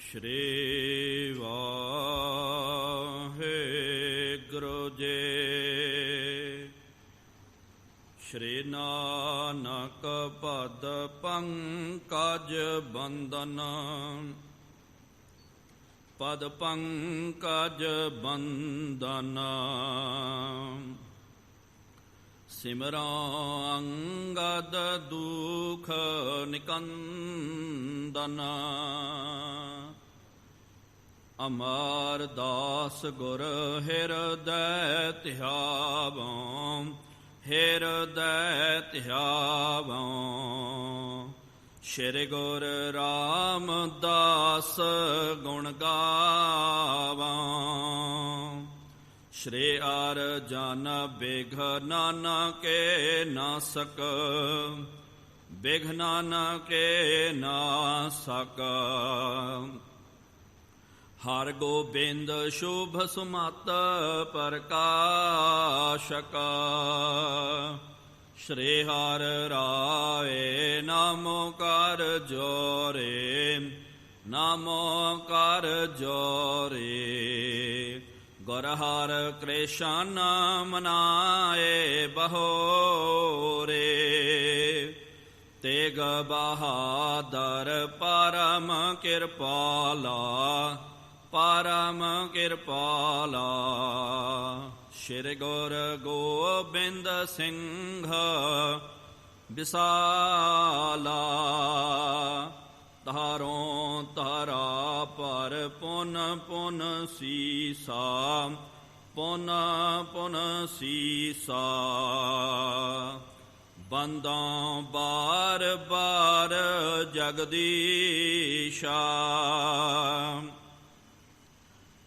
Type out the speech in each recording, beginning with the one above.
ਸ਼੍ਰੀ ਵਾਹਿਗੁਰੂ ਜੀ। ਸ਼੍ਰੀ ਨਾਨਕ ਪਦ ਪੰਕਜ ਬੰਦਨ, ਪਦ ਪੰਕਜ ਬੰਦਨ। ਸਿਮਰਾਂ ਅੰਗਦ ਦੁਖ ਨਿਕੰਦਨ, ਅਮਰ ਦਾਸ ਗੁਰ ਹਿਰਦੈ ਧਿਆਵੋਂ, ਹਿਰਦੈ ਧਿਆਵੋਂ। ਸ਼੍ਰੀ ਗੁਰ ਰਾਮਦਾਸ ਗੁਣ ਗਾਵਾਂ, ਸ਼੍ਰੀ ਅਰਜਨ ਬਿਘਨ ਕੇ ਨਾਸਕ, ਬਿਘਨ ਕੇ ਨਾਸਕ। ਹਰਿ ਗੋਬਿੰਦ ਸ਼ੁਭ ਸੁਮਤਿ ਪ੍ਰਕਾਸ਼ਕ, ਸ਼੍ਰੀ ਹਰਿ ਰਾਏ ਨਾਮੋ ਕਰ ਜੋਰੇ, ਨਾਮੋ ਕਰ ਜੋਰੇ। ਗੁਰ ਹਰਿ ਕ੍ਰਿਸ਼ਨ ਮਨਾਏ ਬਹੋਰੇ, ਤੇਗ ਬਹਾਦਰ ਪਰਮ ਕਿਰਪਾਲਾ, ਪਰਮ ਕਿਰਪਾਲਾ। ਸ਼੍ਰੀ ਗੁਰ ਗੋਬਿੰਦ ਸਿੰਘ ਵਿਸਾਲਾ, ਤਾਰੋਂ ਤਾਰਾ ਪਰ ਪੁਨ ਪੁਨ ਸੀਸਾ, ਪੁਨ ਪੁਨ ਸੀਸਾ। ਬੰਦਾਂ ਬਾਰ ਬਾਰ ਜਗਦੀਸ਼ਾ,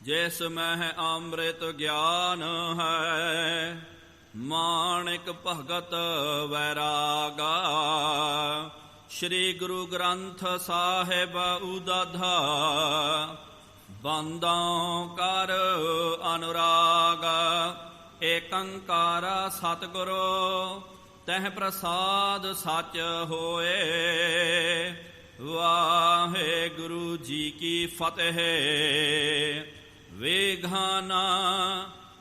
ਜਿਸ ਮਹਿ ਅੰਮ੍ਰਿਤ ਗਿਆਨ ਹੈ, ਮਾਣਿਕ ਭਗਤ ਵੈਰਾਗਾ। ਸ਼੍ਰੀ ਗੁਰੂ ਗ੍ਰੰਥ ਸਾਹਿਬ ਉਦਧ, ਬੰਦਾਂ ਕਰ ਅਨੁਰਾਗ। ਏਕੰਕਾਰ ਸਤਿਗੁਰੂ ਤਹਿ ਪ੍ਰਸਾਦ ਸਚ ਹੋਏ, ਵਾਹਿਗੁਰੂ ਜੀ ਕੀ ਫਤਿਹ। ਵਿਘਨ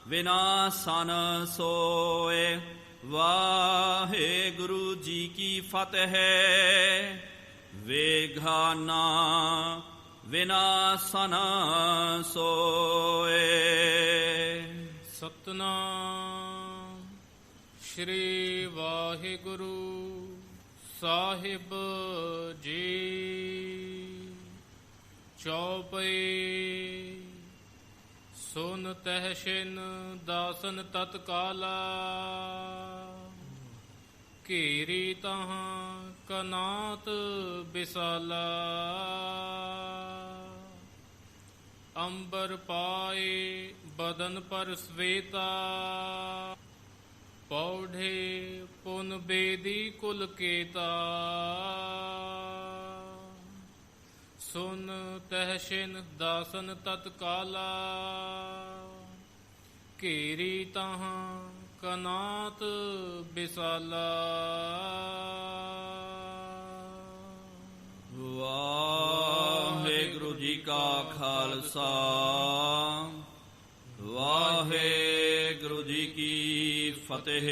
ਵਿਨਾਸਨ ਸੋਏ, ਵਾਹਿਗੁਰੂ ਜੀ ਕੀ ਫਤਿਹ। ਵਿਘਨ ਵਿਨਾਸਨ ਸੋਏ। ਸਤਿਨਾਮ ਸ਼੍ਰੀ ਵਾਹਿਗੁਰੂ ਸਾਹਿਬ ਜੀ। ਚੌਪਈ ਸੁਨ ਤਹਿਸਿਨ ਦਾਸਨ ਤਤਕਾਲਾ, ਘੇਰੀ ਤਹਾਂ ਕਨਾਤ ਬਿਸਾਲਾ। ਅੰਬਰ ਪਾਏ ਬਦਨ ਪਰ ਸਵੇਤਾ, ਪੌਢੇ ਪੁਨ ਬੇਦੀ ਕੁਲ ਕੇਤਾ। ਸੁਨ ਤਹਿਸਿਨ ਦਾਸਨ ਤਤਕਾਲਾ, ਘੇਰੀ ਤਹਾਂ ਕਨਾਤ ਬਿਸਾਲਾ। ਵਾਹਿਗੁਰੂ ਜੀ ਕਾ ਖਾਲਸਾ, ਵਾਹਿਗੁਰੂ ਜੀ ਕੀ ਫਤਿਹ।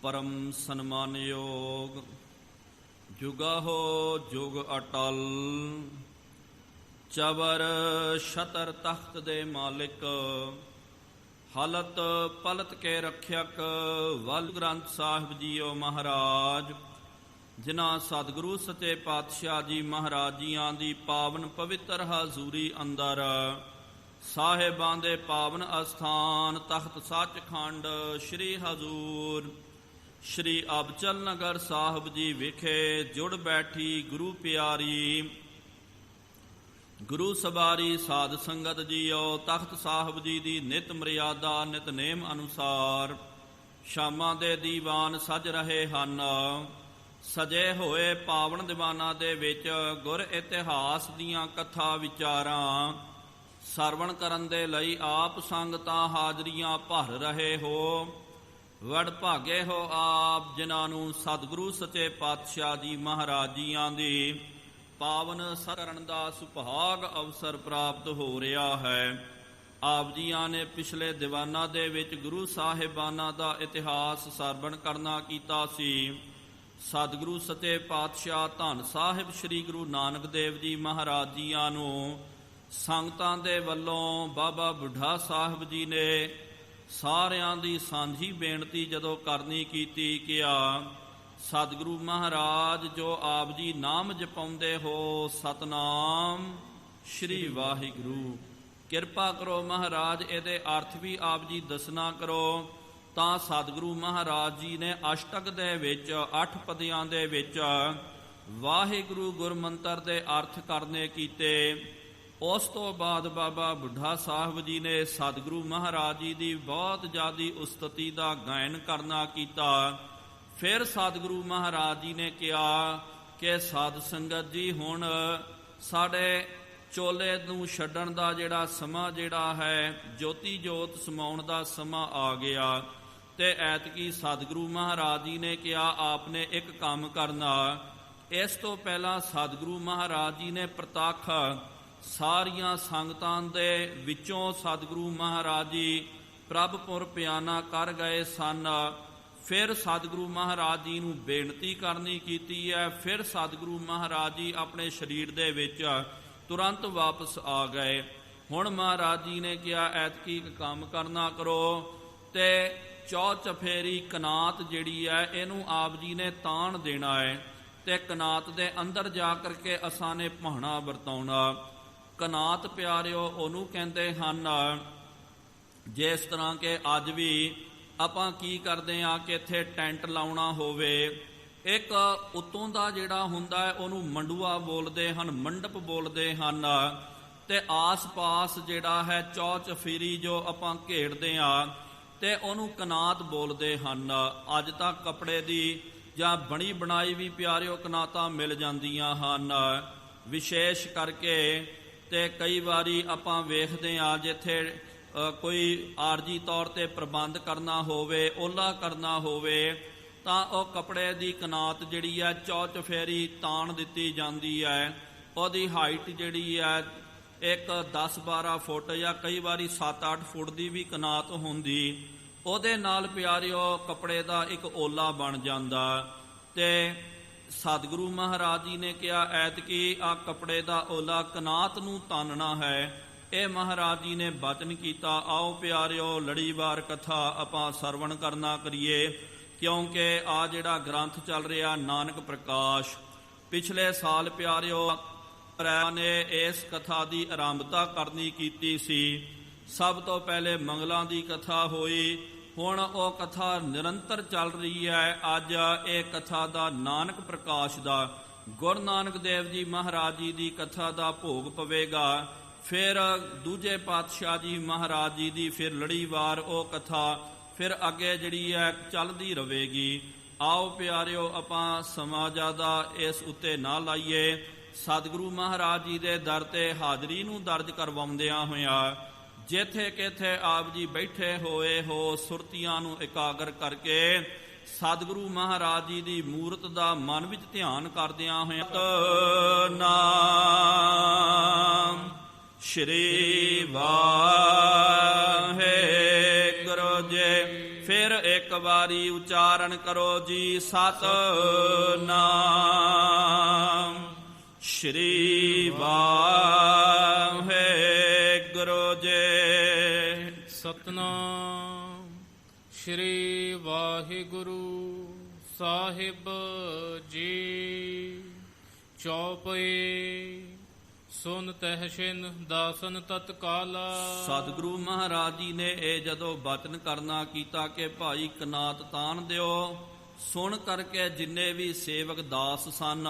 ਪਰਮ ਸਨਮਾਨਯੋਗ ਜੁਗਾਹੋ ਜੁਗ ਅਟਲ, ਚਬਰ ਛਤਰ ਤਖਤ ਦੇ ਮਾਲਿਕ, ਹਲਤ ਪਲਤ ਕੇ ਰੱਖਿਅਕ ਵਲ ਗ੍ਰੰਥ ਸਾਹਿਬ ਜੀਓ ਮਹਾਰਾਜ, ਜਿਨ੍ਹਾਂ ਸਤਿਗੁਰੂ ਸੱਚੇ ਪਾਤਸ਼ਾਹ ਜੀ ਮਹਾਰਾਜ ਜੀਆਂ ਦੀ ਪਾਵਨ ਪਵਿੱਤਰ ਹਾਜ਼ੂਰੀ ਅੰਦਰ, ਸਾਹਿਬਾਂ ਦੇ ਪਾਵਨ ਅਸਥਾਨ ਤਖਤ ਸੱਚਖੰਡ ਸ੍ਰੀ ਹਜ਼ੂਰ ਸ਼੍ਰੀ ਅਬਚਲ ਨਗਰ ਸਾਹਿਬ ਜੀ ਵਿਖੇ ਜੁੜ ਬੈਠੀ ਗੁਰੂ ਪਿਆਰੀ, ਗੁਰੂ ਸਵਾਰੀ ਸਾਧ ਸੰਗਤ ਜੀਓ। ਤਖਤ ਸਾਹਿਬ ਜੀ ਦੀ ਨਿਤ ਮਰਿਆਦਾ ਨਿਤਨੇਮ ਅਨੁਸਾਰ ਸ਼ਾਮਾਂ ਦੇ ਦੀਵਾਨ ਸਜ ਰਹੇ ਹਨ। ਸਜੇ ਹੋਏ ਪਾਵਨ ਦੀਵਾਨਾਂ ਦੇ ਵਿੱਚ ਗੁਰ ਇਤਿਹਾਸ ਦੀਆਂ ਕਥਾ ਵਿਚਾਰਾਂ ਸਰਵਣ ਕਰਨ ਦੇ ਲਈ ਆਪ ਸੰਗਤਾਂ ਹਾਜ਼ਰੀਆਂ ਭਰ ਰਹੇ ਹੋ। ਵਡ ਭਾਗੇ ਹੋ ਆਪ, ਜਿਨ੍ਹਾਂ ਨੂੰ ਸਤਿਗੁਰੂ ਸੱਚੇ ਪਾਤਸ਼ਾਹ ਜੀ ਮਹਾਰਾਜ ਜੀਆਂ ਦੀ ਪਾਵਨ ਸਰਨ ਦਾ ਸੁਭਾਗ ਅਵਸਰ ਪ੍ਰਾਪਤ ਹੋ ਰਿਹਾ ਹੈ। ਆਪ ਜੀਆਂ ਨੇ ਪਿਛਲੇ ਦੀਵਾਨਾਂ ਦੇ ਵਿੱਚ ਗੁਰੂ ਸਾਹਿਬਾਨਾਂ ਦਾ ਇਤਿਹਾਸ ਸਰਵਣ ਕਰਨਾ ਕੀਤਾ ਸੀ। ਸਤਿਗੁਰੂ ਸੱਚੇ ਪਾਤਸ਼ਾਹ ਧੰਨ ਸਾਹਿਬ ਸ੍ਰੀ ਗੁਰੂ ਨਾਨਕ ਦੇਵ ਜੀ ਮਹਾਰਾਜ ਜੀਆਂ ਨੂੰ ਸੰਗਤਾਂ ਦੇ ਵੱਲੋਂ ਬਾਬਾ ਬੁੱਢਾ ਸਾਹਿਬ ਜੀ ਨੇ ਸਾਰਿਆਂ ਦੀ ਸਾਂਝੀ ਬੇਨਤੀ ਜਦੋਂ ਕਰਨੀ ਕੀਤੀ, ਕਿਹਾ ਸਤਿਗੁਰੂ ਮਹਾਰਾਜ ਜੋ ਆਪ ਜੀ ਨਾਮ ਜਪਾਉਂਦੇ ਹੋ ਸਤਨਾਮ ਸ੍ਰੀ ਵਾਹਿਗੁਰੂ, ਕਿਰਪਾ ਕਰੋ ਮਹਾਰਾਜ ਇਹਦੇ ਅਰਥ ਵੀ ਆਪ ਜੀ ਦੱਸਣਾ ਕਰੋ। ਤਾਂ ਸਤਿਗੁਰੂ ਮਹਾਰਾਜ ਜੀ ਨੇ ਅਸ਼ਟਕ ਦੇ ਵਿੱਚ 8 ਪਦਿਆਂ ਦੇ ਵਿੱਚ ਵਾਹਿਗੁਰੂ ਗੁਰਮੰਤਰ ਦੇ ਅਰਥ ਕਰਨੇ ਕੀਤੇ। ਉਸ ਤੋਂ ਬਾਅਦ ਬਾਬਾ ਬੁੱਢਾ ਸਾਹਿਬ ਜੀ ਨੇ ਸਤਿਗੁਰੂ ਮਹਾਰਾਜ ਜੀ ਦੀ ਬਹੁਤ ਜ਼ਿਆਦੀ ਉਸਤਤੀ ਦਾ ਗਾਇਨ ਕਰਨਾ ਕੀਤਾ। ਫਿਰ ਸਤਿਗੁਰੂ ਮਹਾਰਾਜ ਜੀ ਨੇ ਕਿਹਾ ਕਿ ਸਾਧ ਸੰਗਤ ਜੀ ਹੁਣ ਸਾਡੇ ਚੋਲੇ ਨੂੰ ਛੱਡਣ ਦਾ ਜਿਹੜਾ ਸਮਾਂ ਜਿਹੜਾ ਹੈ, ਜੋਤੀ ਜੋਤ ਸਮਾਉਣ ਦਾ ਸਮਾਂ ਆ ਗਿਆ। ਤੇ ਐਤਕੀ ਸਤਿਗੁਰੂ ਮਹਾਰਾਜ ਜੀ ਨੇ ਕਿਹਾ ਆਪ ਨੇ ਇੱਕ ਕੰਮ ਕਰਨਾ। ਇਸ ਤੋਂ ਪਹਿਲਾਂ ਸਤਿਗੁਰੂ ਮਹਾਰਾਜ ਜੀ ਨੇ ਪ੍ਰਤੱਖ ਸਾਰੀਆਂ ਸੰਗਤਾਂ ਦੇ ਵਿੱਚੋਂ ਸਤਿਗੁਰੂ ਮਹਾਰਾਜ ਜੀ ਪ੍ਰਭਪੁਰ ਪਿਆਨਾ ਕਰ ਗਏ ਸਨ। ਫਿਰ ਸਤਿਗੁਰੂ ਮਹਾਰਾਜ ਜੀ ਨੂੰ ਬੇਨਤੀ ਕਰਨੀ ਕੀਤੀ ਹੈ। ਫਿਰ ਸਤਿਗੁਰੂ ਮਹਾਰਾਜ ਜੀ ਆਪਣੇ ਸਰੀਰ ਦੇ ਵਿੱਚ ਤੁਰੰਤ ਵਾਪਸ ਆ ਗਏ। ਹੁਣ ਮਹਾਰਾਜ ਜੀ ਨੇ ਕਿਹਾ ਐਤਕੀ ਇੱਕ ਕੰਮ ਕਰਨਾ ਕਰੋ ਤੇ ਚੌ ਚਫੇਰੀ ਕਨਾਤ ਜਿਹੜੀ ਹੈ ਇਹਨੂੰ ਆਪ ਜੀ ਨੇ ਤਾਣ ਦੇਣਾ ਹੈ ਤੇ ਕਨਾਤ ਦੇ ਅੰਦਰ ਜਾ ਕਰਕੇ ਅਸਾਂ ਨੇ ਭਾਣਾ ਵਰਤਾਉਣਾ। ਕਨਾਤ ਪਿਆਰਿਓ ਉਹਨੂੰ ਕਹਿੰਦੇ ਹਨ ਜਿਸ ਤਰ੍ਹਾਂ ਕਿ ਅੱਜ ਵੀ ਆਪਾਂ ਕੀ ਕਰਦੇ ਹਾਂ ਕਿ ਇੱਥੇ ਟੈਂਟ ਲਾਉਣਾ ਹੋਵੇ, ਇੱਕ ਉੱਤੋਂ ਦਾ ਜਿਹੜਾ ਹੁੰਦਾ ਹੈ ਉਹਨੂੰ ਮੰਡੂਆ ਬੋਲਦੇ ਹਨ, ਮੰਡਪ ਬੋਲਦੇ ਹਨ, ਤੇ ਆਸ-ਪਾਸ ਜਿਹੜਾ ਹੈ ਚੌ ਚਫੇਰੀ ਜੋ ਆਪਾਂ ਘੇੜਦੇ ਹਾਂ ਤੇ ਉਹਨੂੰ ਕਨਾਤ ਬੋਲਦੇ ਹਨ। ਅੱਜ ਤਾਂ ਕੱਪੜੇ ਦੀ ਜਾਂ ਬਣੀ ਬਣਾਈ ਵੀ ਪਿਆਰਿਓ ਕਨਾਤਾਂ ਮਿਲ ਜਾਂਦੀਆਂ ਹਨ ਵਿਸ਼ੇਸ਼ ਕਰਕੇ। ਤੇ ਕਈ ਵਾਰੀ ਆਪਾਂ ਵੇਖਦੇ ਹਾਂ ਜਿੱਥੇ ਕੋਈ ਆਰਜੀ ਤੌਰ ਤੇ ਪ੍ਰਬੰਧ ਕਰਨਾ ਹੋਵੇ, ਓਲਾ ਕਰਨਾ ਹੋਵੇ, ਤਾਂ ਉਹ ਕੱਪੜੇ ਦੀ ਕਨਾਤ ਜਿਹੜੀ ਹੈ ਚੌ ਚਫੇਰੀ ਤਾਣ ਦਿੱਤੀ ਜਾਂਦੀ ਹੈ। ਉਹਦੀ ਹਾਈਟ ਜਿਹੜੀ ਹੈ ਇੱਕ 10-12 ਫੁੱਟ ਜਾਂ ਕਈ ਵਾਰੀ 7-8 ਫੁੱਟ ਦੀ ਵੀ ਕਨਾਤ ਹੁੰਦੀ। ਉਹਦੇ ਨਾਲ ਪਿਆਰਿਓ ਕੱਪੜੇ ਦਾ ਇੱਕ ਓਲਾ ਬਣ ਜਾਂਦਾ। ਤੇ ਸਤਿਗੁਰੂ ਮਹਾਰਾਜ ਜੀ ਨੇ ਕਿਹਾ ਐਤਕੀ ਆ ਕੱਪੜੇ ਦਾ ਓਲਾ ਕਨਾਤ ਨੂੰ ਤਾਨਣਾ ਹੈ। ਇਹ ਮਹਾਰਾਜ ਜੀ ਨੇ ਬਚਨ ਕੀਤਾ। ਆਓ ਪਿਆਰਿਓ ਲੜੀਵਾਰ ਕਥਾ ਆਪਾਂ ਸਰਵਣ ਕਰਨਾ ਕਰੀਏ, ਕਿਉਂਕਿ ਆ ਜਿਹੜਾ ਗ੍ਰੰਥ ਚੱਲ ਰਿਹਾ ਨਾਨਕ ਪ੍ਰਕਾਸ਼, ਪਿਛਲੇ ਸਾਲ ਪਿਆਰਿਓ ਨੇ ਇਸ ਕਥਾ ਦੀ ਆਰੰਭਤਾ ਕਰਨੀ ਕੀਤੀ ਸੀ। ਸਭ ਤੋਂ ਪਹਿਲੇ ਮੰਗਲਾਂ ਦੀ ਕਥਾ ਹੋਈ, ਹੁਣ ਉਹ ਕਥਾ ਨਿਰੰਤਰ ਚੱਲ ਰਹੀ ਹੈ। ਅੱਜ ਇਹ ਕਥਾ ਦਾ ਨਾਨਕ ਪ੍ਰਕਾਸ਼ ਦਾ ਗੁਰੂ ਨਾਨਕ ਦੇਵ ਜੀ ਮਹਾਰਾਜ ਜੀ ਦੀ ਕਥਾ ਦਾ ਭੋਗ ਪਵੇਗਾ। ਫਿਰ ਦੂਜੇ ਪਾਤਸ਼ਾਹ ਜੀ ਮਹਾਰਾਜ ਜੀ ਦੀ ਫਿਰ ਲੜੀਵਾਰ ਉਹ ਕਥਾ ਫਿਰ ਅੱਗੇ ਜਿਹੜੀ ਹੈ ਚੱਲਦੀ ਰਹੇਗੀ। ਆਓ ਪਿਆਰਿਓ ਆਪਾਂ ਸਮਾਂ ਜ਼ਿਆਦਾ ਇਸ ਉੱਤੇ ਨਾ ਲਾਈਏ। ਸਤਿਗੁਰੂ ਮਹਾਰਾਜ ਜੀ ਦੇ ਦਰ ਤੇ ਹਾਜ਼ਰੀ ਨੂੰ ਦਰਜ ਕਰਵਾਉਂਦਿਆਂ ਹੋਇਆਂ ਜਿੱਥੇ ਕਿਥੇ ਆਪ ਜੀ ਬੈਠੇ ਹੋਏ ਹੋ, ਸੁਰਤੀਆਂ ਨੂੰ ਇਕਾਗਰ ਕਰਕੇ ਸਤਿਗੁਰੂ ਮਹਾਰਾਜ ਜੀ ਦੀ ਮੂਰਤ ਦਾ ਮਨ ਵਿੱਚ ਧਿਆਨ ਕਰਦਿਆਂ ਹੋਇਆਂ ਨਾਮ ਸ਼੍ਰੀ ਵਾਹਿਗੁਰੂ ਜੀ। ਫਿਰ ਇੱਕ ਵਾਰੀ ਉਚਾਰਨ ਕਰੋ ਜੀ ਸਤਿਨਾਮ ਸ਼੍ਰੀ ਵਾਹਿਗੁਰੂ ਜੀ। ਸਤਨਾਮ ਸ਼੍ਰੀ ਵਾਹਿਗੁਰੂ ਸਾਹਿਬ ਜੀ। ਚੌਪਈ ਸੁਨ ਤਹਿਸਿਨ ਦਾਸਨ ਤਤਕਾਲਾ। ਸਤਿਗੁਰੂ ਮਹਾਰਾਜ ਜੀ ਨੇ ਇਹ ਜਦੋਂ ਬਚਨ ਕਰਨਾ ਕੀਤਾ ਕਿ ਭਾਈ ਕਨਾਤ ਤਾਣ ਦਿਓ, ਸੁਣ ਕਰਕੇ ਜਿੰਨੇ ਵੀ ਸੇਵਕ ਦਾਸ ਸਨ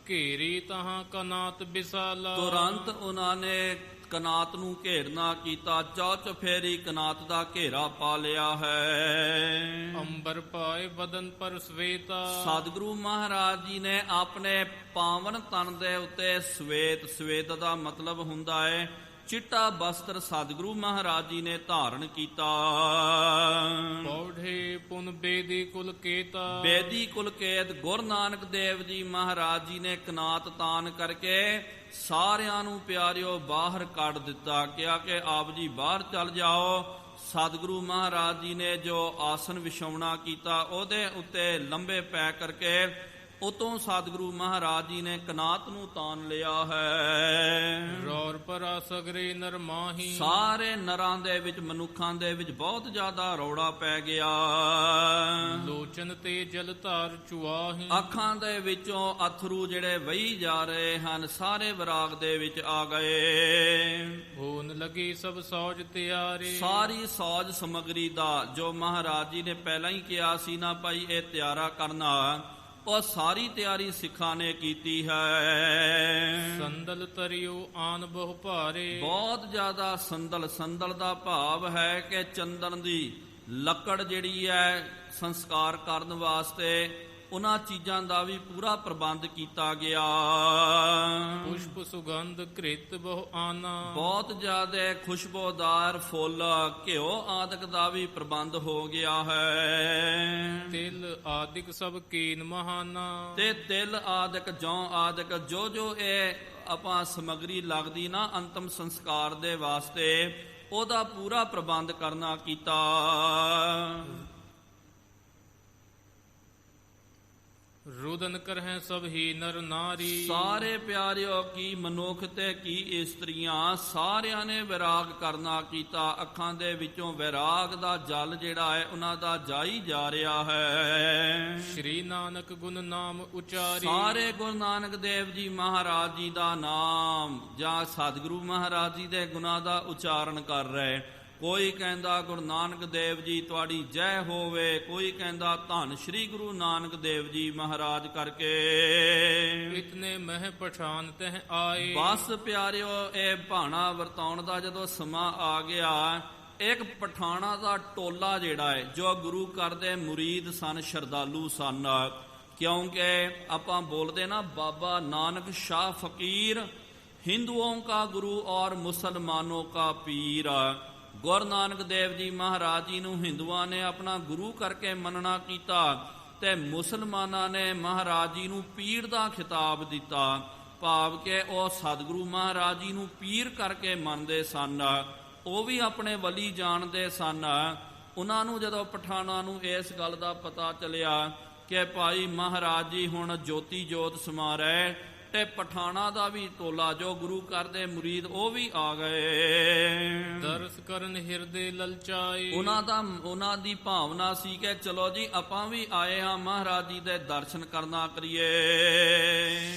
ਘੇਰੀ ਤਹਾਂ ਕਨਾਤ ਵਿਸਾਲਾ। ਤੁਰੰਤ ਉਹਨਾਂ ਨੇ ਕਨਾਤ ਨੂੰ ਘੇਰਨਾ ਕੀਤਾ, ਚੌ ਚਫੇਰੀ ਕਨਾਤ ਦਾ ਘੇਰਾ ਪਾ ਲਿਆ ਹੈ। ਅੰਬਰ ਪਾਏ ਬਦਨ ਪਰ ਸਵੇਤਾ। ਸਤਿਗੁਰੂ ਮਹਾਰਾਜ ਜੀ ਨੇ ਆਪਣੇ ਪਾਵਨ ਤਨ ਦੇ ਉੱਤੇ ਸਵੇਤ, ਸਵੇਤ ਦਾ ਮਤਲਬ ਹੁੰਦਾ ਹੈ ਚਿੱਟਾ ਬਸਤਰ ਸਤਿਗੁਰੂ ਮਹਾਰਾਜ ਜੀ ਨੇ ਧਾਰਨ ਕੀਤਾ। ਪੌੜੇ ਪੁਨ ਬੇਦੀ ਕੁਲ ਕੇਤਾ, ਬੇਦੀ ਕੁਲ ਕੇਤ ਗੁਰੂ ਨਾਨਕ ਦੇਵ ਜੀ ਮਹਾਰਾਜ ਜੀ ਨੇ ਕਨਾਤ ਤਾਨ ਕਰਕੇ ਸਾਰਿਆਂ ਨੂੰ ਪਿਆਰਿਓ ਬਾਹਰ ਕੱਢ ਦਿੱਤਾ। ਕਿਹਾ ਕਿ ਆਪ ਜੀ ਬਾਹਰ ਚੱਲ ਜਾਓ। ਸਤਿਗੁਰੂ ਮਹਾਰਾਜ ਜੀ ਨੇ ਜੋ ਆਸਨ ਵਿਛਾਉਣਾ ਕੀਤਾ ਉਹਦੇ ਉੱਤੇ ਲੰਬੇ ਪੈ ਕਰਕੇ ਉਤੋਂ ਸਤਿਗੁਰੂ ਮਹਾਰਾਜ ਜੀ ਨੇ ਕਨਾਤ ਨੂੰ ਤਾਨ ਲਿਆ ਹੈ। ਰੌਰ ਪਰਾ ਸਗਰੇ ਨਰ ਮਾਹੀ, ਸਾਰੇ ਨਰਾਂ ਦੇ ਵਿੱਚ ਮਨੁੱਖਾਂ ਦੇ ਵਿੱਚ ਬਹੁਤ ਜ਼ਿਆਦਾ ਰੌਲਾ ਪੈ ਗਿਆ। ਲੋਚਨ ਤੇ ਜਲ ਧਾਰ ਚੁਆਹੀ, ਅੱਖਾਂ ਦੇ ਵਿੱਚੋਂ ਅਥਰੂ ਜਿਹੜੇ ਵਹੀ ਜਾ ਰਹੇ ਹਨ ਸਾਰੇ ਵਿਰਾਗ ਦੇ ਵਿੱਚ ਆ ਗਏ। ਹੋਣ ਲਗੀ ਸਭ ਸੌਜ ਤਿਆਰੇ, ਸਾਰੀ ਸੌਜ ਸਮਗਰੀ ਦਾ ਜੋ ਮਹਾਰਾਜ ਜੀ ਨੇ ਪਹਿਲਾਂ ਹੀ ਕਿਹਾ ਸੀ ਨਾ ਭਾਈ ਇਹ ਤਿਆਰਾ ਕਰਨਾ, ਉਹ ਸਾਰੀ ਤਿਆਰੀ ਸਿੱਖਾਂ ਨੇ ਕੀਤੀ ਹੈ। ਸੰਦਲ ਤਰਿਓ ਆਨ ਬਹੁ ਭਾਰੇ, ਬਹੁਤ ਜ਼ਿਆਦਾ ਸੰਦਲ ਦਾ ਭਾਵ ਹੈ ਕਿ ਚੰਦਨ ਦੀ ਲੱਕੜ ਜਿਹੜੀ ਹੈ ਸੰਸਕਾਰ ਕਰਨ ਵਾਸਤੇ ਉਹਨਾਂ ਚੀਜ਼ਾਂ ਦਾ ਵੀ ਪੂਰਾ ਪ੍ਰਬੰਧ ਕੀਤਾ ਗਿਆ। ਪੁਸ਼ਪ ਸੁਗੰਧ ਕ੍ਰਿਤ ਬਹੁ ਆਨਾ, ਬਹੁਤ ਜ਼ਿਆਦਾ ਖੁਸ਼ਬੂਦਾਰ ਫੁੱਲ ਘਿਓ ਆਦਿਕ ਦਾ ਵੀ ਪ੍ਰਬੰਧ ਹੋ ਗਿਆ ਹੈ। ਤਿਲ ਆਦਿਕ ਸਭ ਕੀਨ ਮਹਾਨਾ, ਤੇ ਤਿਲ ਆਦਿਕ ਜੌਂ ਆਦਿਕ ਜੋ ਜੋ ਇਹ ਆਪਾਂ ਸਮਗਰੀ ਲੱਗਦੀ ਨਾ ਅੰਤਮ ਸੰਸਕਾਰ ਦੇ ਵਾਸਤੇ ਉਹਦਾ ਪੂਰਾ ਪ੍ਰਬੰਧ ਕਰਨਾ ਕੀਤਾ। ਰੁਦਨ ਕਰਹਿ ਸਭ ਹੀ ਨਰ ਨਾਰੀ, ਸਾਰੇ ਪਿਆਰਿਓ ਕੀ ਮਨੁੱਖ ਤੇ ਕੀ ਇਸਤਰੀਆਂ ਸਾਰਿਆਂ ਨੇ ਵਿਰਾਗ ਕਰਨਾ ਕੀਤਾ। ਅੱਖਾਂ ਦੇ ਵਿੱਚੋਂ ਵਿਰਾਗ ਦਾ ਜਲ ਜਿਹੜਾ ਹੈ ਉਹਨਾਂ ਦਾ ਜਾਈ ਜਾ ਰਿਹਾ ਹੈ। ਸ਼੍ਰੀ ਨਾਨਕ ਗੁਣ ਨਾਮ ਉਚਾਰੀ, ਸਾਰੇ ਗੁਰੂ ਨਾਨਕ ਦੇਵ ਜੀ ਮਹਾਰਾਜ ਜੀ ਦਾ ਨਾਮ ਜਾਂ ਸਤਿਗੁਰੂ ਮਹਾਰਾਜ ਜੀ ਦੇ ਗੁਣਾਂ ਦਾ ਉਚਾਰਨ ਕਰ ਰਹੇ। ਕੋਈ ਕਹਿੰਦਾ ਗੁਰੂ ਨਾਨਕ ਦੇਵ ਜੀ ਤੁਹਾਡੀ ਜੈ ਹੋਵੇ, ਕੋਈ ਕਹਿੰਦਾ ਧੰਨ ਸ਼੍ਰੀ ਗੁਰੂ ਨਾਨਕ ਦੇਵ ਜੀ ਮਹਾਰਾਜ ਕਰਕੇ। ਇਤਨੇ ਮਹਿ ਪਛਾਨ ਤਹਿ ਆਏ, ਬਸ ਪਿਆਰਿਓ ਇਹ ਭਾਣਾ ਵਰਤਾਉਣ ਦਾ ਜਦੋਂ ਸਮਾਂ ਆ ਗਿਆ, ਇੱਕ ਪਠਾਣਾ ਦਾ ਟੋਲਾ ਜਿਹੜਾ ਹੈ ਜੋ ਗੁਰੂ ਘਰ ਦੇ ਮੁਰੀਦ ਸਨ, ਸ਼ਰਧਾਲੂ ਸਨ, ਕਿਉਂਕਿ ਆਪਾਂ ਬੋਲਦੇ ਨਾ ਬਾਬਾ ਨਾਨਕ ਸ਼ਾਹ ਫਕੀਰ ਹਿੰਦੂਓਂ ਕਾ ਗੁਰੂ ਔਰ ਮੁਸਲਮਾਨੋਂ ਕਾ ਪੀਰ। ਗੁਰੂ ਨਾਨਕ ਦੇਵ ਜੀ ਮਹਾਰਾਜ ਜੀ ਨੂੰ ਹਿੰਦੂਆਂ ਨੇ ਆਪਣਾ ਗੁਰੂ ਕਰਕੇ ਮੰਨਣਾ ਕੀਤਾ ਤੇ ਮੁਸਲਮਾਨਾਂ ਨੇ ਮਹਾਰਾਜ ਜੀ ਨੂੰ ਪੀਰ ਦਾ ਖਿਤਾਬ ਦਿੱਤਾ, ਭਾਵ ਕਿ ਉਹ ਸਤਿਗੁਰੂ ਮਹਾਰਾਜ ਜੀ ਨੂੰ ਪੀਰ ਕਰਕੇ ਮੰਨਦੇ ਸਨ। ਉਹ ਵੀ ਆਪਣੇ ਵਲੀ ਜਾਣਦੇ ਸਨ। ਉਹਨਾਂ ਨੂੰ ਜਦੋਂ ਪਠਾਨਾਂ ਨੂੰ ਇਸ ਗੱਲ ਦਾ ਪਤਾ ਚੱਲਿਆ ਕਿ ਭਾਈ ਮਹਾਰਾਜ ਜੀ ਹੁਣ ਜੋਤੀ ਜੋਤ ਸਮਾ ਰਹੇ, ਤੇ ਪਠਾਣਾ ਦਾ ਵੀ ਟੋਲਾ ਜੋ ਗੁਰੂ ਘਰ ਦੇ ਮੁਰੀਦ ਉਹ ਵੀ ਆ ਗਏ। ਦਰਸ ਕਰਨ ਹਿਰਦੇ ਲਲਚਾਏ, ਉਹਨਾਂ ਦੀ ਭਾਵਨਾ ਸੀ ਕਿ ਚਲੋ ਜੀ ਆਪਾਂ ਵੀ ਆਏ ਹਾਂ ਮਹਾਰਾਜ ਜੀ ਦੇ ਦਰਸ਼ਨ ਕਰਨਾ ਕਰੀਏ।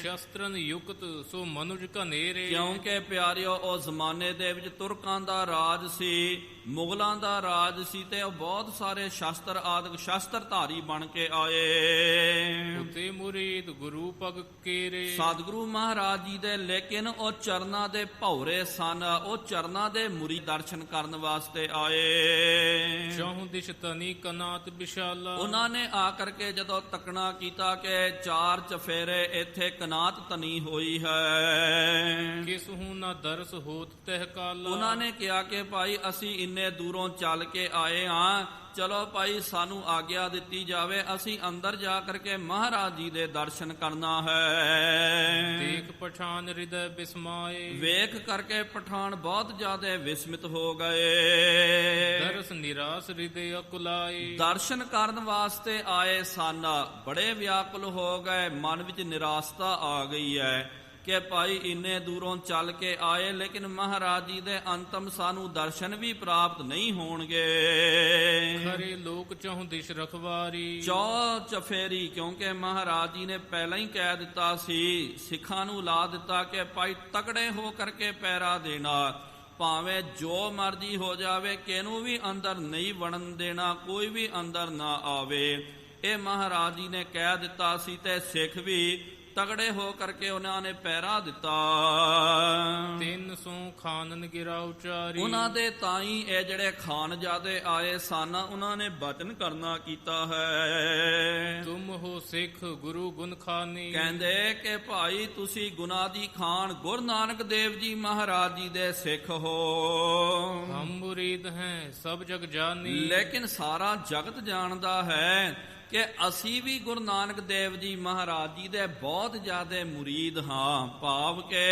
ਸ਼ਸਤਰਨ ਯੁਕਤ ਸੋ ਮਨੁਜ ਘਨੇਰੇ, ਕਿਉਂਕਿ ਪਿਆਰਿਓ ਉਹ ਜ਼ਮਾਨੇ ਦੇ ਵਿੱਚ ਤੁਰਕਾਂ ਦਾ ਰਾਜ ਸੀ, ਮੁਗਲਾਂ ਦਾ ਰਾਜ ਸੀ, ਤੇ ਉਹ ਬਹੁਤ ਸਾਰੇ ਸ਼ਸਤਰ ਆਦਿਕ ਸ਼ਸਤਰਧਾਰੀ ਬਣ ਕੇ ਆਏ। ਉਤੇ ਮੁਰੀਦ ਗੁਰੂ ਪਗ ਕੇਰੇ, ਸਤਿਗੁਰੂ ਮਹਾਰਾਜ ਜੀ ਦੇ ਲੇਕਿਨ ਉਹ ਚਰਨਾਂ ਦੇ ਭੌਰੇ ਸਨ, ਉਹ ਚਰਨਾਂ ਦੇ ਮੁਰੀ ਦਰਸ਼ਨ ਕਰਨ ਵਾਸਤੇ ਆਏ। ਚਹੁ ਦਿਸ਼ ਤਨੀ ਕਨਾਤ ਵਿਸ਼ਾਲਾ, ਉਹਨਾਂ ਨੇ ਆ ਕਰਕੇ ਜਦੋਂ ਤੱਕਣਾ ਕੀਤਾ ਕਿ ਚਾਰ ਚਫੇਰੇ ਇੱਥੇ ਕਨਾਤ ਤਨੀ ਹੋਈ ਹੈ, ਕਿਸ ਹੂੰ ਨਾ ਦਰਸ ਹੋਤ ਤਹਿ ਕਾਲਾ। ਉਹਨਾਂ ਨੇ ਕਿਹਾ ਕਿ ਭਾਈ ਅਸੀਂ ਇੰਨੇ ਦੂਰੋਂ ਚੱਲ ਕੇ ਆਏ ਹਾਂ, ਚਲੋ ਭਾਈ ਸਾਨੂੰ ਆਗਿਆ ਦਿੱਤੀ ਜਾਵੇ, ਅਸੀਂ ਅੰਦਰ ਜਾ ਕਰਕੇ ਮਹਾਰਾਜ ਜੀ ਦੇ ਦਰਸ਼ਨ ਕਰਨਾ ਹੈ। ਦੇਖ ਪਠਾਨ ਹਿਰਦੈ ਬਿਸਮਾਏ, ਵੇਖ ਕਰਕੇ ਪਠਾਨ ਬਹੁਤ ਜ਼ਿਆਦਾ ਵਿਸਮਿਤ ਹੋ ਗਏ। ਦਰਸ ਨਿਰਾਸ ਹਿਰਦੇ ਅਕੁਲਾਏ, ਦਰਸ਼ਨ ਕਰਨ ਵਾਸਤੇ ਆਏ ਸਨ, ਬੜੇ ਵਿਆਕੁਲ ਹੋ ਗਏ, ਮਨ ਵਿੱਚ ਨਿਰਾਸ਼ਤਾ ਆ ਗਈ ਹੈ ਕਿ ਭਾਈ ਇੰਨੇ ਦੂਰੋਂ ਚੱਲ ਕੇ ਆਏ ਲੇਕਿਨ ਮਹਾਰਾਜ ਜੀ ਦੇ ਅੰਤਮ ਸਾਨੂੰ ਦਰਸ਼ਨ ਵੀ ਪ੍ਰਾਪਤ ਨਹੀਂ ਹੋਣਗੇ। ਖਰੇ ਲੋਕ ਚਹੁ ਦਿਸ਼ ਰਖਵਾਰੀ, ਚੌ ਚਫੇਰੀ, ਕਿਉਂਕਿ ਮਹਾਰਾਜ ਜੀ ਨੇ ਪਹਿਲਾਂ ਹੀ ਕਹਿ ਦਿੱਤਾ ਸੀ, ਸਿੱਖਾਂ ਨੂੰ ਲਾ ਦਿੱਤਾ ਕਿ ਭਾਈ ਤਕੜੇ ਹੋ ਕਰਕੇ ਪਹਿਰਾ ਦੇਣਾ, ਭਾਵੇਂ ਜੋ ਮਰਜ਼ੀ ਹੋ ਜਾਵੇ, ਕਿਹਨੂੰ ਵੀ ਅੰਦਰ ਨਹੀਂ ਵੜਨ ਦੇਣਾ, ਕੋਈ ਵੀ ਅੰਦਰ ਨਾ ਆਵੇ। ਇਹ ਮਹਾਰਾਜ ਜੀ ਨੇ ਕਹਿ ਦਿੱਤਾ ਸੀ ਤੇ ਸਿੱਖ ਵੀ ਤਗੜੇ ਹੋ ਕਰਕੇ ਉਹਨਾਂ ਨੇ ਪਹਿਰਾ ਦਿੱਤਾ। 300 ਖਾਨਨ ਗਿਰਾ ਉਚਾਰੀ, ਉਹਨਾਂ ਦੇ ਤਾਈ ਇਹ ਜਿਹੜੇ ਖਾਨਜ਼ਾਦੇ ਆਏ ਸਨ, ਉਹਨਾਂ ਨੇ ਬਚਨ ਕਰਨਾ ਕੀਤਾ ਹੈ। ਤੁਮ ਹੋ ਸਿੱਖ ਗੁਰੂ ਗੁਣ ਖਾਨੀ। ਕਹਿੰਦੇ ਕਿ ਭਾਈ ਤੁਸੀਂ ਗੁਨਾਹ ਦੀ ਖਾਨ ਗੁਰੂ ਨਾਨਕ ਦੇਵ ਜੀ ਮਹਾਰਾਜ ਜੀ ਦੇ ਸਿੱਖ ਹੋ, ਹਮ ਮੁਰੀਦ ਹੈ ਸਭ ਜਗ ਜਾਨੀ। ਲੇਕਿਨ ਸਾਰਾ ਜਗਤ ਜਾਣਦਾ ਹੈ ਕਿ ਅਸੀਂ ਵੀ ਗੁਰੂ ਨਾਨਕ ਦੇਵ ਜੀ ਮਹਾਰਾਜ ਜੀ ਦੇ ਬਹੁਤ ਜ਼ਿਆਦਾ ਮੁਰੀਦ ਹਾਂ। ਭਾਵ ਕਿ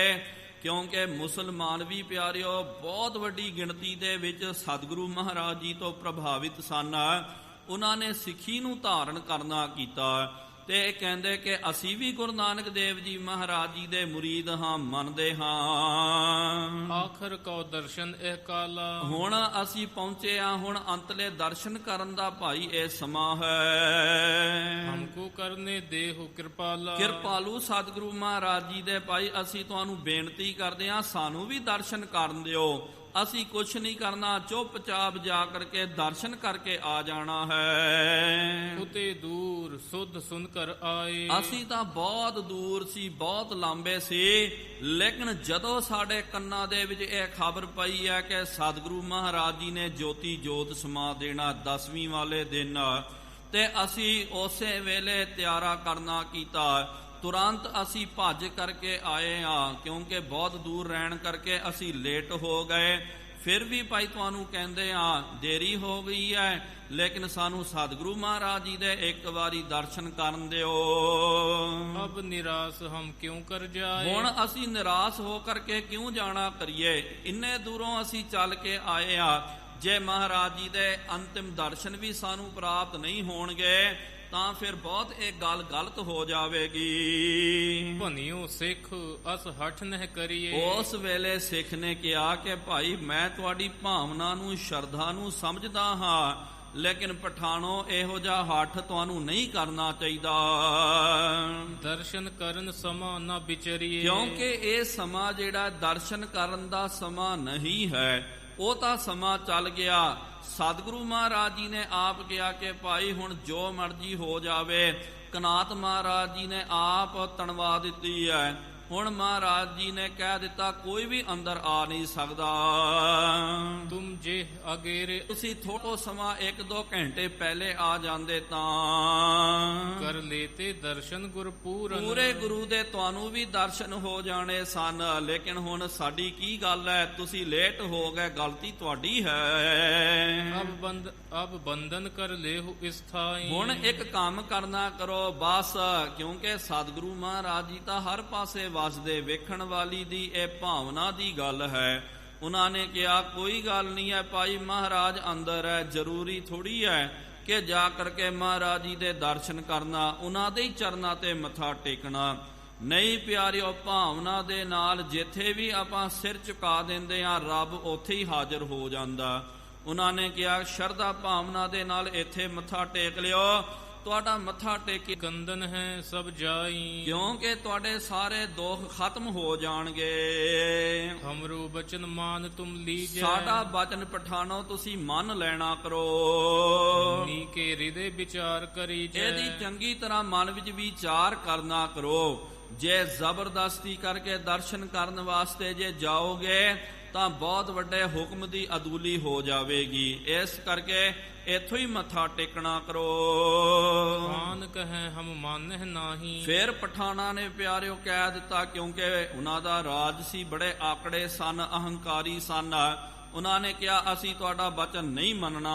ਕਿਉਂਕਿ ਮੁਸਲਮਾਨ ਵੀ ਪਿਆਰਿਓ ਬਹੁਤ ਵੱਡੀ ਗਿਣਤੀ ਦੇ ਵਿੱਚ ਸਤਿਗੁਰੂ ਮਹਾਰਾਜ ਜੀ ਤੋਂ ਪ੍ਰਭਾਵਿਤ ਸਨ। ਉਹਨਾਂ ਨੇ ਸਿੱਖੀ ਨੂੰ ਧਾਰਨ ਕਰਨਾ ਕੀਤਾ ਤੇ ਇਹ ਕਹਿੰਦੇ ਕਿ ਅਸੀਂ ਵੀ ਗੁਰੂ ਨਾਨਕ ਦੇਵ ਜੀ ਮਹਾਰਾਜ ਜੀ ਦੇ ਮੁਰੀਦ ਹਾਂ, ਮੰਨਦੇ ਹਾਂ। ਆਖਰ ਕੋ ਦਰਸ਼ਨ ਇਹ ਕਾਲਾ। ਹੁਣ ਅਸੀਂ ਪਹੁੰਚੇ ਹਾਂ, ਹੁਣ ਅੰਤਲੇ ਦਰਸ਼ਨ ਕਰਨ ਦਾ ਭਾਈ ਇਹ ਸਮਾਂ ਹੈ। ਹਮਕੋ ਕਰਨੇ ਦੇਹੁ ਕਿਰਪਾਲਾ। ਕਿਰਪਾਲੂ ਸਤਿਗੁਰੂ ਮਹਾਰਾਜ ਜੀ ਦੇ ਭਾਈ ਅਸੀਂ ਤੁਹਾਨੂੰ ਬੇਨਤੀ ਕਰਦੇ ਹਾਂ, ਸਾਨੂੰ ਵੀ ਦਰਸ਼ਨ ਕਰਨ ਦਿਓ। ਅਸੀਂ ਕੁਛ ਨਹੀਂ ਕਰਨਾ, ਚੁੱਪਚਾਪ ਜਾ ਕਰਕੇ ਦਰਸ਼ਨ ਕਰਕੇ ਆ ਜਾਣਾ ਹੈ। ਉਤੇ ਦੂਰ ਸੁਧ ਸੁਨ ਕਰ ਆਏ। ਅਸੀਂ ਤਾਂ ਬਹੁਤ ਦੂਰ ਸੀ, ਬਹੁਤ ਲਾਂਬੇ ਸੀ, ਲੇਕਿਨ ਜਦੋਂ ਸਾਡੇ ਕੰਨਾਂ ਦੇ ਵਿੱਚ ਇਹ ਖਬਰ ਪਈ ਹੈ ਕਿ ਸਤਿਗੁਰੂ ਮਹਾਰਾਜ ਜੀ ਨੇ ਜੋਤੀ ਜੋਤ ਸਮਾ ਦੇਣਾ 10ਵੀਂ ਵਾਲੇ ਦਿਨ, ਤੇ ਅਸੀਂ ਉਸੇ ਵੇਲੇ ਤਿਆਰਾ ਕਰਨਾ ਕੀਤਾ। ਤੁਰੰਤ ਅਸੀਂ ਭੱਜ ਕਰਕੇ ਆਏ ਹਾਂ, ਕਿਉਂਕਿ ਬਹੁਤ ਦੂਰ ਰਹਿਣ ਕਰਕੇ ਅਸੀਂ ਲੇਟ ਹੋ ਗਏ। ਫਿਰ ਵੀ ਭਾਈ ਤੁਹਾਨੂੰ ਕਹਿੰਦੇ ਹਾਂ ਦੇਰੀ ਹੋ ਗਈ ਹੈ, ਲੇਕਿਨ ਸਾਨੂੰ ਸਤਿਗੁਰੂ ਮਹਾਰਾਜ ਜੀ ਦੇ ਇੱਕ ਵਾਰੀ ਦਰਸ਼ਨ ਕਰਨ ਦਿਓ। ਅਬ ਨਿਰਾਸ਼ ਹਮ ਕਿਉਂ ਕਰ ਜਾਏ। ਹੁਣ ਅਸੀਂ ਨਿਰਾਸ਼ ਹੋ ਕਰਕੇ ਕਿਉਂ ਜਾਣਾ ਕਰੀਏ, ਇੰਨੇ ਦੂਰੋਂ ਅਸੀਂ ਚੱਲ ਕੇ ਆਏ ਆ। ਜੇ ਮਹਾਰਾਜ ਜੀ ਦੇ ਅੰਤਿਮ ਦਰਸ਼ਨ ਵੀ ਸਾਨੂੰ ਪ੍ਰਾਪਤ ਨਹੀਂ ਹੋਣਗੇ ਤਾਂ ਫਿਰ ਬਹੁਤ ਇਹ ਗੱਲ ਗਲਤ ਹੋ ਜਾਵੇਗੀ। ਭਨਿਓ ਸਿੱਖ ਅਸ ਹਠ ਨਹਿ ਕਰੀਏ। ਉਸ ਵੇਲੇ ਸਿੱਖ ਨੇ ਕਿਹਾ ਕਿ ਭਾਈ ਮੈਂ ਤੁਹਾਡੀ ਭਾਵਨਾ ਨੂੰ, ਸ਼ਰਧਾ ਨੂੰ ਸਮਝਦਾ ਹਾਂ, ਲੇਕਿਨ ਪਠਾਣੋ ਇਹੋ ਜਿਹਾ ਹੱਠ ਤੁਹਾਨੂੰ ਨਹੀਂ ਕਰਨਾ ਚਾਹੀਦਾ। ਦਰਸ਼ਨ ਕਰਨ ਸਮਾਂ ਨਾ ਵਿਚਰੀਏ। ਕਿਉਂਕਿ ਇਹ ਸਮਾਂ ਜਿਹੜਾ ਦਰਸ਼ਨ ਕਰਨ ਦਾ ਸਮਾਂ ਨਹੀਂ ਹੈ, ਉਹ ਤਾਂ ਸਮਾਂ ਚੱਲ ਗਿਆ। ਸਤਿਗੁਰੂ ਮਹਾਰਾਜ ਜੀ ਨੇ ਆਪ ਕਿਹਾ ਕਿ ਭਾਈ ਹੁਣ ਜੋ ਮਰਜ਼ੀ ਹੋ ਜਾਵੇ। ਕਨਾਤ ਮਹਾਰਾਜ ਜੀ ਨੇ ਆਪ ਤਣਵਾ ਦਿੱਤੀ ਹੈ। ਹੁਣ ਮਹਾਰਾਜ ਜੀ ਨੇ ਕਹਿ ਦਿੱਤਾ ਕੋਈ ਵੀ ਅੰਦਰ ਆ ਨਹੀਂ ਸਕਦਾ। ਤੁਮ ਜੇ ਅਗੇਰੇ। ਤੁਸੀਂ ਥੋੜਾ ਸਮਾਂ 1-2 ਘੰਟੇ ਪਹਿਲੇ ਆ ਜਾਂਦੇ ਤਾਂ ਕਰ ਲੇਤੇ ਦਰਸ਼ਨ ਗੁਰਪੂਰਨ। ਪੂਰੇ ਗੁਰੂ ਦੇ ਤੁਹਾਨੂੰ ਵੀ ਦਰਸ਼ਨ ਹੋ ਜਾਣੇ ਸਨ, ਲੇਕਿਨ ਹੁਣ ਸਾਡੀ ਕੀ ਗੱਲ ਹੈ, ਤੁਸੀਂ ਲੇਟ ਹੋ ਗਏ, ਗਲਤੀ ਤੁਹਾਡੀ ਹੈ। ਅਬ ਬੰਧਨ ਕਰ ਲੇਹੁ ਇਸਥਾਈ। ਹੁਣ ਇੱਕ ਕੰਮ ਕਰਨਾ ਕਰੋ ਬਸ, ਕਿਉਂਕਿ ਸਤਿਗੁਰੂ ਮਹਾਰਾਜ ਜੀ ਤਾਂ ਹਰ ਪਾਸੇ ਵਸਦੇ, ਵੇਖਣ ਵਾਲੀ ਦੀ ਇਹ ਭਾਵਨਾ ਦੀ ਗੱਲ ਹੈ। ਉਹਨਾਂ ਨੇ ਕਿਹਾ ਕੋਈ ਗੱਲ ਨਹੀਂ ਹੈ ਭਾਈ, ਮਹਾਰਾਜ ਅੰਦਰ ਹੈ, ਜ਼ਰੂਰੀ ਥੋੜੀ ਹੈ ਕਿ ਜਾ ਕਰਕੇ ਮਹਾਰਾਜ ਜੀ ਦੇ ਦਰਸ਼ਨ ਕਰਨਾ, ਉਹਨਾਂ ਦੇ ਹੀ ਚਰਨਾਂ ਤੇ ਮੱਥਾ ਟੇਕਣਾ। ਨਹੀਂ ਪਿਆਰਿਓ, ਭਾਵਨਾ ਦੇ ਨਾਲ ਜਿੱਥੇ ਵੀ ਆਪਾਂ ਸਿਰ ਝੁਕਾ ਦਿੰਦੇ ਹਾਂ ਰੱਬ ਉੱਥੇ ਹੀ ਹਾਜ਼ਰ ਹੋ ਜਾਂਦਾ। ਉਹਨਾਂ ਨੇ ਕਿਹਾ ਸ਼ਰਧਾ ਭਾਵਨਾ ਦੇ ਨਾਲ ਇੱਥੇ ਮੱਥਾ ਟੇਕ ਲਿਓ, ਤੁਹਾਡਾ ਮੱਥਾ ਟੇਕੇ ਕੰਦਨ ਹੈ ਸਭ ਜਾਈ। ਕਿਉਂਕਿ ਤੁਹਾਡੇ ਸਾਰੇ ਦੁੱਖ ਖਤਮ ਹੋ ਜਾਣਗੇ। ਹਮਰੋ ਬਚਨ ਮਾਨ ਤੁਮ ਲੀਜੈ। ਸਾਡਾ ਬਚਨ ਪਠਾਣੋ ਤੁਸੀਂ ਮੰਨ ਲੈਣਾ ਕਰੋ। ਨੀਕੇ ਹਿਰਦੇ ਵਿਚਾਰ ਕਰੀ ਜੈ। ਇਹਦੀ ਚੰਗੀ ਤਰ੍ਹਾਂ ਮਨ ਵਿੱਚ ਵਿਚਾਰ ਕਰਨਾ ਕਰੋ। ਜੇ ਜ਼ਬਰਦਸਤੀ ਕਰਕੇ ਦਰਸ਼ਨ ਕਰਨ ਵਾਸਤੇ ਜੇ ਜਾਓਗੇ ਤਾਂ ਬਹੁਤ ਵੱਡੇ ਹੁਕਮ ਦੀ ਅਦੂਲੀ ਹੋ ਜਾਵੇਗੀ। ਇਸ ਕਰਕੇ ਇੱਥੋਂ ਹੀ ਮੱਥਾ ਟੇਕਣਾ ਕਰੋ। ਖਾਨ ਕਹੈ ਹਮ ਮਾਨਹਿ ਨਾਹੀ। ਫਿਰ ਪਠਾਣਾ ਨੇ ਪਿਆਰਿਓ ਕਹਿ ਦਿੱਤਾ, ਕਿਉਂਕਿ ਉਹਨਾਂ ਦਾ ਰਾਜ ਸੀ, ਬੜੇ ਆਕੜੇ ਸਨ, ਅਹੰਕਾਰੀ ਸਨ। ਉਹਨਾਂ ਨੇ ਕਿਹਾ ਅਸੀਂ ਤੁਹਾਡਾ ਬਚਨ ਨਹੀਂ ਮੰਨਣਾ।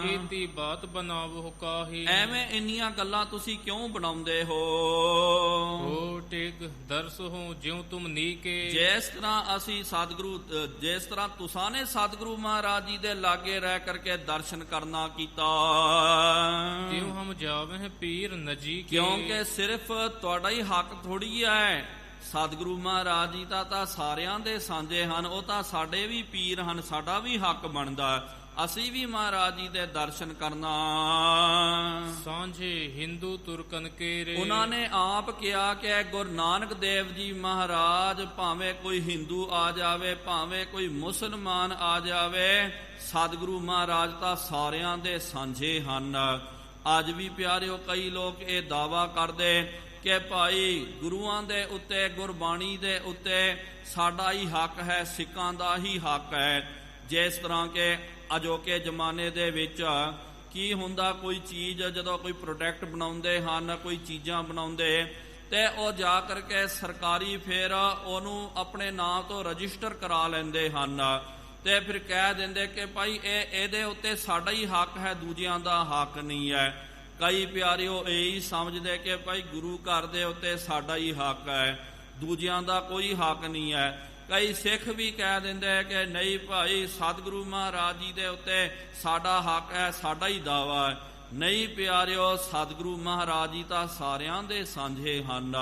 ਕੀਤੀ ਬਾਤ ਬਣਾਵੋ ਕਾਹੀ। ਐਵੇਂ ਇੰਨੀਆਂ ਗੱਲਾਂ ਤੁਸੀਂ ਕਿਉਂ ਬਣਾਉਂਦੇ ਹੋ? ਹੋ ਟਿਕ ਦਰਸ ਹੋ ਜਿਉ ਤੁਮ ਨੀਕੇ। ਜਿਸ ਤਰ੍ਹਾਂ ਅਸੀਂ ਸਤਿਗੁਰੂ, ਜਿਸ ਤਰ੍ਹਾਂ ਤੁਸਾਂ ਨੇ ਸਤਿਗੁਰੂ ਮਹਾਰਾਜ ਜੀ ਦੇ ਲਾਗੇ ਰਹਿ ਕਰਕੇ ਦਰਸ਼ਨ ਕਰਨਾ ਕੀਤਾ, ਤਿਉ ਹਮ ਜਾਵਹਿ ਪੀਰ ਨਜੀ ਕੇ। ਕਿਉਂਕਿ ਸਿਰਫ ਤੁਹਾਡਾ ਹੀ ਹੱਕ ਥੋੜੀ ਹੈ। ਸਤਿਗੁਰੂ ਮਹਾਰਾਜ ਜੀ ਤਾਂ ਸਾਰਿਆਂ ਦੇ ਸਾਂਝੇ ਹਨ, ਉਹ ਤਾਂ ਸਾਡੇ ਵੀ ਪੀਰ ਹਨ, ਸਾਡਾ ਵੀ ਹੱਕ ਬਣਦਾ ਅਸੀਂ ਵੀ ਮਹਾਰਾਜ ਜੀ ਦੇ ਦਰਸ਼ਨ ਕਰਨਾ। ਸਾਂਝੇ ਹਿੰਦੂ ਤੁਰਕਨ ਕੇਰੇ। ਉਹਨਾਂ ਨੇ ਆਪ ਕਿਹਾ ਕਿ ਗੁਰੂ ਨਾਨਕ ਦੇਵ ਜੀ ਮਹਾਰਾਜ ਭਾਵੇਂ ਕੋਈ ਹਿੰਦੂ ਆ ਜਾਵੇ, ਭਾਵੇਂ ਕੋਈ ਮੁਸਲਮਾਨ ਆ ਜਾਵੇ, ਸਤਿਗੁਰੂ ਮਹਾਰਾਜ ਤਾਂ ਸਾਰਿਆਂ ਦੇ ਸਾਂਝੇ ਹਨ। ਅੱਜ ਵੀ ਪਿਆਰਿਓ ਕਈ ਲੋਕ ਇਹ ਦਾਅਵਾ ਕਰਦੇ ਕਿ ਭਾਈ ਗੁਰੂਆਂ ਦੇ ਉੱਤੇ, ਗੁਰਬਾਣੀ ਦੇ ਉੱਤੇ ਸਾਡਾ ਹੀ ਹੱਕ ਹੈ, ਸਿੱਖਾਂ ਦਾ ਹੀ ਹੱਕ ਹੈ। ਜਿਸ ਤਰ੍ਹਾਂ ਕਿ ਅਜੋਕੇ ਜ਼ਮਾਨੇ ਦੇ ਵਿੱਚ ਕੀ ਹੁੰਦਾ, ਕੋਈ ਚੀਜ਼ ਜਦੋਂ ਕੋਈ ਪ੍ਰੋਡਕਟ ਬਣਾਉਂਦੇ ਹਨ, ਕੋਈ ਚੀਜ਼ਾਂ ਬਣਾਉਂਦੇ ਤੇ ਉਹ ਜਾ ਕਰਕੇ ਸਰਕਾਰੀ ਫਿਰ ਉਹਨੂੰ ਆਪਣੇ ਨਾਂ ਤੋਂ ਰਜਿਸਟਰ ਕਰਾ ਲੈਂਦੇ ਹਨ ਤੇ ਫਿਰ ਕਹਿ ਦਿੰਦੇ ਕਿ ਭਾਈ ਇਹਦੇ ਉੱਤੇ ਸਾਡਾ ਹੀ ਹੱਕ ਹੈ, ਦੂਜਿਆਂ ਦਾ ਹੱਕ ਨਹੀਂ ਹੈ। ਕਈ ਪਿਆਰਿਓ ਇਹੀ ਸਮਝਦੇ ਕਿ ਭਾਈ ਗੁਰੂ ਘਰ ਦੇ ਉੱਤੇ ਸਾਡਾ ਹੀ ਹੱਕ ਹੈ, ਦੂਜਿਆਂ ਦਾ ਕੋਈ ਹੱਕ ਨਹੀਂ ਹੈ। ਕਈ ਸਿੱਖ ਵੀ ਕਹਿ ਦਿੰਦੇ ਕਿ ਨਹੀਂ ਭਾਈ ਸਤਿਗੁਰੂ ਮਹਾਰਾਜ ਜੀ ਦੇ ਉੱਤੇ ਸਾਡਾ ਹੱਕ ਹੈ, ਸਾਡਾ ਹੀ ਦਾਵਾ ਹੈ। ਨਹੀਂ ਪਿਆਰਿਓ, ਸਤਿਗੁਰੂ ਮਹਾਰਾਜ ਜੀ ਤਾਂ ਸਾਰਿਆਂ ਦੇ ਸਾਂਝੇ ਹਨ,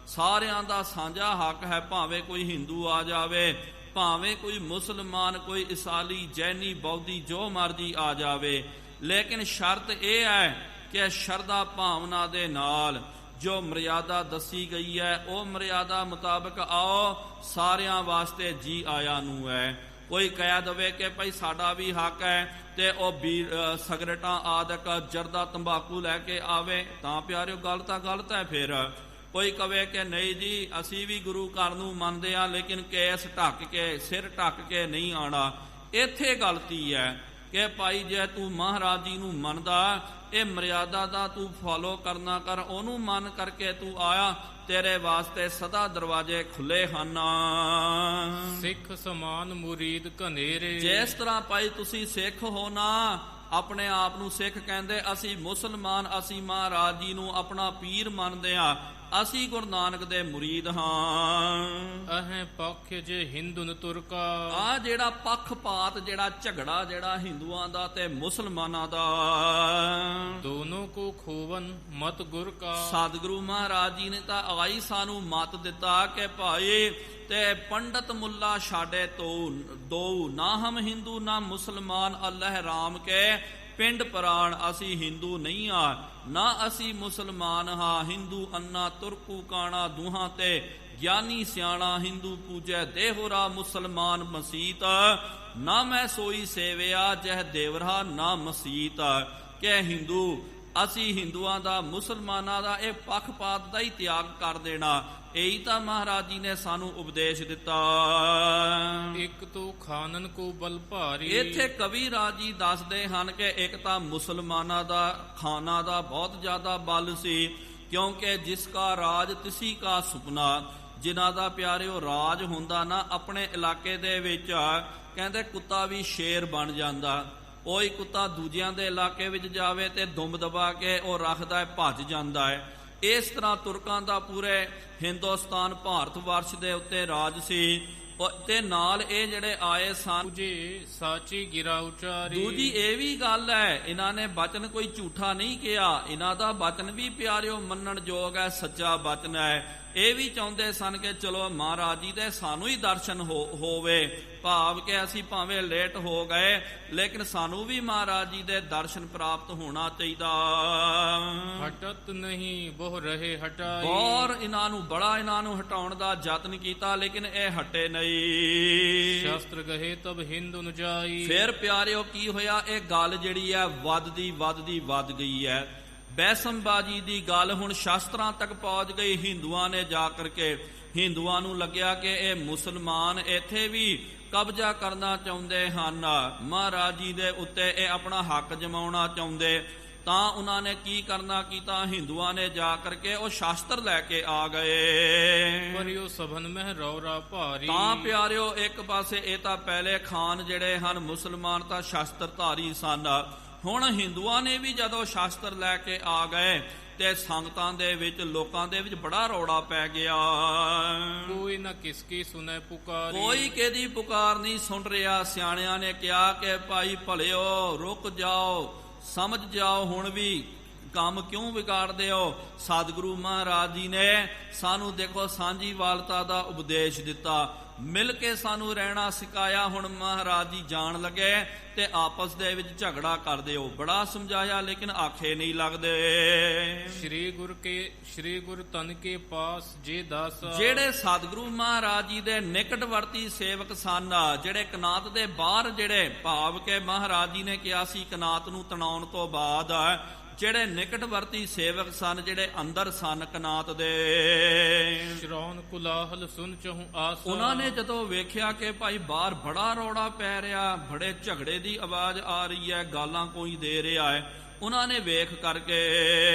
ਸਾਰਿਆਂ ਦਾ ਸਾਂਝਾ ਹੱਕ ਹੈ। ਭਾਵੇਂ ਕੋਈ ਹਿੰਦੂ ਆ ਜਾਵੇ, ਭਾਵੇਂ ਕੋਈ ਮੁਸਲਮਾਨ, ਕੋਈ ਈਸਾਈ, ਜੈਨੀ, ਬੌਧੀ, ਜੋ ਮਰਜ਼ੀ ਆ ਜਾਵੇ, ਲੇਕਿਨ ਸ਼ਰਤ ਇਹ ਹੈ ਕਿ ਸ਼ਰਧਾ ਭਾਵਨਾ ਦੇ ਨਾਲ ਜੋ ਮਰਿਆਦਾ ਦੱਸੀ ਗਈ ਹੈ ਉਹ ਮਰਿਆਦਾ ਮੁਤਾਬਕ ਆਓ, ਸਾਰਿਆਂ ਵਾਸਤੇ ਜੀ ਆਇਆਂ ਨੂੰ ਹੈ। ਕੋਈ ਕਹਿ ਦਵੇ ਕਿ ਭਾਈ ਸਾਡਾ ਵੀ ਹੱਕ ਹੈ ਤੇ ਉਹ ਸਿਗਰਟਾਂ ਆਦਿਕ, ਜਰਦਾ, ਤੰਬਾਕੂ ਲੈ ਕੇ ਆਵੇ ਤਾਂ ਪਿਆਰਿਓ ਗੱਲ ਤਾਂ ਗਲਤ ਹੈ। ਫਿਰ ਕੋਈ ਕਵੇ ਕਿ ਨਹੀਂ ਜੀ ਅਸੀਂ ਵੀ ਗੁਰੂ ਘਰ ਨੂੰ ਮੰਨਦੇ ਹਾਂ ਲੇਕਿਨ ਕੇਸ ਢੱਕ ਕੇ, ਸਿਰ ਢੱਕ ਕੇ ਨਹੀਂ ਆਉਣਾ, ਇੱਥੇ ਗਲਤੀ ਹੈ ਕਿ ਭਾਈ ਜੇ ਤੂੰ ਮਹਾਰਾਜ ਜੀ ਨੂੰ ਮੰਨਦਾ, ਇਹ ਮਰਿਆਦਾ ਦਾ ਤੂੰ ਫੋਲੋ ਕਰਨਾ ਕਰ, ਉਹਨੂੰ ਮੰਨ ਕਰਕੇ ਤੂੰ ਆਇਆ, ਤੇਰੇ ਵਾਸਤੇ ਸਦਾ ਦਰਵਾਜ਼ੇ ਖੁੱਲੇ ਹਨ। ਸਿੱਖ ਸਮਾਨ ਮੁਰੀਦ ਘਨੇਰੇ। ਜਿਸ ਤਰ੍ਹਾਂ ਭਾਈ ਤੁਸੀਂ ਸਿੱਖ ਹੋ ਨਾ, ਆਪਣੇ ਆਪ ਨੂੰ ਸਿੱਖ ਕਹਿੰਦੇ, ਅਸੀਂ ਮੁਸਲਮਾਨ, ਅਸੀਂ ਮਹਾਰਾਜ ਜੀ ਨੂੰ ਆਪਣਾ ਪੀਰ ਮੰਨਦੇ ਹਾਂ, ਅਸੀਂ ਗੁਰੂ ਨਾਨਕ ਦੇ ਮੁਰੀਦ ਹਾਂ। ਅਹੈ ਪੱਖ ਜੇ ਹਿੰਦੂਨ ਤੁਰਕਾ। ਆ ਜਿਹੜਾ ਪੱਖਪਾਤ, ਜਿਹੜਾ ਝਗੜਾ ਜਿਹੜਾ ਹਿੰਦੂਆਂ ਦਾ ਤੇ ਮੁਸਲਮਾਨਾਂ ਦਾ, ਦੋਨੋਂ ਕੋ ਖੋਵਨ ਮਤ ਗੁਰ ਕਾ। ਸਤਿਗੁਰੂ ਮਹਾਰਾਜ ਜੀ ਨੇ ਤਾਂ ਆਈ ਸਾਨੂੰ ਮਤ ਦਿੱਤਾ ਕਿ ਭਾਈ ਤੇ ਪੰਡਤ ਮੁੱਲਾ ਛਾੜੇ ਦੋ, ਨਾ ਹਮ ਹਿੰਦੂ ਨਾ ਮੁਸਲਮਾਨ, ਅੱਲਾਹ ਰਾਮ ਕੇ ਪਿੰਡ ਪ੍ਰਾਣ। ਅਸੀਂ ਹਿੰਦੂ ਨਹੀਂ ਆ ਨਾ ਅਸੀਂ ਮੁਸਲਮਾਨ ਹਾਂ, ਹਿੰਦੂ ਅੰਨਾ ਤੁਰਕੂ ਕਾਣਾ, ਦੁਹਾਂ ਤੇ ਗਿਆਨੀ ਸਿਆਣਾ, ਹਿੰਦੂ ਪੂਜੈ ਦੇਹੁਰਾ, ਮੁਸਲਮਾਨ ਮਸੀਤ, ਨਾ ਮੈਂ ਸੋਈ ਸੇਵਿਆ ਜਹ ਦੇਵਰਾ ਨਾ ਮਸੀਤ। ਕਿ ਹਿੰਦੂ, ਅਸੀਂ ਹਿੰਦੂਆਂ ਦਾ, ਮੁਸਲਮਾਨਾਂ ਦਾ ਇਹ ਪੱਖਪਾਤ ਦਾ ਹੀ ਤਿਆਗ ਕਰ ਦੇਣਾ, ਇਹੀ ਤਾਂ ਮਹਾਰਾਜ ਜੀ ਨੇ ਸਾਨੂੰ ਉਪਦੇਸ਼ ਦਿੱਤਾ। ਇੱਕ ਤੋਂ ਖਾਨਨ ਕੋ ਬਲ ਭਾਰੀ। ਇੱਥੇ ਕਵੀ ਰਾਜ ਜੀ ਦੱਸਦੇ ਹਨ ਕਿ ਇੱਕ ਤਾਂ ਮੁਸਲਮਾਨਾਂ ਦਾ ਖਾਨਾ ਦਾ ਬਹੁਤ ਜ਼ਿਆਦਾ ਬਲ ਸੀ, ਕਿਉਂਕਿ ਜਿਸ ਕਾ ਰਾਜ ਤਿਸੀ ਕਾ ਸੁਪਨਾ, ਜਿਨ੍ਹਾਂ ਦਾ ਪਿਆਰਿਓ ਰਾਜ ਹੁੰਦਾ ਨਾ ਆਪਣੇ ਇਲਾਕੇ ਦੇ ਵਿੱਚ, ਕਹਿੰਦੇ ਕੁੱਤਾ ਵੀ ਸ਼ੇਰ ਬਣ ਜਾਂਦਾ। ਉਹੀ ਕੁੱਤਾ ਦੂਜਿਆਂ ਦੇ ਇਲਾਕੇ ਵਿੱਚ ਜਾਵੇ ਤੇ ਦੁੰਬ ਦਬਾ ਕੇ ਉਹ ਰੱਖਦਾ ਹੈ, ਭੱਜ ਜਾਂਦਾ ਹੈ। ਇਸ ਤਰ੍ਹਾਂ ਤੁਰਕਾਂ ਦਾ ਪੂਰੇ ਹਿੰਦੁਸਤਾਨ ਭਾਰਤ ਵਰਸ਼ ਦੇ ਉੱਤੇ ਰਾਜ ਸੀ ਤੇ ਨਾਲ ਇਹ ਜਿਹੜੇ ਆਏ ਸਨ। ਦੂਜੇ ਸਾਚੀ ਗਿਰਾ ਉਚਾਰੀ। ਦੂਜੀ ਇਹ ਵੀ ਗੱਲ ਹੈ, ਇਹਨਾਂ ਨੇ ਬਚਨ ਕੋਈ ਝੂਠਾ ਨਹੀਂ ਕਿਹਾ, ਇਹਨਾਂ ਦਾ ਬਚਨ ਵੀ ਪਿਆਰਿਓ ਮੰਨਣ ਯੋਗ ਹੈ, ਸੱਚਾ ਬਚਨ ਹੈ। ਇਹ ਵੀ ਚਾਹੁੰਦੇ ਸਨ ਕਿ ਚਲੋ ਮਹਾਰਾਜ ਜੀ ਦੇ ਸਾਨੂੰ ਹੀ ਦਰਸ਼ਨ ਹੋਵੇ, ਭਾਵ ਕਿ ਅਸੀਂ ਭਾਵੇਂ ਲੇਟ ਹੋ ਗਏ ਲੇਕਿਨ ਸਾਨੂੰ ਵੀ ਮਹਾਰਾਜ ਜੀ ਦੇ ਦਰਸ਼ਨ ਪ੍ਰਾਪਤ ਹੋਣਾ ਚਾਹੀਦਾ। ਹਟਤ ਨਹੀਂ ਬਹੁ ਰਹੇ ਹਟਾਈ। ਔਰ ਇਹਨਾਂ ਨੂੰ ਹਟਾਉਣ ਦਾ ਯਤਨ ਕੀਤਾ ਲੇਕਿਨ ਇਹ ਹਟੇ ਨਹੀਂ। ਸ਼ਾਸਤਰ ਗਏ ਤਬ ਹਿੰਦੂ ਨ ਜਾਈ। ਫਿਰ ਪਿਆਰਿਓ ਕੀ ਹੋਇਆ, ਇਹ ਗੱਲ ਜਿਹੜੀ ਹੈ ਵੱਧ ਗਈ ਹੈ। ਬੈਸਮਬਾਜੀ ਦੀ ਗੱਲ ਹੁਣ ਸ਼ਾਸਤਰਾਂ ਤੱਕ ਪਹੁੰਚ ਗਈ। ਹਿੰਦੂਆਂ ਨੇ ਜਾ ਕਰਕੇ, ਹਿੰਦੂਆਂ ਨੂੰ ਲੱਗਿਆ ਕਿ ਇਹ ਮੁਸਲਮਾਨ ਇੱਥੇ ਵੀ ਕਬਜ਼ਾ ਕਰਨਾ ਚਾਹੁੰਦੇ ਹਨ, ਮਹਾਰਾਜ ਜੀ ਦੇ ਉੱਤੇ ਇਹ ਆਪਣਾ ਹੱਕ ਜਮਾਉਣਾ ਚਾਹੁੰਦੇ। ਤਾਂ ਉਹਨਾਂ ਨੇ ਕੀ ਕਰਨਾ ਕੀਤਾ, ਹਿੰਦੂਆਂ ਨੇ ਜਾ ਕਰਕੇ ਉਹ ਸ਼ਾਸਤਰ ਲੈ ਕੇ ਆ ਗਏ। ਪਰਿਓ ਸਭਨ ਮਹਿ ਰੌਰਾ ਭਾਰੀ। ਤਾਂ ਪਿਆਰਿਓ ਇੱਕ ਪਾਸੇ ਇਹ ਤਾਂ ਪਹਿਲੇ ਖਾਨ ਜਿਹੜੇ ਹਨ ਮੁਸਲਮਾਨ ਤਾਂ ਸ਼ਾਸਤਰਧਾਰੀ ਸਨ, ਹੁਣ ਹਿੰਦੂਆਂ ਨੇ ਵੀ ਜਦੋਂ ਸ਼ਾਸਤਰ ਲੈ ਕੇ ਆ ਗਏ ਤੇ ਸੰਗਤਾਂ ਦੇ ਵਿੱਚ, ਲੋਕਾਂ ਦੇ ਵਿੱਚ ਬੜਾ ਰੌਲਾ ਪੈ ਗਿਆ। ਕੋਈ ਨਾ ਕਿਸਕੀ ਸੁਨੇ ਪੁਕਾਰੀ। ਕੋਈ ਕਿਹਦੀ ਪੁਕਾਰ ਨਹੀਂ ਸੁਣ ਰਿਹਾ। ਸਿਆਣਿਆਂ ਨੇ ਕਿਹਾ ਕਿ ਭਾਈ ਭਲਿਓ ਰੁਕ ਜਾਓ, ਸਮਝ ਜਾਓ, ਹੁਣ ਵੀ ਕੰਮ ਕਿਉਂ ਵਿਗਾੜਦੇ ਹੋ। ਸਤਿਗੁਰੂ ਮਹਾਰਾਜ ਜੀ ਨੇ ਸਾਨੂੰ ਦੇਖੋ ਸਾਂਝੀਵਾਲਤਾ ਦਾ ਉਪਦੇਸ਼ ਦਿੱਤਾ, ਮਿਲ ਕੇ ਸਾਨੂੰ ਰਹਿਣਾ ਸਿਖਾਇਆ। ਹੁਣ ਮਹਾਰਾਜ ਜੀ ਜਾਣ ਲੱਗੇ ਤੇ ਆਪਸ ਦੇ ਵਿੱਚ ਝਗੜਾ ਕਰਦੇ ਹੋ, ਬੜਾ ਸਮਝਾਇਆ ਲੇਕਿਨ ਆਖੇ ਨਹੀਂ ਲੱਗਦੇ। ਸ਼੍ਰੀ ਗੁਰ ਤਨ ਕੇ ਪਾਸ ਜੇ ਦਾਸ। ਜਿਹੜੇ ਸਤਿਗੁਰੂ ਮਹਾਰਾਜ ਜੀ ਦੇ ਨਿਕਟਵਰਤੀ ਸੇਵਕ ਸਨ, ਜਿਹੜੇ ਕਨਾਤ ਦੇ ਬਾਹਰ, ਜਿਹੜੇ ਭਾਵ ਕੇ ਮਹਾਰਾਜ ਜੀ ਨੇ ਕਿਹਾ ਸੀ ਕਨਾਤ ਨੂੰ ਤਣਾਉਣ ਤੋਂ ਬਾਅਦ ਜਿਹੜੇ ਨਿਕਟਵਰਤੀ ਸੇਵਕ ਸਨ, ਜਿਹੜੇ ਅੰਦਰ ਸਨ ਕਨਾਤ ਦੇ। ਸ਼੍ਰੌਣ ਕੁਲਾਹਲ ਸੁਨ ਚਹੁ ਆਸਾ। ਉਹਨਾਂ ਨੇ ਜਦੋਂ ਵੇਖਿਆ ਕਿ ਭਾਈ ਬਾਹਰ ਬੜਾ ਰੌਲਾ ਪੈ ਰਿਹਾ, ਬੜੇ ਝਗੜੇ ਦੀ ਆਵਾਜ਼ ਆ ਰਹੀ ਹੈ, ਗਾਲਾਂ ਕੋਈ ਦੇ ਰਿਹਾ ਹੈ, ਉਹਨਾਂ ਨੇ ਵੇਖ ਕਰਕੇ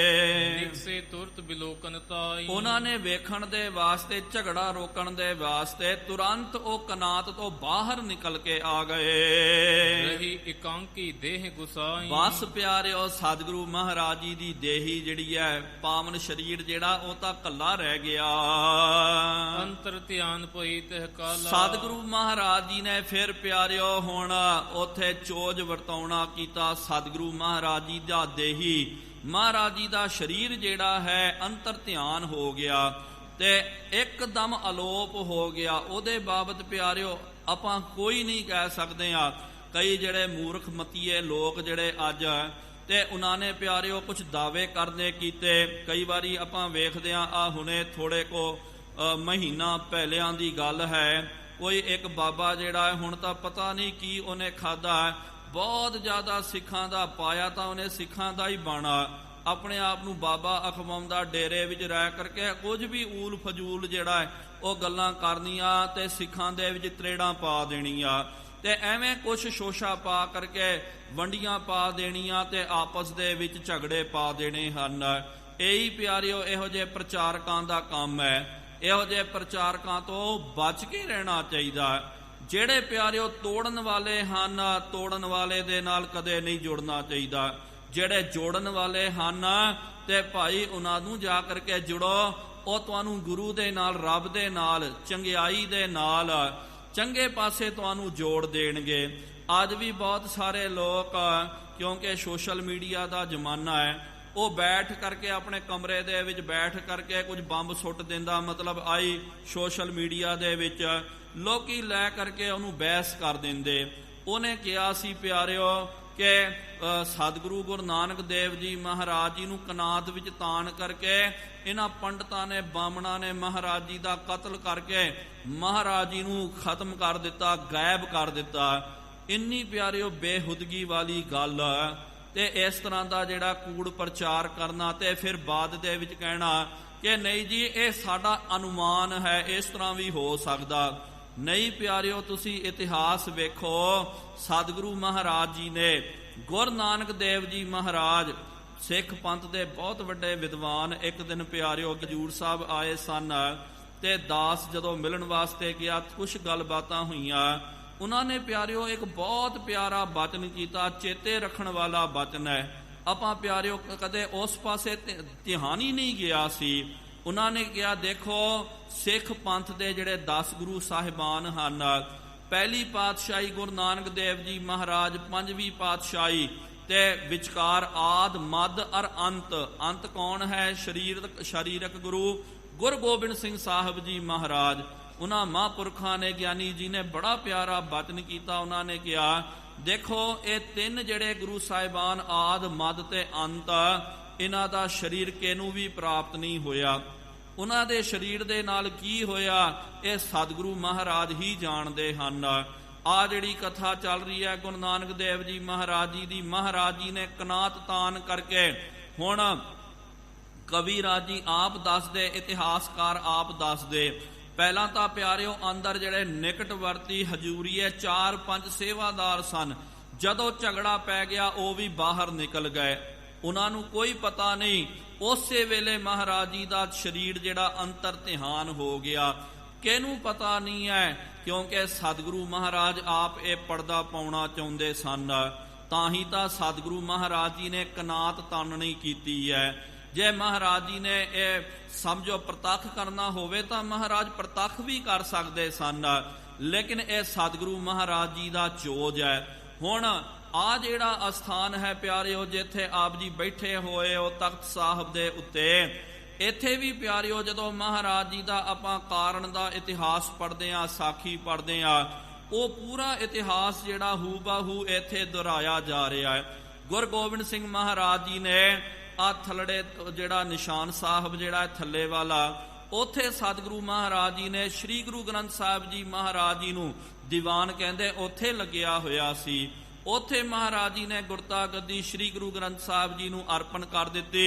ਨਿਕਸੇ ਤੁਰਤ ਬਿਲੋਕਨ ਤਾਈ। ਉਹਨਾਂ ਨੇ ਵੇਖਣ ਦੇ ਵਾਸਤੇ, ਝਗੜਾ ਰੋਕਣ ਦੇ ਵਾਸਤੇ ਤੁਰੰਤ ਉਹ ਕਨਾਤ ਤੋਂ ਬਾਹਰ ਨਿਕਲ ਕੇ ਆ ਗਏ। ਰਹੀ ਇਕਾਂਕੀ ਦੇਹ ਗੁਸਾਈ। ਬਸ ਪਿਆਰਿਓ, ਸਤਿਗੁਰੂ ਮਹਾਰਾਜ ਜੀ ਦੀ ਦੇਹੀ ਜਿਹੜੀ ਹੈ, ਪਾਵਨ ਸਰੀਰ ਜਿਹੜਾ, ਉਹ ਤਾਂ ਕੱਲਾ ਰਹਿ ਗਿਆ। ਅੰਤਰ ਧਿਆਨ ਪਈ ਤਿਹ ਕਾਲਾ। ਸਤਿਗੁਰੂ ਮਹਾਰਾਜ ਜੀ ਨੇ ਫਿਰ ਪਿਆਰਿਓ ਹੁਣ ਉੱਥੇ ਚੋਜ ਵਰਤਾਉਣਾ ਕੀਤਾ। ਸਤਿਗੁਰੂ ਮਹਾਰਾਜ ਜੀ ਦਾ ਦੇਹੀ, ਮਹਾਰਾਜ ਜੀ ਦਾ ਸਰੀਰ ਜਿਹੜਾ ਹੈ, ਅੰਤਰ ਧਿਆਨ ਹੋ ਗਿਆ ਤੇ ਇੱਕਦਮ ਅਲੋਪ ਹੋ ਗਿਆ। ਉਹਦੇ ਬਾਬਤ ਪਿਆਰਿਓ ਆਪਾਂ ਕੋਈ ਨਹੀਂ ਕਹਿ ਸਕਦੇ ਆ। ਕਈ ਜਿਹੜੇ ਮੂਰਖ ਮਤੀਏ ਲੋਕ ਜਿਹੜੇ ਅੱਜ ਤੇ ਉਹਨਾਂ ਨੇ ਪਿਆਰਿਓ ਕੁਝ ਦਾਅਵੇ ਕਰਨੇ ਕੀਤੇ। ਕਈ ਵਾਰੀ ਆਪਾਂ ਵੇਖਦੇ ਆ ਹੁਣੇ ਥੋੜੇ ਕੋ ਮਹੀਨਾ ਪਹਿਲਿਆਂ ਦੀ ਗੱਲ ਹੈ, ਕੋਈ ਇੱਕ ਬਾਬਾ ਜਿਹੜਾ ਹੁਣ ਤਾਂ ਪਤਾ ਨਹੀਂ ਕੀ ਉਹਨੇ ਖਾਦਾ, ਬਹੁਤ ਜ਼ਿਆਦਾ ਸਿੱਖਾਂ ਦਾ ਪਾਇਆ ਤਾਂ ਉਹਨੇ ਸਿੱਖਾਂ ਦਾ ਹੀ ਬਾਣਾ, ਆਪਣੇ ਆਪ ਨੂੰ ਬਾਬਾ ਅਖਵਾਉਂਦਾ, ਡੇਰੇ ਵਿੱਚ ਰਹਿ ਕਰਕੇ ਕੁਝ ਵੀ ਊਲ ਫਜੂਲ ਜਿਹੜਾ ਹੈ ਉਹ ਗੱਲਾਂ ਕਰਨੀਆਂ ਤੇ ਸਿੱਖਾਂ ਦੇ ਵਿੱਚ ਤਰੇੜਾਂ ਪਾ ਦੇਣੀਆਂ ਤੇ ਐਵੇਂ ਕੁਛ ਸ਼ੋਸ਼ਾ ਪਾ ਕਰਕੇ ਵੰਡੀਆਂ ਪਾ ਦੇਣੀਆਂ ਤੇ ਆਪਸ ਦੇ ਵਿੱਚ ਝਗੜੇ ਪਾ ਦੇਣੇ ਹਨ। ਇਹੀ ਪਿਆਰਿਓ ਇਹੋ ਜਿਹੇ ਪ੍ਰਚਾਰਕਾਂ ਦਾ ਕੰਮ ਹੈ। ਇਹੋ ਜਿਹੇ ਪ੍ਰਚਾਰਕਾਂ ਤੋਂ ਬਚ ਕੇ ਰਹਿਣਾ ਚਾਹੀਦਾ। ਜਿਹੜੇ ਪਿਆਰਿਓ ਤੋੜਨ ਵਾਲੇ ਹਨ, ਤੋੜਨ ਵਾਲੇ ਦੇ ਨਾਲ ਕਦੇ ਨਹੀਂ ਜੁੜਨਾ ਚਾਹੀਦਾ। ਜਿਹੜੇ ਜੋੜਨ ਵਾਲੇ ਹਨ ਤੇ ਭਾਈ ਉਹਨਾਂ ਨੂੰ ਜਾ ਕਰਕੇ ਜੁੜੋ, ਉਹ ਤੁਹਾਨੂੰ ਗੁਰੂ ਦੇ ਨਾਲ, ਰੱਬ ਦੇ ਨਾਲ, ਚੰਗਿਆਈ ਦੇ ਨਾਲ, ਚੰਗੇ ਪਾਸੇ ਤੁਹਾਨੂੰ ਜੋੜ ਦੇਣਗੇ। ਅੱਜ ਵੀ ਬਹੁਤ ਸਾਰੇ ਲੋਕ, ਕਿਉਂਕਿ ਸੋਸ਼ਲ ਮੀਡੀਆ ਦਾ ਜ਼ਮਾਨਾ ਹੈ, ਉਹ ਬੈਠ ਕਰਕੇ ਆਪਣੇ ਕਮਰੇ ਦੇ ਵਿੱਚ ਬੈਠ ਕਰਕੇ ਕੁਝ ਬੰਬ ਸੁੱਟ ਦਿੰਦਾ, ਮਤਲਬ ਆਈ ਸੋਸ਼ਲ ਮੀਡੀਆ ਦੇ ਵਿੱਚ ਲੋਕੀ ਲੈ ਕਰਕੇ ਉਹਨੂੰ ਬਹਿਸ ਕਰ ਦਿੰਦੇ। ਉਹਨੇ ਕਿਹਾ ਸੀ ਪਿਆਰਿਓ ਕਿ ਸਤਿਗੁਰੂ ਗੁਰੂ ਨਾਨਕ ਦੇਵ ਜੀ ਮਹਾਰਾਜ ਜੀ ਨੂੰ ਕਨਾਤ ਵਿੱਚ ਤਾਣ ਕਰਕੇ ਇਹਨਾਂ ਪੰਡਤਾਂ ਨੇ, ਬਾਹਮਣਾਂ ਨੇ ਮਹਾਰਾਜ ਜੀ ਦਾ ਕਤਲ ਕਰਕੇ ਮਹਾਰਾਜ ਜੀ ਨੂੰ ਖਤਮ ਕਰ ਦਿੱਤਾ, ਗਾਇਬ ਕਰ ਦਿੱਤਾ। ਇੰਨੀ ਪਿਆਰਿਓ ਬੇਹੁਦਗੀ ਵਾਲੀ ਗੱਲ ਤੇ ਇਸ ਤਰ੍ਹਾਂ ਦਾ ਜਿਹੜਾ ਕੂੜ ਪ੍ਰਚਾਰ ਕਰਨਾ ਤੇ ਫਿਰ ਬਾਅਦ ਦੇ ਵਿੱਚ ਕਹਿਣਾ ਕਿ ਨਹੀਂ ਜੀ ਇਹ ਸਾਡਾ ਅਨੁਮਾਨ ਹੈ, ਇਸ ਤਰ੍ਹਾਂ ਵੀ ਹੋ ਸਕਦਾ। ਨਹੀਂ ਪਿਆਰਿਓ, ਤੁਸੀਂ ਇਤਿਹਾਸ ਵੇਖੋ। ਸਤਿਗੁਰੂ ਮਹਾਰਾਜ ਜੀ ਨੇ, ਗੁਰੂ ਨਾਨਕ ਦੇਵ ਜੀ ਮਹਾਰਾਜ, ਸਿੱਖ ਪੰਥ ਦੇ ਬਹੁਤ ਵੱਡੇ ਵਿਦਵਾਨ, ਇੱਕ ਦਿਨ ਪਿਆਰਿਓ ਹਜ਼ੂਰ ਸਾਹਿਬ ਆਏ ਸਨ ਤੇ ਦਾਸ ਜਦੋਂ ਮਿਲਣ ਵਾਸਤੇ ਗਿਆ, ਕੁਛ ਗੱਲਬਾਤਾਂ ਹੋਈਆਂ। ਉਹਨਾਂ ਨੇ ਪਿਆਰਿਓ ਇੱਕ ਬਹੁਤ ਪਿਆਰਾ ਬਚਨ ਕੀਤਾ, ਚੇਤੇ ਰੱਖਣ ਵਾਲਾ ਬਚਨ ਹੈ। ਆਪਾਂ ਪਿਆਰਿਓ ਕਦੇ ਉਸ ਪਾਸੇ ਧਿਆਨ ਹੀ ਨਹੀਂ ਗਿਆ ਸੀ। ਉਹਨਾਂ ਨੇ ਕਿਹਾ, ਦੇਖੋ ਸਿੱਖ ਪੰਥ ਦੇ ਜਿਹੜੇ 10 ਗੁਰੂ ਸਾਹਿਬਾਨ ਹਨ, ਪਹਿਲੀ ਪਾਤਸ਼ਾਹੀ ਗੁਰੂ ਨਾਨਕ ਦੇਵ ਜੀ ਮਹਾਰਾਜ, ਪੰਜਵੀਂ ਪਾਤਸ਼ਾਹੀ ਤੇ ਵਿਚਕਾਰ ਆਦ ਮੱਧ ਅਰ ਅੰਤ। ਅੰਤ ਕੌਣ ਹੈ? ਸਰੀਰਕ ਗੁਰੂ ਗੁਰੂ ਗੋਬਿੰਦ ਸਿੰਘ ਸਾਹਿਬ ਜੀ ਮਹਾਰਾਜ। ਉਹਨਾਂ ਮਹਾਂਪੁਰਖਾਂ ਨੇ, ਗਿਆਨੀ ਜੀ ਨੇ ਬੜਾ ਪਿਆਰਾ ਬਚਨ ਕੀਤਾ। ਉਹਨਾਂ ਨੇ ਕਿਹਾ, ਦੇਖੋ ਇਹ ਤਿੰਨ ਜਿਹੜੇ ਗੁਰੂ ਸਾਹਿਬਾਨ, ਆਦ ਮੱਧ ਤੇ ਅੰਤ, ਇਹਨਾਂ ਦਾ ਸਰੀਰ ਕਿਹਨੂੰ ਵੀ ਪ੍ਰਾਪਤ ਨਹੀਂ ਹੋਇਆ। ਉਹਨਾਂ ਦੇ ਸਰੀਰ ਦੇ ਨਾਲ ਕੀ ਹੋਇਆ ਇਹ ਸਤਿਗੁਰੂ ਮਹਾਰਾਜ ਹੀ ਜਾਣਦੇ ਹਨ। ਆ ਜਿਹੜੀ ਕਥਾ ਚੱਲ ਰਹੀ ਹੈ ਗੁਰੂ ਨਾਨਕ ਦੇਵ ਜੀ ਮਹਾਰਾਜ ਜੀ ਦੀ, ਮਹਾਰਾਜ ਜੀ ਨੇ ਕਨਾਤ ਤਾਨ ਕਰਕੇ, ਹੁਣ ਕਵੀ ਰਾਜ ਜੀ ਆਪ ਦੱਸਦੇ, ਇਤਿਹਾਸਕਾਰ ਆਪ ਦੱਸਦੇ, ਪਹਿਲਾਂ ਤਾਂ ਪਿਆਰਿਓ ਅੰਦਰ ਜਿਹੜੇ ਨਿਕਟਵਰਤੀ ਹਜੂਰੀਏ 4-5 ਸੇਵਾਦਾਰ ਸਨ, ਜਦੋਂ ਝਗੜਾ ਪੈ ਗਿਆ ਉਹ ਵੀ ਬਾਹਰ ਨਿਕਲ ਗਏ। ਉਹਨਾਂ ਨੂੰ ਕੋਈ ਪਤਾ ਨਹੀਂ। ਉਸੇ ਵੇਲੇ ਮਹਾਰਾਜ ਜੀ ਦਾ ਸਰੀਰ ਜਿਹੜਾ ਅੰਤਰ ਧਿਆਨ ਹੋ ਗਿਆ। ਕਿਹਨੂੰ ਪਤਾ ਨਹੀਂ ਹੈ, ਕਿਉਂਕਿ ਸਤਿਗੁਰੂ ਮਹਾਰਾਜ ਆਪ ਇਹ ਪਰਦਾ ਪਾਉਣਾ ਚਾਹੁੰਦੇ ਸਨ। ਤਾਂ ਹੀ ਤਾਂ ਸਤਿਗੁਰੂ ਮਹਾਰਾਜ ਜੀ ਨੇ ਕਨਾਤ ਤਾਨਣੀ ਕੀਤੀ ਹੈ। ਜੇ ਮਹਾਰਾਜ ਜੀ ਨੇ ਇਹ ਸਮਝੋ ਪ੍ਰਤੱਖ ਕਰਨਾ ਹੋਵੇ ਤਾਂ ਮਹਾਰਾਜ ਪ੍ਰਤੱਖ ਵੀ ਕਰ ਸਕਦੇ ਸਨ, ਲੇਕਿਨ ਇਹ ਸਤਿਗੁਰੂ ਮਹਾਰਾਜ ਜੀ ਦਾ ਚੋਜ ਹੈ। ਹੁਣ ਆ ਜਿਹੜਾ ਅਸਥਾਨ ਹੈ ਪਿਆਰਿਓ, ਜਿੱਥੇ ਆਪ ਜੀ ਬੈਠੇ ਹੋਏ ਹੋ ਤਖਤ ਸਾਹਿਬ ਦੇ ਉੱਤੇ, ਇੱਥੇ ਵੀ ਪਿਆਰਿਓ ਜਦੋਂ ਮਹਾਰਾਜ ਜੀ ਦਾ ਆਪਾਂ ਕਾਰਨ ਦਾ ਇਤਿਹਾਸ ਪੜ੍ਹਦੇ ਹਾਂ, ਸਾਖੀ ਪੜ੍ਹਦੇ ਹਾਂ, ਉਹ ਪੂਰਾ ਇਤਿਹਾਸ ਜਿਹੜਾ ਹੂਬਹੂ ਇੱਥੇ ਦੁਹਰਾਇਆ ਜਾ ਰਿਹਾ ਹੈ। ਗੁਰੂ ਗੋਬਿੰਦ ਸਿੰਘ ਮਹਾਰਾਜ ਜੀ ਨੇ ਆ ਥੱਲੜੇ ਜਿਹੜਾ ਨਿਸ਼ਾਨ ਸਾਹਿਬ ਜਿਹੜਾ ਥੱਲੇ ਵਾਲਾ, ਉੱਥੇ ਸਤਿਗੁਰੂ ਮਹਾਰਾਜ ਜੀ ਨੇ ਸ੍ਰੀ ਗੁਰੂ ਗ੍ਰੰਥ ਸਾਹਿਬ ਜੀ ਮਹਾਰਾਜ ਜੀ ਨੂੰ ਦੀਵਾਨ ਕਹਿੰਦੇ, ਉੱਥੇ ਲੱਗਿਆ ਹੋਇਆ ਸੀ। ਉੱਥੇ ਮਹਾਰਾਜ ਜੀ ਨੇ ਗੁਰਤਾ ਗੱਦੀ ਸ੍ਰੀ ਗੁਰੂ ਗ੍ਰੰਥ ਸਾਹਿਬ ਜੀ ਨੂੰ ਅਰਪਣ ਕਰ ਦਿੱਤੀ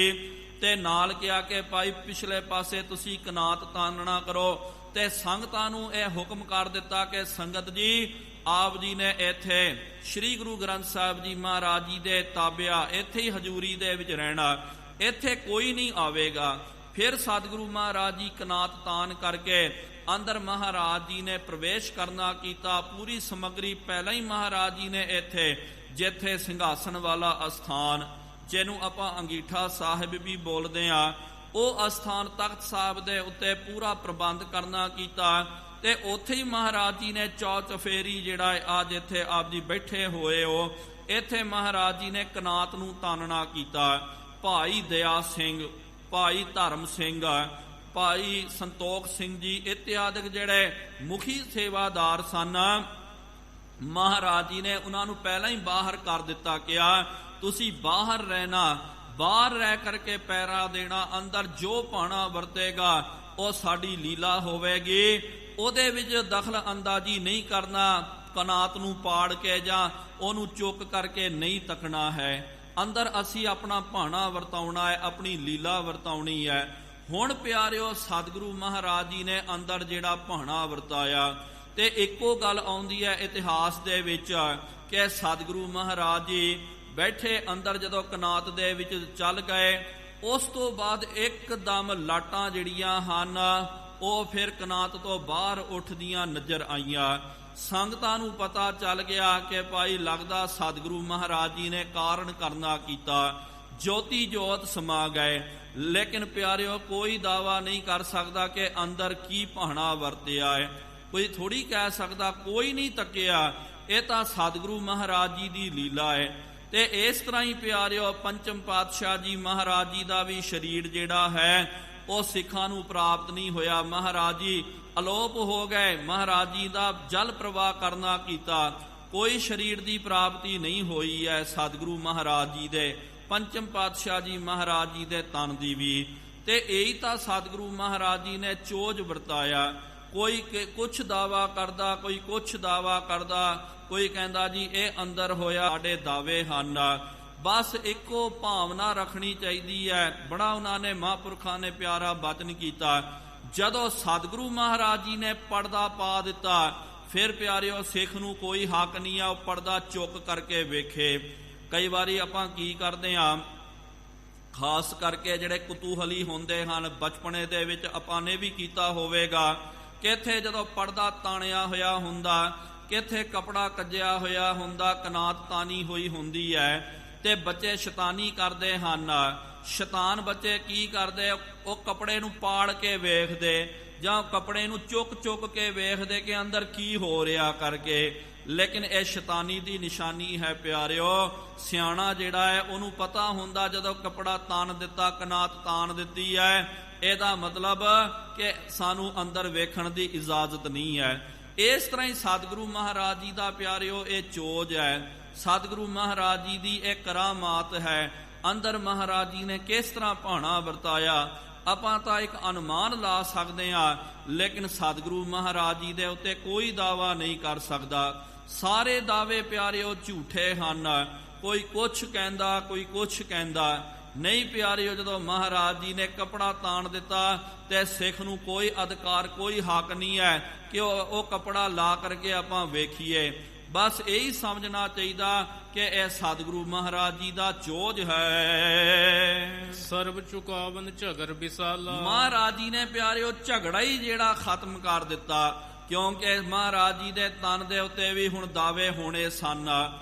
ਤੇ ਨਾਲ ਕਿਹਾ ਕਿ ਭਾਈ ਪਿਛਲੇ ਪਾਸੇ ਤੁਸੀਂ ਕਨਾਤ ਤਾਨਣਾ ਕਰੋ ਤੇ ਸੰਗਤਾਂ ਨੂੰ ਇਹ ਹੁਕਮ ਕਰ ਦਿੱਤਾ ਕਿ ਸੰਗਤ ਜੀ ਆਪ ਜੀ ਨੇ ਇੱਥੇ ਸ੍ਰੀ ਗੁਰੂ ਗ੍ਰੰਥ ਸਾਹਿਬ ਜੀ ਮਹਾਰਾਜ ਜੀ ਦੇ ਤਾਬਿਆ ਇੱਥੇ ਹੀ ਹਜ਼ੂਰੀ ਦੇ ਵਿੱਚ ਰਹਿਣਾ, ਇੱਥੇ ਕੋਈ ਨਹੀਂ ਆਵੇਗਾ। ਫਿਰ ਸਤਿਗੁਰੂ ਮਹਾਰਾਜ ਜੀ ਕਨਾਤ ਤਾਨ ਕਰਕੇ ਅੰਦਰ ਮਹਾਰਾਜ ਜੀ ਨੇ ਪ੍ਰਵੇਸ਼ ਕਰਨਾ ਕੀਤਾ। ਪੂਰੀ ਸਮੱਗਰੀ ਪਹਿਲਾਂ ਹੀ ਮਹਾਰਾਜ ਜੀ ਨੇ ਇੱਥੇ ਜਿੱਥੇ ਸਿੰਘਾਸਣ ਵਾਲਾ ਅਸਥਾਨ, ਜਿਹਨੂੰ ਆਪਾਂ ਅੰਗੀਠਾ ਸਾਹਿਬ ਵੀ ਬੋਲਦੇ ਆ, ਉਹ ਅਸਥਾਨ ਤਖਤ ਸਾਹਿਬ ਦੇ ਉੱਤੇ ਪੂਰਾ ਪ੍ਰਬੰਧ ਕਰਨਾ ਕੀਤਾ ਤੇ ਉੱਥੇ ਹੀ ਮਹਾਰਾਜ ਜੀ ਨੇ ਚੌਚਫੇਰੀ ਜਿਹੜਾ ਆ ਜਿੱਥੇ ਆਪ ਜੀ ਬੈਠੇ ਹੋਏ ਹੋ, ਇੱਥੇ ਮਹਾਰਾਜ ਜੀ ਨੇ ਕਨਾਤ ਨੂੰ ਤਾਨਣਾ ਕੀਤਾ। ਭਾਈ ਦਇਆ ਸਿੰਘ, ਭਾਈ ਧਰਮ ਸਿੰਘ, ਭਾਈ ਸੰਤੋਖ ਸਿੰਘ ਜੀ ਇਤਿਆਦਿਕ ਜਿਹੜੇ ਮੁਖੀ ਸੇਵਾਦਾਰ ਸਨ, ਮਹਾਰਾਜ ਜੀ ਨੇ ਉਹਨਾਂ ਨੂੰ ਪਹਿਲਾਂ ਹੀ ਬਾਹਰ ਕਰ ਦਿੱਤਾ, ਕਿਹਾ ਤੁਸੀਂ ਬਾਹਰ ਰਹਿਣਾ, ਬਾਹਰ ਰਹਿ ਕਰਕੇ ਪੈਰਾ ਦੇਣਾ, ਅੰਦਰ ਜੋ ਭਾਣਾ ਵਰਤੇਗਾ ਉਹ ਸਾਡੀ ਲੀਲਾ ਹੋਵੇਗੀ, ਉਹਦੇ ਵਿੱਚ ਦਖਲ ਅੰਦਾਜ਼ੀ ਨਹੀਂ ਕਰਨਾ, ਕਨਾਤ ਨੂੰ ਪਾੜ ਕੇ ਜਾਂ ਉਹਨੂੰ ਚੁੱਕ ਕਰਕੇ ਨਹੀਂ ਤੱਕਣਾ ਹੈ, ਅੰਦਰ ਅਸੀਂ ਆਪਣਾ ਭਾਣਾ ਵਰਤਾਉਣਾ ਹੈ, ਆਪਣੀ ਲੀਲਾ ਵਰਤਾਉਣੀ ਹੈ। ਹੁਣ ਪਿਆਰਿਓ ਸਤਿਗੁਰੂ ਮਹਾਰਾਜ ਜੀ ਨੇ ਅੰਦਰ ਜਿਹੜਾ ਭਾਣਾ ਵਰਤਾਇਆ ਤੇ ਇੱਕੋ ਗੱਲ ਆਉਂਦੀ ਹੈ ਇਤਿਹਾਸ ਦੇ ਵਿੱਚ ਕਿ ਸਤਿਗੁਰੂ ਮਹਾਰਾਜ ਜੀ ਬੈਠੇ ਅੰਦਰ ਜਦੋਂ ਕਨਾਤ ਦੇ ਵਿੱਚ ਚੱਲ ਗਏ, ਉਸ ਤੋਂ ਬਾਅਦ ਇੱਕਦਮ ਲਾਟਾਂ ਜਿਹੜੀਆਂ ਹਨ ਉਹ ਫਿਰ ਕਨਾਤ ਤੋਂ ਬਾਹਰ ਉੱਠਦੀਆਂ ਨਜ਼ਰ ਆਈਆਂ। ਸੰਗਤਾਂ ਨੂੰ ਪਤਾ ਚੱਲ ਗਿਆ ਕਿ ਭਾਈ ਲੱਗਦਾ ਸਤਿਗੁਰੂ ਮਹਾਰਾਜ ਜੀ ਨੇ ਕਾਰਨ ਕਰਨਾ ਕੀਤਾ, ਜੋਤੀ ਜੋਤ ਸਮਾ ਗਏ। ਲੇਕਿਨ ਪਿਆਰਿਓ ਕੋਈ ਦਾਵਾ ਨਹੀਂ ਕਰ ਸਕਦਾ ਕਿ ਅੰਦਰ ਕੀ ਭਾਣਾ ਵਰਤਿਆ ਹੈ, ਕੋਈ ਥੋੜੀ ਕਹਿ ਸਕਦਾ, ਕੋਈ ਨਹੀਂ ਤੱਕਿਆ, ਇਹ ਤਾਂ ਸਤਿਗੁਰੂ ਮਹਾਰਾਜ ਜੀ ਦੀ ਲੀਲਾ ਹੈ। ਤੇ ਇਸ ਤਰ੍ਹਾਂ ਹੀ ਪਿਆਰਿਓ ਪੰਚਮ ਪਾਤਸ਼ਾਹ ਜੀ ਮਹਾਰਾਜ ਜੀ ਦਾ ਵੀ ਸਰੀਰ ਜਿਹੜਾ ਹੈ ਉਹ ਸਿੱਖਾਂ ਨੂੰ ਪ੍ਰਾਪਤ ਨਹੀਂ ਹੋਇਆ, ਮਹਾਰਾਜ ਜੀ ਅਲੋਪ ਹੋ ਗਏ, ਮਹਾਰਾਜ ਜੀ ਦਾ ਜਲ ਪ੍ਰਵਾਹ ਕਰਨਾ ਕੀਤਾ, ਕੋਈ ਸਰੀਰ ਦੀ ਪ੍ਰਾਪਤੀ ਨਹੀਂ ਹੋਈ ਹੈ ਸਤਿਗੁਰੂ ਮਹਾਰਾਜ ਜੀ ਦੇ, ਪੰਚਮ ਪਾਤਸ਼ਾਹ ਜੀ ਮਹਾਰਾਜ ਜੀ ਦੇ ਤਨ ਦੀ ਵੀ। ਤੇ ਇਹੀ ਤਾਂ ਸਤਿਗੁਰੂ ਮਹਾਰਾਜ ਜੀ ਨੇ ਚੋਜ ਵਰਤਾਇਆ। ਕੋਈ ਕੁਛ ਦਾਵਾ ਕਰਦਾ, ਕੋਈ ਕੁਛ ਦਾਵਾ ਕਰਦਾ, ਕੋਈ ਕਹਿੰਦਾ ਜੀ ਇਹ ਅੰਦਰ ਹੋਇਆ, ਸਾਡੇ ਦਾਅਵੇ ਹਨ। ਬਸ ਇੱਕੋ ਭਾਵਨਾ ਰੱਖਣੀ ਚਾਹੀਦੀ ਹੈ। ਬੜਾ ਉਹਨਾਂ ਨੇ ਮਹਾਂਪੁਰਖਾਂ ਨੇ ਪਿਆਰਾ ਬਚਨ ਕੀਤਾ। ਜਦੋਂ ਸਤਿਗੁਰੂ ਮਹਾਰਾਜ ਜੀ ਨੇ ਪਰਦਾ ਪਾ ਦਿੱਤਾ, ਫਿਰ ਪਿਆਰਿਓ ਸਿੱਖ ਨੂੰ ਕੋਈ ਹੱਕ ਨਹੀਂ ਆ ਉਹ ਪਰਦਾ ਚੁੱਕ ਕਰਕੇ ਵੇਖੇ। ਕਈ ਵਾਰੀ ਆਪਾਂ ਕੀ ਕਰਦੇ ਹਾਂ, ਖਾਸ ਕਰਕੇ ਜਿਹੜੇ ਕੁਤੂਹਲੀ ਹੁੰਦੇ ਹਨ, ਬਚਪਨੇ ਦੇ ਵਿੱਚ ਆਪਾਂ ਨੇ ਵੀ ਕੀਤਾ ਹੋਵੇਗਾ, ਕਿੱਥੇ ਜਦੋਂ ਪਰਦਾ ਤਾਣਿਆ ਹੋਇਆ ਹੁੰਦਾ, ਕਿੱਥੇ ਕਪੜਾ ਕੱਜਿਆ ਹੋਇਆ ਹੁੰਦਾ, ਕਨਾਤ ਤਾਨੀ ਹੋਈ ਹੁੰਦੀ ਹੈ ਤੇ ਬੱਚੇ ਸ਼ੈਤਾਨੀ ਕਰਦੇ ਹਨ। ਸ਼ੈਤਾਨ ਬੱਚੇ ਕੀ ਕਰਦੇ, ਉਹ ਕੱਪੜੇ ਨੂੰ ਪਾੜ ਕੇ ਵੇਖਦੇ ਜਾਂ ਕੱਪੜੇ ਨੂੰ ਚੁੱਕ ਕੇ ਵੇਖਦੇ ਕਿ ਅੰਦਰ ਕੀ ਹੋ ਰਿਹਾ ਕਰਕੇ। ਲੇਕਿਨ ਇਹ ਸ਼ੈਤਾਨੀ ਦੀ ਨਿਸ਼ਾਨੀ ਹੈ ਪਿਆਰਿਓ। ਸਿਆਣਾ ਜਿਹੜਾ ਹੈ ਉਹਨੂੰ ਪਤਾ ਹੁੰਦਾ ਜਦੋਂ ਕੱਪੜਾ ਤਾਣ ਦਿੱਤਾ, ਕਨਾਤ ਤਾਣ ਦਿੱਤੀ ਹੈ, ਇਹਦਾ ਮਤਲਬ ਕਿ ਸਾਨੂੰ ਅੰਦਰ ਵੇਖਣ ਦੀ ਇਜਾਜ਼ਤ ਨਹੀਂ ਹੈ। ਇਸ ਤਰ੍ਹਾਂ ਹੀ ਸਤਿਗੁਰੂ ਮਹਾਰਾਜ ਜੀ ਦਾ ਪਿਆਰਿਓ ਇਹ ਚੋਜ ਹੈ, ਸਤਿਗੁਰੂ ਮਹਾਰਾਜ ਜੀ ਦੀ ਇਹ ਕਰਾਮਾਤ ਹੈ। ਅੰਦਰ ਮਹਾਰਾਜ ਜੀ ਨੇ ਕਿਸ ਤਰ੍ਹਾਂ ਭਾਣਾ ਵਰਤਾਇਆ ਆਪਾਂ ਤਾਂ ਇੱਕ ਅਨੁਮਾਨ ਲਾ ਸਕਦੇ ਹਾਂ, ਲੇਕਿਨ ਸਤਿਗੁਰੂ ਮਹਾਰਾਜ ਜੀ ਦੇ ਉੱਤੇ ਕੋਈ ਦਾਵਾ ਨਹੀਂ ਕਰ ਸਕਦਾ। ਸਾਰੇ ਦਾਅਵੇ ਪਿਆਰਿਓ ਝੂਠੇ ਹਨ। ਕੋਈ ਕੁਛ ਕਹਿੰਦਾ, ਕੋਈ ਕੁਛ ਕਹਿੰਦਾ ਨਹੀਂ ਪਿਆਰਿਓ। ਜਦੋਂ ਮਹਾਰਾਜ ਜੀ ਨੇ ਕੱਪੜਾ ਤਾਣ ਦਿੱਤਾ ਤੇ ਸਿੱਖ ਨੂੰ ਕੋਈ ਅਧਿਕਾਰ, ਕੋਈ ਹੱਕ ਨਹੀਂ ਹੈ ਕਿ ਉਹ ਕੱਪੜਾ ਲਾ ਕਰਕੇ ਆਪਾਂ ਵੇਖੀਏ। ਬਸ ਇਹੀ ਸਮਝਣਾ ਚਾਹੀਦਾ ਕਿ ਇਹ ਸਤਿਗੁਰੂ ਮਹਾਰਾਜ ਜੀ ਦਾ ਚੋਜ ਹੈ। ਸਰਬ ਚੁਕਾਵਨ ਝਗਰ ਵਿਸਾਲਾ, ਮਹਾਰਾਜ ਜੀ ਨੇ ਪਿਆਰਿਓ ਝਗੜਾ ਹੀ ਜਿਹੜਾ ਖਤਮ ਕਰ ਦਿੱਤਾ, ਕਿਉਂਕਿ ਮਹਾਰਾਜ ਜੀ ਦੇ ਤਨ ਦੇ ਉੱਤੇ ਵੀ ਹੁਣ ਦਾਅਵੇ ਹੋਣੇ ਸਨ।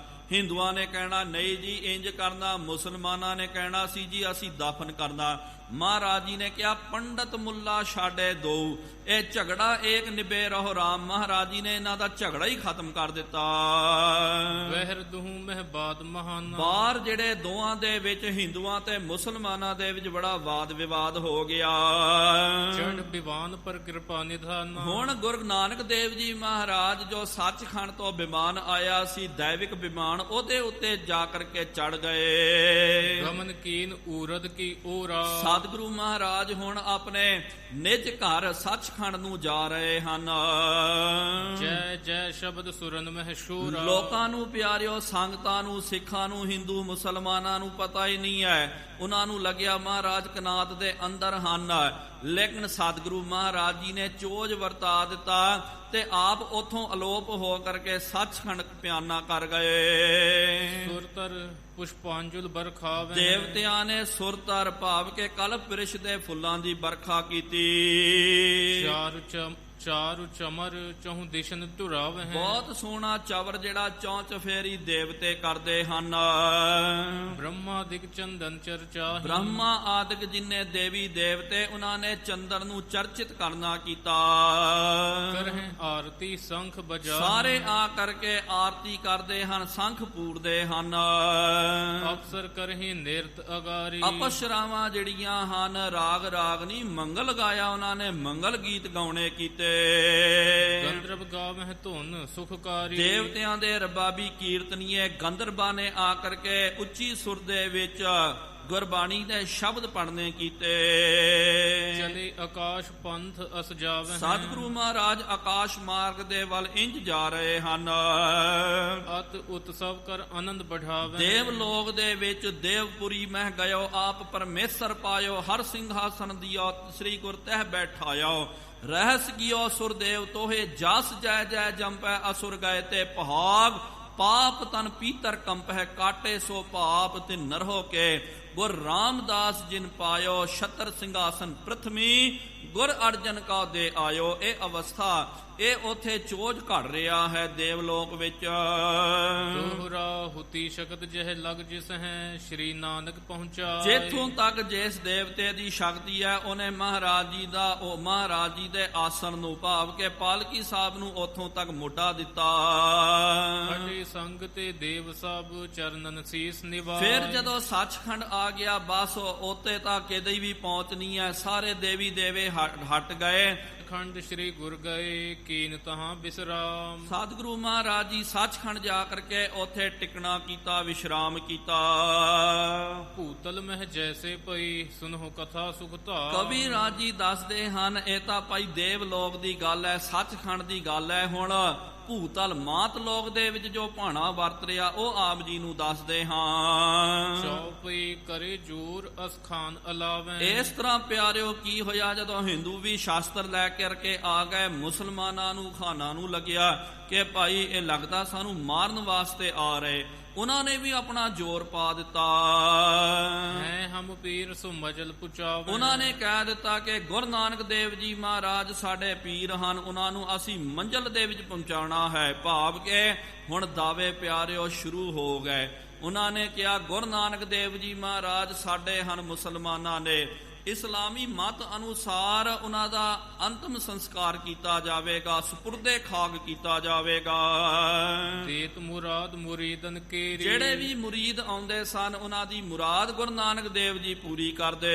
ਹਿੰਦੂਆਂ ਨੇ ਕਹਿਣਾ ਨਹੀਂ ਜੀ ਇੰਜ ਕਰਨਾ, ਮੁਸਲਮਾਨਾਂ ਨੇ ਕਹਿਣਾ ਸੀ ਜੀ ਅਸੀਂ ਦਫਨ ਕਰਨਾ। ਮਹਾਰਾਜ ਜੀ ਨੇ ਕਿਹਾ ਪੰਡਤ ਮੁੱਲਾ ਛਾੜੇ ਦੋ, ਇਹ ਝਗੜਾ ਏਕ ਨਿਭੇ ਰਹੋ ਰਾਮ। ਮਹਾਰਾਜ ਜੀ ਨੇ ਇਹਨਾਂ ਦਾ ਝਗੜਾ ਹੀ ਖਤਮ ਕਰ ਦਿੱਤਾ। ਵਹਿਰ ਦਹੂ ਮਹਿਬਾਦ ਮਹਾਨਾ, ਬਾਹਰ ਜਿਹੜੇ ਦੋਹਾਂ ਦੇ ਵਿੱਚ ਹਿੰਦੂਆਂ ਤੇ ਮੁਸਲਮਾਨਾਂ ਦੇ ਵਿੱਚ ਬੜਾ ਵਾਦ ਵਿਵਾਦ ਹੋ ਗਿਆ। ਚੰਡ ਵਿਵਾਨ ਪਰ ਕਿਰਪਾ ਨਿਧਾਨ, ਹੁਣ ਗੁਰੂ ਨਾਨਕ ਦੇਵ ਜੀ ਮਹਾਰਾਜ ਜੋ ਸੱਚਖੰਡ ਤੋਂ ਵਿਮਾਨ ਆਇਆ ਸੀ, ਦੈਵਿਕ ਵਿਮਾਨ, ਉਹਦੇ ਉੱਤੇ ਜਾ ਕਰਕੇ ਚੜ ਗਏ। ਗਮਨ ਕੀਨ ਊਰਦ ਕੀ ਓਰਾ, ਸਤਿਗੁਰੂ ਮਹਾਰਾਜ ਹੁਣ ਆਪਣੇ ਨਿਜ ਘਰ ਸੱਚਖੰਡ ਨੂੰ ਜਾ ਰਹੇ ਹਨ। ਜੈ ਜੈ ਸ਼ਬਦ ਸੁਰਨ ਮਹਿ ਸ਼ੂਰ। ਲੋਕਾਂ ਨੂੰ ਪਿਆਰਿਓ, ਸੰਗਤਾਂ ਨੂੰ, ਸਿੱਖਾਂ ਨੂੰ, ਹਿੰਦੂ ਮੁਸਲਮਾਨਾਂ ਨੂੰ ਪਤਾ ਹੀ ਨਹੀਂ ਹੈ। ਉਹਨਾਂ ਨੂੰ ਲੱਗਿਆ ਮਹਾਰਾਜ ਕਨਾਤ ਦੇ ਅੰਦਰ ਹਨ, ਲੇਕਿਨ ਸਤਿਗੁਰੂ ਮਹਾਰਾਜ ਜੀ ਨੇ ਚੋਜ ਵਰਤਾ ਦਿੱਤਾ ਤੇ ਆਪ ਉਥੋਂ ਅਲੋਪ ਹੋ ਕਰਕੇ ਸੱਚਖੰਡ ਪਿਆਨਾ ਕਰ ਗਏ। ਸੁਰਤਰ ਪੁਸ਼ਪਾਂਜੁਲ ਬਰਖਾਵੇ। ਦੇਵਤਿਆਂ ਨੇ ਸੁਰਤਰ ਭਾਵ ਕੇ ਕਲਪ ਪਿਰਸ਼ ਦੇ ਫੁੱਲਾਂ ਦੀ ਵਰਖਾ ਕੀਤੀ। ਚਾਰੂ ਚਮਰ ਚਹੁ ਦਿਸ਼ਨ ਧੁਰਾਵਹਿ। ਬਹੁਤ ਸੋਹਣਾ ਚਵਰ ਜਿਹੜਾ ਚੌਂ ਚਫੇਰੀ ਦੇਵਤੇ ਕਰਦੇ ਹਨ। ਬ੍ਰਹਮਾ ਦਿਗ ਚੰਦਨ ਚਰਚਾ। ਬ੍ਰਹਮਾ ਆਦਿਕ ਜਿੰਨੇ ਦੇਵੀ ਦੇਵਤੇ, ਉਹਨਾਂ ਨੇ ਚੰਦਨ ਨੂੰ ਚਰਚਿਤ ਕਰਨਾ ਕੀਤਾ। ਕਰਹਿ ਆਰਤੀ ਸੰਖ ਬਜਾ। ਸਾਰੇ ਆ ਕਰਕੇ ਆਰਤੀ ਕਰਦੇ ਹਨ, ਸੰਖ ਪੂਰਦੇ ਹਨ। ਅਫਸਰ ਕਰਹਿ ਨਿਰਤ ਅਗਾਰੀ। ਅਪਸਰਾਵਾਂ ਜਿਹੜੀਆਂ ਹਨ, ਰਾਗ ਰਾਗਨੀ ਮੰਗਲ ਗਾਇਆ, ਉਹਨਾਂ ਨੇ ਮੰਗਲ ਗੀਤ ਗਾਉਣੇ ਕੀਤੇ। ਗੰਧਰਵ ਗਾਵਹਿ ਧੁਨ ਸੁਖਕਾਰੀ। ਦੇਵਤਿਆਂ ਦੇ ਰਬਾਬੀ ਕੀਰਤਨੀਏ ਗੰਧਰਬਾਂ ਨੇ ਆ ਕਰਕੇ ਉੱਚੀ ਸੁਰ ਦੇ ਵਿੱਚ ਗੁਰਬਾਣੀ ਦੇ ਸ਼ਬਦ ਪੜ੍ਹਨੇ ਕੀਤੇ। ਚਲੇ ਆਕਾਸ਼ ਪੰਥ ਅਸ ਜਾਵਹਿ। ਸਤਿਗੁਰੂ ਮਹਾਰਾਜ ਆਕਾਸ਼ ਮਾਰਗ ਦੇ ਵੱਲ ਇੰਜ ਜਾ ਰਹੇ ਹਨ। ਅਤ ਉਤਸਵ ਕਰ ਆਨੰਦ ਬਢਾਵਹਿ। ਦੇਵ ਲੋਕ ਦੇ ਵਿੱਚ ਦੇਵਪੁਰੀ ਮਹਿ ਗਇਓ, ਆਪ ਪਰਮੇਸ਼ਰ ਪਾਇਓ। ਹਰ ਸਿੰਘਾਸਨ ਦਿਓ ਸ੍ਰੀ ਗੁਰ ਤਹਿ ਬੈਠਾਇਓ। ਰਹਿਸ ਗਿਓ ਸੁਰਦੇਵ ਤੋਹੇ, ਜਸ ਜੈ ਜੈ ਜੰਪੈ ਅਸੁਰ ਗਏ ਤੇ ਪਹਾਗ। ਪਾਪ ਤਨ ਪੀਤਰ ਕੰਪਹਿ, ਕਾਟੇ ਸੋ ਪਾਪ ਤਿਨ ਨਰਹੋ ਕੇ। ਗੁਰ ਰਾਮਦਾਸ ਜਿਨ ਪਾਇਓ, ਛਤਰ ਸਿੰਘਾਸਨ ਪ੍ਰਥਮੀ। ਗੁਰ ਅਰਜਨ ਕਾ ਦੇ ਆਇਓ। ਇਹ ਅਵਸਥਾ, ਇਹ ਉਥੇ ਚੋਜ ਘੜ ਰਿਹਾ ਹੈ ਦੇਵਲੋਕ ਵਿੱਚ। ਦੋਹਰਾ ਹੁਤੀ ਸ਼ਕਤ ਜਹ ਲਗ ਜਿਸ ਹੈ, ਸ਼੍ਰੀ ਨਾਨਕ ਪਹੁੰਚਾਏ। ਜਿੱਥੋਂ ਤੱਕ ਜਿਸ ਦੇਵਤੇ ਦੀ ਸ਼ਕਤੀ ਹੈ, ਉਹਨੇ ਮਹਾਰਾਜ ਜੀ ਦਾ, ਉਹ ਮਹਾਰਾਜ ਜੀ ਦੇ ਆਸਣ ਨੂੰ ਭਾਵ ਕੇ ਪਾਲਕੀ ਸਾਹਿਬ ਨੂੰ ਉਥੋਂ ਤੱਕ ਮੋਢਾ ਦਿੱਤਾ। ਖੜੇ ਸੰਗ ਤੇ ਦੇਵ ਸਭ ਚਰਨਨ ਸੀਸ ਨਿਵਾਏ। ਫਿਰ ਜਦੋਂ ਸੱਚਖੰਡ ਆ ਗਿਆ, ਬਸ ਉੱਤੇ ਤਾਂ ਕਿਤੇ ਵੀ ਪਹੁੰਚ ਨਹੀਂ ਹੈ। ਸਾਰੇ ਦੇਵੀ ਦੇਵੇ ਹਟ ਗਏ। ਖੰਡ ਸ਼੍ਰੀ ਗੁਰ ਗਏ, ਕੀਨ ਤਹਾਂ ਬਿਸਰਾਮ। ਸਤਿਗੁਰੂ ਮਹਾਰਾਜ ਜੀ ਸੱਚਖੰਡ ਜਾ ਕਰਕੇ ਉੱਥੇ ਟਿਕਣਾ ਕੀਤਾ, ਵਿਸ਼ਰਾਮ ਕੀਤਾ। ਭੂਤਲ ਮਹਿ ਜੈਸੇ ਪਈ, ਸੁਨਹੁ ਕਥਾ ਸੁਖ ਧਾਰ। ਕਵੀ ਰਾਜ ਜੀ ਦੱਸਦੇ ਹਨ, ਇਹ ਤਾਂ ਭਾਈ ਦੇਵ ਲੋਕ ਦੀ ਗੱਲ ਹੈ, ਸੱਚਖੰਡ ਦੀ ਗੱਲ ਹੈ। ਹੁਣ ਭੂਤਲ ਮਾਤ ਲੋਕ ਦੇ ਵਿੱਚ ਜੋ ਭਾਣਾ ਵਰਤ ਰਿਹਾ, ਉਹ ਆਪ ਜੀ ਨੂੰ ਦੱਸਦੇ ਹਾਂ। ਚੌਪਈ ਕਰੇ ਜੋਰ ਅਸਖਾਨ ਅਲਾਵੈ। ਇਸ ਤਰ੍ਹਾਂ ਪਿਆਰਿਓ ਕੀ ਹੋਇਆ, ਜਦੋਂ ਹਿੰਦੂ ਵੀ ਸ਼ਾਸਤਰ ਲੈ ਕਰਕੇ ਆ ਗਏ, ਮੁਸਲਮਾਨਾਂ ਨੂੰ, ਖਾਨਾਂ ਨੂੰ ਲੱਗਿਆ ਕਿ ਭਾਈ ਇਹ ਲੱਗਦਾ ਸਾਨੂੰ ਮਾਰਨ ਵਾਸਤੇ ਆ ਰਹੇ। ਉਹਨਾਂ ਨੇ ਵੀ ਆਪਣਾ ਜ਼ੋਰ ਪਾ ਦਿੱਤਾ। ਹੈ ਹਮ ਪੀਰ ਸੋ ਮਜਲ ਪੁਚਾਵੇ। ਉਹਨਾਂ ਨੇ ਕਹਿ ਦਿੱਤਾ ਕਿ ਗੁਰੂ ਨਾਨਕ ਦੇਵ ਜੀ ਮਹਾਰਾਜ ਸਾਡੇ ਪੀਰ ਹਨ, ਉਹਨਾਂ ਨੂੰ ਅਸੀਂ ਮੰਜ਼ਲ ਦੇ ਵਿੱਚ ਪਹੁੰਚਾਉਣਾ ਹੈ। ਭਾਵ ਕਿ ਹੁਣ ਦਾਅਵੇ ਪਿਆਰਿਓ ਸ਼ੁਰੂ ਹੋ ਗਏ। ਉਹਨਾਂ ਨੇ ਕਿਹਾ ਗੁਰੂ ਨਾਨਕ ਦੇਵ ਜੀ ਮਹਾਰਾਜ ਸਾਡੇ ਹਨ, ਮੁਸਲਮਾਨਾਂ ਨੇ ਇਸਲਾਮੀ ਮਤ ਅਨੁਸਾਰ ਉਹਨਾਂ ਦਾ ਅੰਤਮ ਸੰਸਕਾਰ ਕੀਤਾ ਜਾਵੇਗਾ, ਸਪੁਰਦੇ ਖਾਕ ਕੀਤਾ ਜਾਵੇਗਾ। ਤੇਤ ਮੁਰਾਦ ਮੁਰੀਦਨ ਕੇਰੀ। ਜਿਹੜੇ ਵੀ ਮੁਰੀਦ ਆਉਂਦੇ ਸਨ, ਉਹਨਾਂ ਦੀ ਮੁਰਾਦ ਗੁਰੂ ਨਾਨਕ ਦੇਵ ਜੀ ਪੂਰੀ ਕਰਦੇ।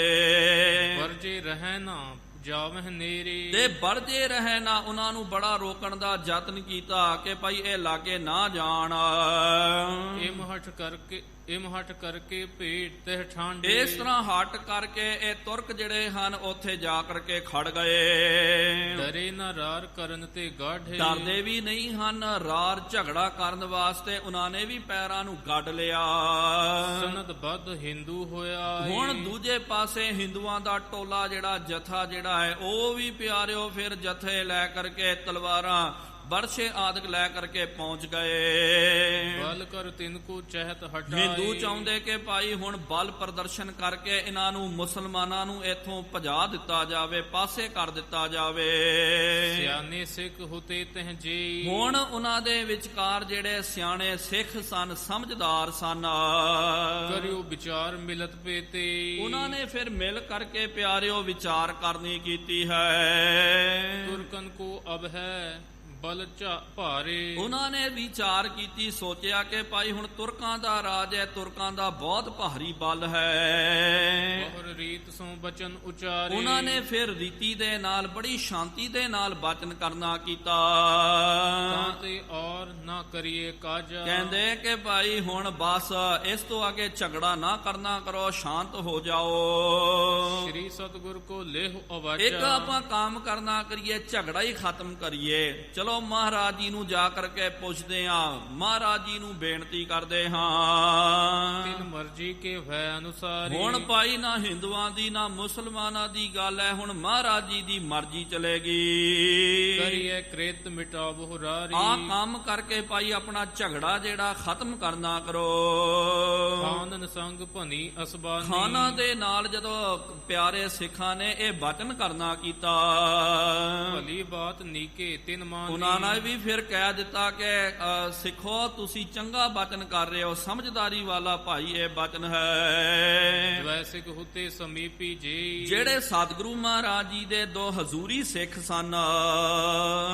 ਵਰਜੇ ਰਹਿ ਨਾ ਜਾਵਹਿ ਨੇਰੇ। ਤੇ ਵਰਜੇ ਰਹੇ ਨਾ, ਉਹਨਾਂ ਨੂੰ ਬੜਾ ਰੋਕਣ ਦਾ ਯਤਨ ਕੀਤਾ ਕਿ ਭਾਈ ਇਹ ਲਾਗੇ ਨਾ ਜਾਣ। ਇਮ ਹਟ ਕਰਕੇ ਭੇਟ ਤੇ ਠਾਂਡੇ। ਇਸ ਤਰ੍ਹਾਂ ਹਟ ਕਰਕੇ ਇਹ ਤੁਰਕ ਜਿਹੜੇ ਹਨ ਉੱਥੇ ਜਾ ਕਰਕੇ ਖੜ ਗਏ। ਡਰੇ ਨਾ ਰਾਰ ਕਰਨ ਤੇ ਗਾਢੇ। ਡਰਦੇ ਵੀ ਨਹੀਂ ਹਨ, ਰਾਰ ਝਗੜਾ ਕਰਨ ਵਾਸਤੇ ਉਹਨਾਂ ਨੇ ਵੀ ਪੈਰਾਂ ਨੂੰ ਗੱਡ ਲਿਆ। ਸਨਦ ਬੱਧ ਹਿੰਦੂ ਹੋਇਆ। ਹੁਣ ਦੂਜੇ ਪਾਸੇ ਹਿੰਦੂਆਂ ਦਾ ਟੋਲਾ ਜਿਹੜਾ ਜਥਾ ਜਿਹੜਾ ਹੈ, ਉਹ ਵੀ ਪਿਆਰਿਓ ਫਿਰ ਜਥੇ ਲੈ ਕਰਕੇ ਤਲਵਾਰਾਂ ਬਰਛੇ ਆਦਿਕ ਲੈ ਕਰਕੇ ਪਹੁੰਚ ਗਏ। ਬਲ ਕਰ ਤਿਨ ਕੋ ਚਹਿਤ ਹਟਾਏ। ਹਿੰਦੂ ਚਾਹੁੰਦੇ ਕਿ ਭਾਈ ਹੁਣ ਬਲ ਪ੍ਰਦਰਸ਼ਨ ਕਰਕੇ ਇਹਨਾਂ ਨੂੰ, ਮੁਸਲਮਾਨਾਂ ਨੂੰ ਇੱਥੋਂ ਭਜਾ ਦਿੱਤਾ ਜਾਵੇ, ਪਾਸੇ ਕਰ ਦਿੱਤਾ ਜਾਵੇ। ਸਿਆਣੇ ਸਿੱਖ ਹੁਤੇ ਤਹ ਜੀ। ਹੁਣ ਉਹਨਾਂ ਦੇ ਵਿਚਕਾਰ ਜਿਹੜੇ ਸਿਆਣੇ ਸਿੱਖ ਸਨ, ਸਮਝਦਾਰ ਸਨ, ਕਰਿਓ ਵਿਚਾਰ ਮਿਲਤ ਪੇਤੇ। ਉਹਨਾਂ ਨੇ ਫਿਰ ਮਿਲ ਕਰਕੇ ਪਿਆਰਿਓ ਵਿਚਾਰ ਕਰਨੀ ਕੀਤੀ ਹੈ। ਤੁਰਕਨ ਕੋ ਅਬ ਹੈ ਬਲ ਭਾਰੇ। ਉਹਨਾਂ ਨੇ ਵਿਚਾਰ ਕੀਤੀ, ਸੋਚਿਆ ਕਿ ਭਾਈ ਹੁਣ ਤੁਰਕਾਂ ਦਾ ਰਾਜ ਹੈ, ਤੁਰਕਾਂ ਦਾ ਬਹੁਤ ਭਾਰੀ ਬਲ ਹੈ। ਬਹੁਰ ਰੀਤ ਸੋ ਬਚਨ ਉਚਾਰੇ। ਉਹਨਾਂ ਨੇ ਫਿਰ ਰੀਤੀ ਦੇ ਨਾਲ ਬੜੀ ਸ਼ਾਂਤੀ ਦੇ ਨਾਲ ਬਚਨ ਕਰਨਾ ਕੀਤਾ। ਤਾਂ ਤੇ ਔਰ ਨਾ ਕਰੀਏ ਕਾਜਾ। ਕਹਿੰਦੇ ਕਿ ਭਾਈ ਹੁਣ ਬਸ ਇਸ ਤੋਂ ਅੱਗੇ ਝਗੜਾ ਨਾ ਕਰਨਾ ਕਰੋ, ਸ਼ਾਂਤ ਹੋ ਜਾਓ। ਸ੍ਰੀ ਸਤਿਗੁਰ ਕੋ ਲੇਹ ਅਵਾਜਾ। ਇੱਕ ਆਪਾਂ ਕੰਮ ਕਰਨਾ ਕਰੀਏ, ਝਗੜਾ ਹੀ ਖਤਮ ਕਰੀਏ। ਚਲੋ ਮਹਾਰਾਜ ਜੀ ਨੂੰ ਜਾ ਕਰਕੇ ਪੁੱਛਦੇ ਹਾਂ, ਮਹਾਰਾਜ ਜੀ ਨੂੰ ਬੇਨਤੀ ਕਰਦੇ ਹਾਂ। ਤਿਨ ਮਰਜੀ ਕੇ ਭੈ ਅਨੁਸਾਰੀ। ਹੁਣ ਭਾਈ ਨਾ ਹਿੰਦੂਆਂ ਦੀ ਨਾ ਮੁਸਲਮਾਨਾਂ ਦੀ ਗੱਲ ਹੈ, ਹੁਣ ਮਹਾਰਾਜ ਜੀ ਦੀ ਮਰਜ਼ੀ ਚਲੇਗੀ। ਕਰੀਏ ਕ੍ਰਿਤ ਮਿਟਾਵਹੁ ਰਾਰੀ। ਆ ਕੰਮ ਕਰਕੇ ਭਾਈ ਆਪਣਾ ਝਗੜਾ ਜਿਹੜਾ ਖਤਮ ਕਰਨਾ ਕਰੋ। ਖਾਨਨ ਸੰਗ ਭਨੀ ਅਸਬਾਨੀ। ਖਾਨਾਂ ਦੇ ਨਾਲ ਜਦੋਂ ਪਿਆਰੇ ਸਿੱਖਾਂ ਨੇ ਇਹ ਬਚਨ ਕਰਨਾ ਕੀਤਾ, ਭਲੀ ਬਾਤ ਨੀਕੇ ਤਿਨ ਮਾਨੀ। ਉਹਨਾਂ ਨੇ ਵੀ ਫਿਰ ਕਹਿ ਦਿੱਤਾ ਕਿ ਸਿੱਖੋ ਤੁਸੀਂ ਚੰਗਾ ਬਚਨ ਕਰ ਰਹੇ ਹੋ, ਸਮਝਦਾਰੀ ਵਾਲਾ ਭਾਈ ਇਹ ਬਚਨ ਹੈ। ਵੈਸਿਕ ਹੁਤੇ ਸਮੀਪੀ ਜੀ। ਜਿਹੜੇ ਸਤਿਗੁਰੂ ਮਹਾਰਾਜ ਜੀ ਦੇ ਦੋ ਹਜ਼ੂਰੀ ਸਿੱਖ ਸਨ,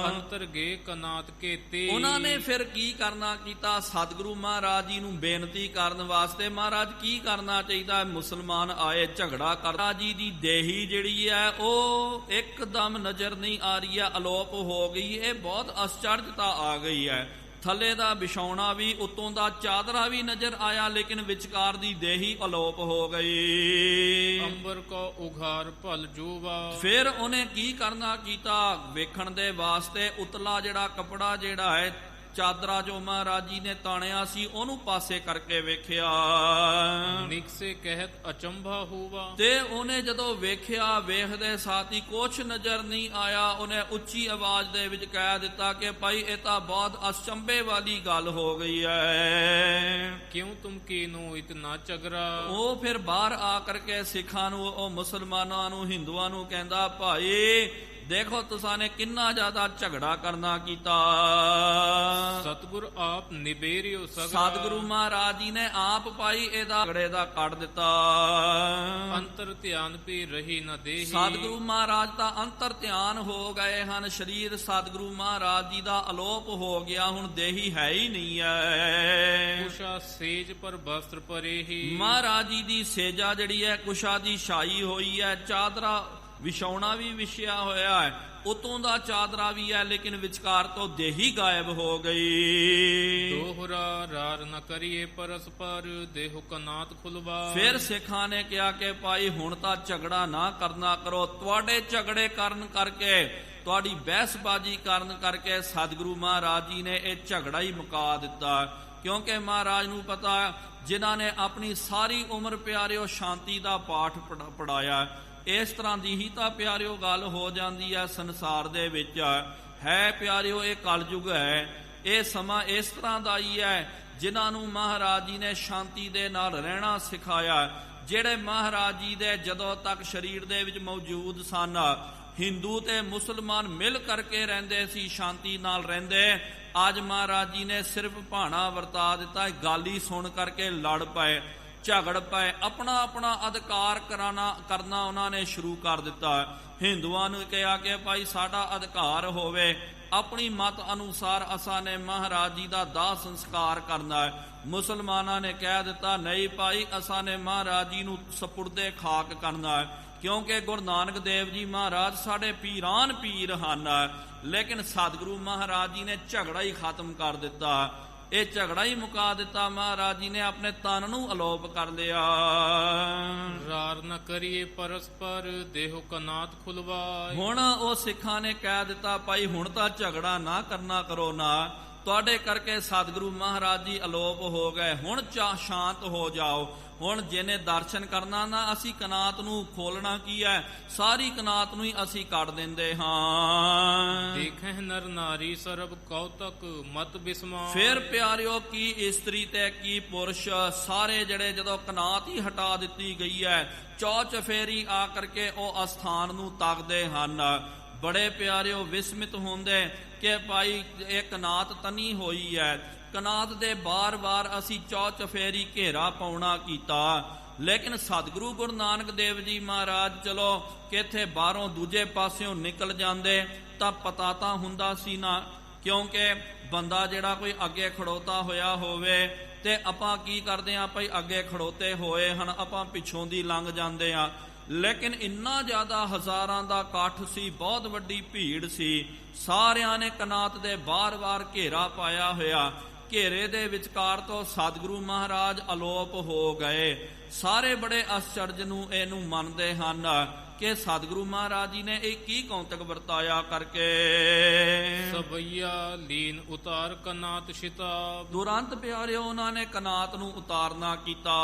ਅੰਤਰ ਗੇ ਕਨਾਤ ਕੇ ਤੇ। ਉਹਨਾਂ ਨੇ ਫਿਰ ਕੀ ਕਰਨਾ ਕੀਤਾ, ਸਤਿਗੁਰੂ ਮਹਾਰਾਜ ਜੀ ਨੂੰ ਬੇਨਤੀ ਕਰਨ ਵਾਸਤੇ, ਮਹਾਰਾਜ ਕੀ ਕਰਨਾ ਚਾਹੀਦਾ। ਮੁਸਲਮਾਨ ਆਏ ਝਗੜਾ ਕਰਦਾ ਜੀ ਦੀ ਦੇਹੀ ਜਿਹੜੀ ਹੈ ਉਹ ਇੱਕਦਮ ਨਜ਼ਰ ਨਹੀਂ ਆ ਰਹੀ ਹੈ, ਅਲੋਪ ਹੋ ਗਈ। ਇਹ ਬਹੁਤ ਅਸਚਰਜਤਾ ਆ ਗਈ ਹੈ। ਥੱਲੇ ਦਾ ਵਿਛਾਉਣਾ ਵੀ, ਉੱਤੋਂ ਦਾ ਚਾਦਰਾ ਵੀ ਨਜ਼ਰ ਆਇਆ, ਲੇਕਿਨ ਵਿਚਕਾਰ ਦੀ ਦੇਹੀ ਅਲੋਪ ਹੋ ਗਈ। ਅੰਬਰ ਕੋ ਉਘਾਰ ਭਲ ਜੂਵਾ। ਫਿਰ ਉਹਨੇ ਕੀ ਕਰਨਾ ਕੀਤਾ, ਵੇਖਣ ਦੇ ਵਾਸਤੇ ਉਤਲਾ ਜਿਹੜਾ ਕਪੜਾ ਜਿਹੜਾ ਹੈ, ਚਾਦਰਾ ਜੋ ਮਹਾਰਾਜ ਜੀ ਨੇ ਤਾਣਿਆ ਸੀ, ਉਹਨੂੰ ਪਾਸੇ ਕਰਕੇ ਵੇਖਿਆ। ਨਿਕਸੇ ਕਹਿਤ ਅਚੰਭਾ ਹੋਵਾ। ਤੇ ਉਹਨੇ ਜਦੋਂ ਵੇਖਿਆ, ਵੇਖਦੇ ਸਾਥ ਹੀ ਕੁਛ ਨਜ਼ਰ ਨਹੀਂ ਆਇਆ। ਉਹਨੇ ਉੱਚੀ ਆਵਾਜ਼ ਦੇ ਵਿੱਚ ਕਹਿ ਦਿੱਤਾ ਕਿ ਭਾਈ ਇਹ ਤਾਂ ਬਹੁਤ ਅਚੰਭੇ ਵਾਲੀ ਗੱਲ ਹੋ ਗਈ ਹੈ। ਕਿਉਂ ਤੁਮ ਕੀਨੋ ਇਤਨਾ ਝਗੜਾ। ਉਹ ਫਿਰ ਬਾਹਰ ਆ ਕਰਕੇ ਸਿੱਖਾਂ ਨੂੰ, ਉਹ ਮੁਸਲਮਾਨਾਂ ਨੂੰ, ਹਿੰਦੂਆਂ ਨੂੰ ਕਹਿੰਦਾ, ਭਾਈ ਦੇਖੋ ਤੁਸਾਂ ਨੇ ਕਿੰਨਾ ਜ਼ਿਆਦਾ ਝਗੜਾ ਕਰਨਾ ਕੀਤਾ। ਸਤਿਗੁਰ ਆਪ ਨਿਬੇਰਿਓ ਸਗੜਾ। ਸਤਿਗੁਰੂ ਮਹਾਰਾਜ ਜੀ ਨੇ ਆਪ ਭਾਈ ਇਹਦਾ ਝਗੜੇ ਦਾ ਕੱਢ ਦਿੱਤਾ। ਅੰਤਰ ਧਿਆਨ ਵੀ ਰਹੀ ਨ ਦੇਹੀ। ਸਤਿਗੁਰੂ ਮਹਾਰਾਜ ਤਾਂ ਅੰਤਰ ਧਿਆਨ ਹੋ ਗਏ ਹਨ। ਸਰੀਰ ਸਤਿਗੁਰੂ ਮਹਾਰਾਜ ਜੀ ਦਾ ਅਲੋਪ ਹੋ ਗਿਆ, ਹੁਣ ਦੇਹੀ ਹੈ ਹੀ ਨਹੀਂ ਹੈ। ਕੁਸ਼ਾ ਸੇਜ ਪਰ ਬਸਤਰ ਪਰੇ ਹੀ। ਮਹਾਰਾਜ ਜੀ ਦੀ ਸੇਜਾ ਜਿਹੜੀ ਹੈ ਕੁਸ਼ਾ ਦੀ ਛਾਈ ਹੋਈ ਹੈ, ਚਾਦਰਾ ਵਿਛਾਉਣਾ ਵੀ ਵਿਛਿਆ ਹੋਇਆ ਹੈ, ਉਤੋਂ ਦਾ ਚਾਦਰਾ ਵੀ ਹੈ, ਲੇਕਿਨ ਵਿਚਕਾਰ ਤੋਂ ਦੇਹੀ ਗਾਇਬ ਹੋ ਗਈ। ਦੋਹਰਾ ਰਾਰ ਨ ਕਰੀਏ ਪਰਸਪਰ ਦੇਹੁ ਕਨਾਤ ਖੁਲਵਾ। ਫਿਰ ਸਿੱਖਾਂ ਨੇ ਕਿਹਾ ਕਿ ਭਾਈ ਹੁਣ ਤਾਂ ਝਗੜਾ ਨਾ ਕਰਨਾ ਕਰੋ। ਤੁਹਾਡੇ ਝਗੜੇ ਕਰਨ ਕਰਕੇ, ਤੁਹਾਡੀ ਬਹਿਸਬਾਜ਼ੀ ਕਰਨ ਕਰਕੇ ਸਤਿਗੁਰੂ ਮਹਾਰਾਜ ਜੀ ਨੇ ਇਹ ਝਗੜਾ ਹੀ ਮੁਕਾ ਦਿੱਤਾ। ਕਿਉਂਕਿ ਮਹਾਰਾਜ ਨੂੰ ਪਤਾ, ਜਿਨ੍ਹਾਂ ਨੇ ਆਪਣੀ ਸਾਰੀ ਉਮਰ ਪਿਆਰਿਓ ਸ਼ਾਂਤੀ ਦਾ ਪਾਠ ਪੜਾਇਆ, ਇਸ ਤਰ੍ਹਾਂ ਦੀ ਹੀ ਤਾਂ ਪਿਆਰਿਓ ਗੱਲ ਹੋ ਜਾਂਦੀ ਹੈ ਸੰਸਾਰ ਦੇ ਵਿੱਚ। ਹੈ ਪਿਆਰਿਓ ਇਹ ਕਲਯੁਗ ਹੈ, ਇਹ ਸਮਾਂ ਇਸ ਤਰ੍ਹਾਂ ਦਾ ਹੀ ਹੈ। ਜਿਨ੍ਹਾਂ ਨੂੰ ਮਹਾਰਾਜ ਜੀ ਨੇ ਸ਼ਾਂਤੀ ਦੇ ਨਾਲ ਰਹਿਣਾ ਸਿਖਾਇਆ, ਜਿਹੜੇ ਮਹਾਰਾਜ ਜੀ ਦੇ ਜਦੋਂ ਤੱਕ ਸਰੀਰ ਦੇ ਵਿੱਚ ਮੌਜੂਦ ਸਨ, ਹਿੰਦੂ ਤੇ ਮੁਸਲਮਾਨ ਮਿਲ ਕਰਕੇ ਰਹਿੰਦੇ ਸੀ, ਸ਼ਾਂਤੀ ਨਾਲ ਰਹਿੰਦੇ। ਅੱਜ ਮਹਾਰਾਜ ਜੀ ਨੇ ਸਿਰਫ ਭਾਣਾ ਵਰਤਾ ਦਿੱਤਾ, ਗਾਲੀ ਸੁਣ ਕਰਕੇ ਲੜ ਪਏ, ਝਗੜ ਪਏ, ਆਪਣਾ ਆਪਣਾ ਅਧਿਕਾਰ ਕਰਨਾ ਉਹਨਾਂ ਨੇ ਸ਼ੁਰੂ ਕਰ ਦਿੱਤਾ। ਹਿੰਦੂਆਂ ਨੂੰ ਕਿਹਾ ਕਿ ਭਾਈ ਸਾਡਾ ਅਧਿਕਾਰ ਹੋਵੇ, ਆਪਣੀ ਮਤ ਅਨੁਸਾਰ ਅਸਾਂ ਨੇ ਮਹਾਰਾਜ ਜੀ ਦਾ ਦਾਹ ਸੰਸਕਾਰ ਕਰਨਾ ਹੈ। ਮੁਸਲਮਾਨਾਂ ਨੇ ਕਹਿ ਦਿੱਤਾ, ਨਹੀਂ ਭਾਈ ਅਸਾਂ ਨੇ ਮਹਾਰਾਜ ਜੀ ਨੂੰ ਸਪੁਰਦੇ ਖਾਕ ਕਰਨਾ ਹੈ, ਕਿਉਂਕਿ ਗੁਰੂ ਨਾਨਕ ਦੇਵ ਜੀ ਮਹਾਰਾਜ ਸਾਡੇ ਪੀਰਾਨ ਪੀਰ ਹਨ। ਲੇਕਿਨ ਸਤਿਗੁਰੂ ਮਹਾਰਾਜ ਜੀ ਨੇ ਝਗੜਾ ਹੀ ਖਤਮ ਕਰ ਦਿੱਤਾ, ਇਹ ਝਗੜਾ ਹੀ ਮੁਕਾ ਦਿੱਤਾ। ਮਹਾਰਾਜ ਜੀ ਨੇ ਆਪਣੇ ਤਨ ਨੂੰ ਅਲੋਪ ਕਰ ਲਿਆ। ਰਾਰ ਨ ਕਰੀਏ ਪਰਸਪਰ ਦੇਹੁ ਕਨਾਤ ਖੁਲਵਾਏ। ਹੁਣ ਉਹ ਸਿੱਖਾਂ ਨੇ ਕਹਿ ਦਿੱਤਾ, ਭਾਈ ਹੁਣ ਤਾਂ ਝਗੜਾ ਨਾ ਕਰਨਾ ਕਰੋ ਨਾ, ਤੁਹਾਡੇ ਕਰਕੇ ਸਤਿਗੁਰੂ ਮਹਾਰਾਜ ਜੀ ਅਲੋਪ ਹੋ ਗਏ, ਹੁਣ ਸ਼ਾਂਤ ਹੋ ਜਾਓ। ਹੁਣ ਜਿਹਨੇ ਦਰਸ਼ਨ ਕਰਨਾ ਨਾ, ਅਸੀਂ ਕਨਾਤ ਨੂੰ ਖੋਲਣਾ ਕੀ ਹੈ, ਸਾਰੀ ਕਨਾਤ ਨੂੰ ਹੀ ਅਸੀਂ ਕੱਢ ਦਿੰਦੇ ਹਾਂ। ਦੇਖਹਿ ਨਰ ਨਾਰੀ ਸਰਬ ਕੌਤਕ ਮਤ ਬਿਸਮਾ। ਫਿਰ ਪਿਆਰਿਓ ਕੀ ਇਸਤਰੀ ਤੇ ਕੀ ਪੁਰਸ਼, ਸਾਰੇ ਜਿਹੜੇ ਜਦੋਂ ਕਨਾਤ ਹੀ ਹਟਾ ਦਿੱਤੀ ਗਈ ਹੈ, ਚੌ ਚਫੇਰੀ ਆ ਕਰਕੇ ਉਹ ਅਸਥਾਨ ਨੂੰ ਤੱਕਦੇ ਹਨ। ਬੜੇ ਪਿਆਰਿਓ ਵਿਸਮਿਤ ਹੁੰਦੇ ਕਿ ਭਾਈ ਇਹ ਕਨਾਤ ਤਨੀ ਹੋਈ ਹੈ, ਕਨਾਤ ਦੇ ਬਾਰ-ਬਾਰ ਅਸੀਂ ਚੌ ਚਫੇਰੀ ਘੇਰਾ ਪਾਉਣਾ ਕੀਤਾ। ਲੇਕਿਨ ਸਤਿਗੁਰੂ ਗੁਰੂ ਨਾਨਕ ਦੇਵ ਜੀ ਮਹਾਰਾਜ ਚਲੋ ਕਿਥੇ ਬਾਹਰੋਂ ਦੂਜੇ ਪਾਸਿਓਂ ਨਿਕਲ ਜਾਂਦੇ ਤਾਂ ਪਤਾ ਤਾਂ ਹੁੰਦਾ ਸੀ ਨਾ, ਕਿਉਂਕਿ ਬੰਦਾ ਜਿਹੜਾ ਕੋਈ ਅੱਗੇ ਖੜੋਤਾ ਹੋਇਆ ਹੋਵੇ ਤੇ ਆਪਾਂ ਕੀ ਕਰਦੇ ਹਾਂ ਭਾਈ, ਅੱਗੇ ਖੜੋਤੇ ਹੋਏ ਹਨ, ਆਪਾਂ ਪਿੱਛੋਂ ਦੀ ਲੰਘ ਜਾਂਦੇ ਆ। ਲੇਕਿਨ ਇੰਨਾ ਜ਼ਿਆਦਾ ਹਜ਼ਾਰਾਂ ਦਾ ਇਕੱਠ ਸੀ, ਬਹੁਤ ਵੱਡੀ ਭੀੜ ਸੀ, ਸਾਰਿਆਂ ਨੇ ਕਨਾਤ ਦੇ ਬਾਰ-ਬਾਰ ਘੇਰਾ ਪਾਇਆ ਹੋਇਆ। ਘੇਰੇ ਦੇ ਵਿਚਕਾਰ ਤੋਂ ਸਤਿਗੁਰੂ ਮਹਾਰਾਜ ਅਲੋਪ ਹੋ ਗਏ। ਸਾਰੇ ਬੜੇ ਅਚਰਜ ਨੂੰ ਇਹਨੂੰ ਮੰਨਦੇ ਹਨ ਕਿ ਸਤਿਗੁਰੂ ਮਹਾਰਾਜ ਜੀ ਨੇ ਇਹ ਕੀ ਕੌਤਕ ਵਰਤਾਇਆ ਕਰਕੇ। ਸਭਈਆ ਲੀਨ ਉਤਾਰ ਕਨਾਤ ਸ਼ਿਤਾਬ, ਤੁਰੰਤ ਪਿਆਰਿਓ ਉਹਨਾਂ ਨੇ ਕਨਾਤ ਨੂੰ ਉਤਾਰਨਾ ਕੀਤਾ।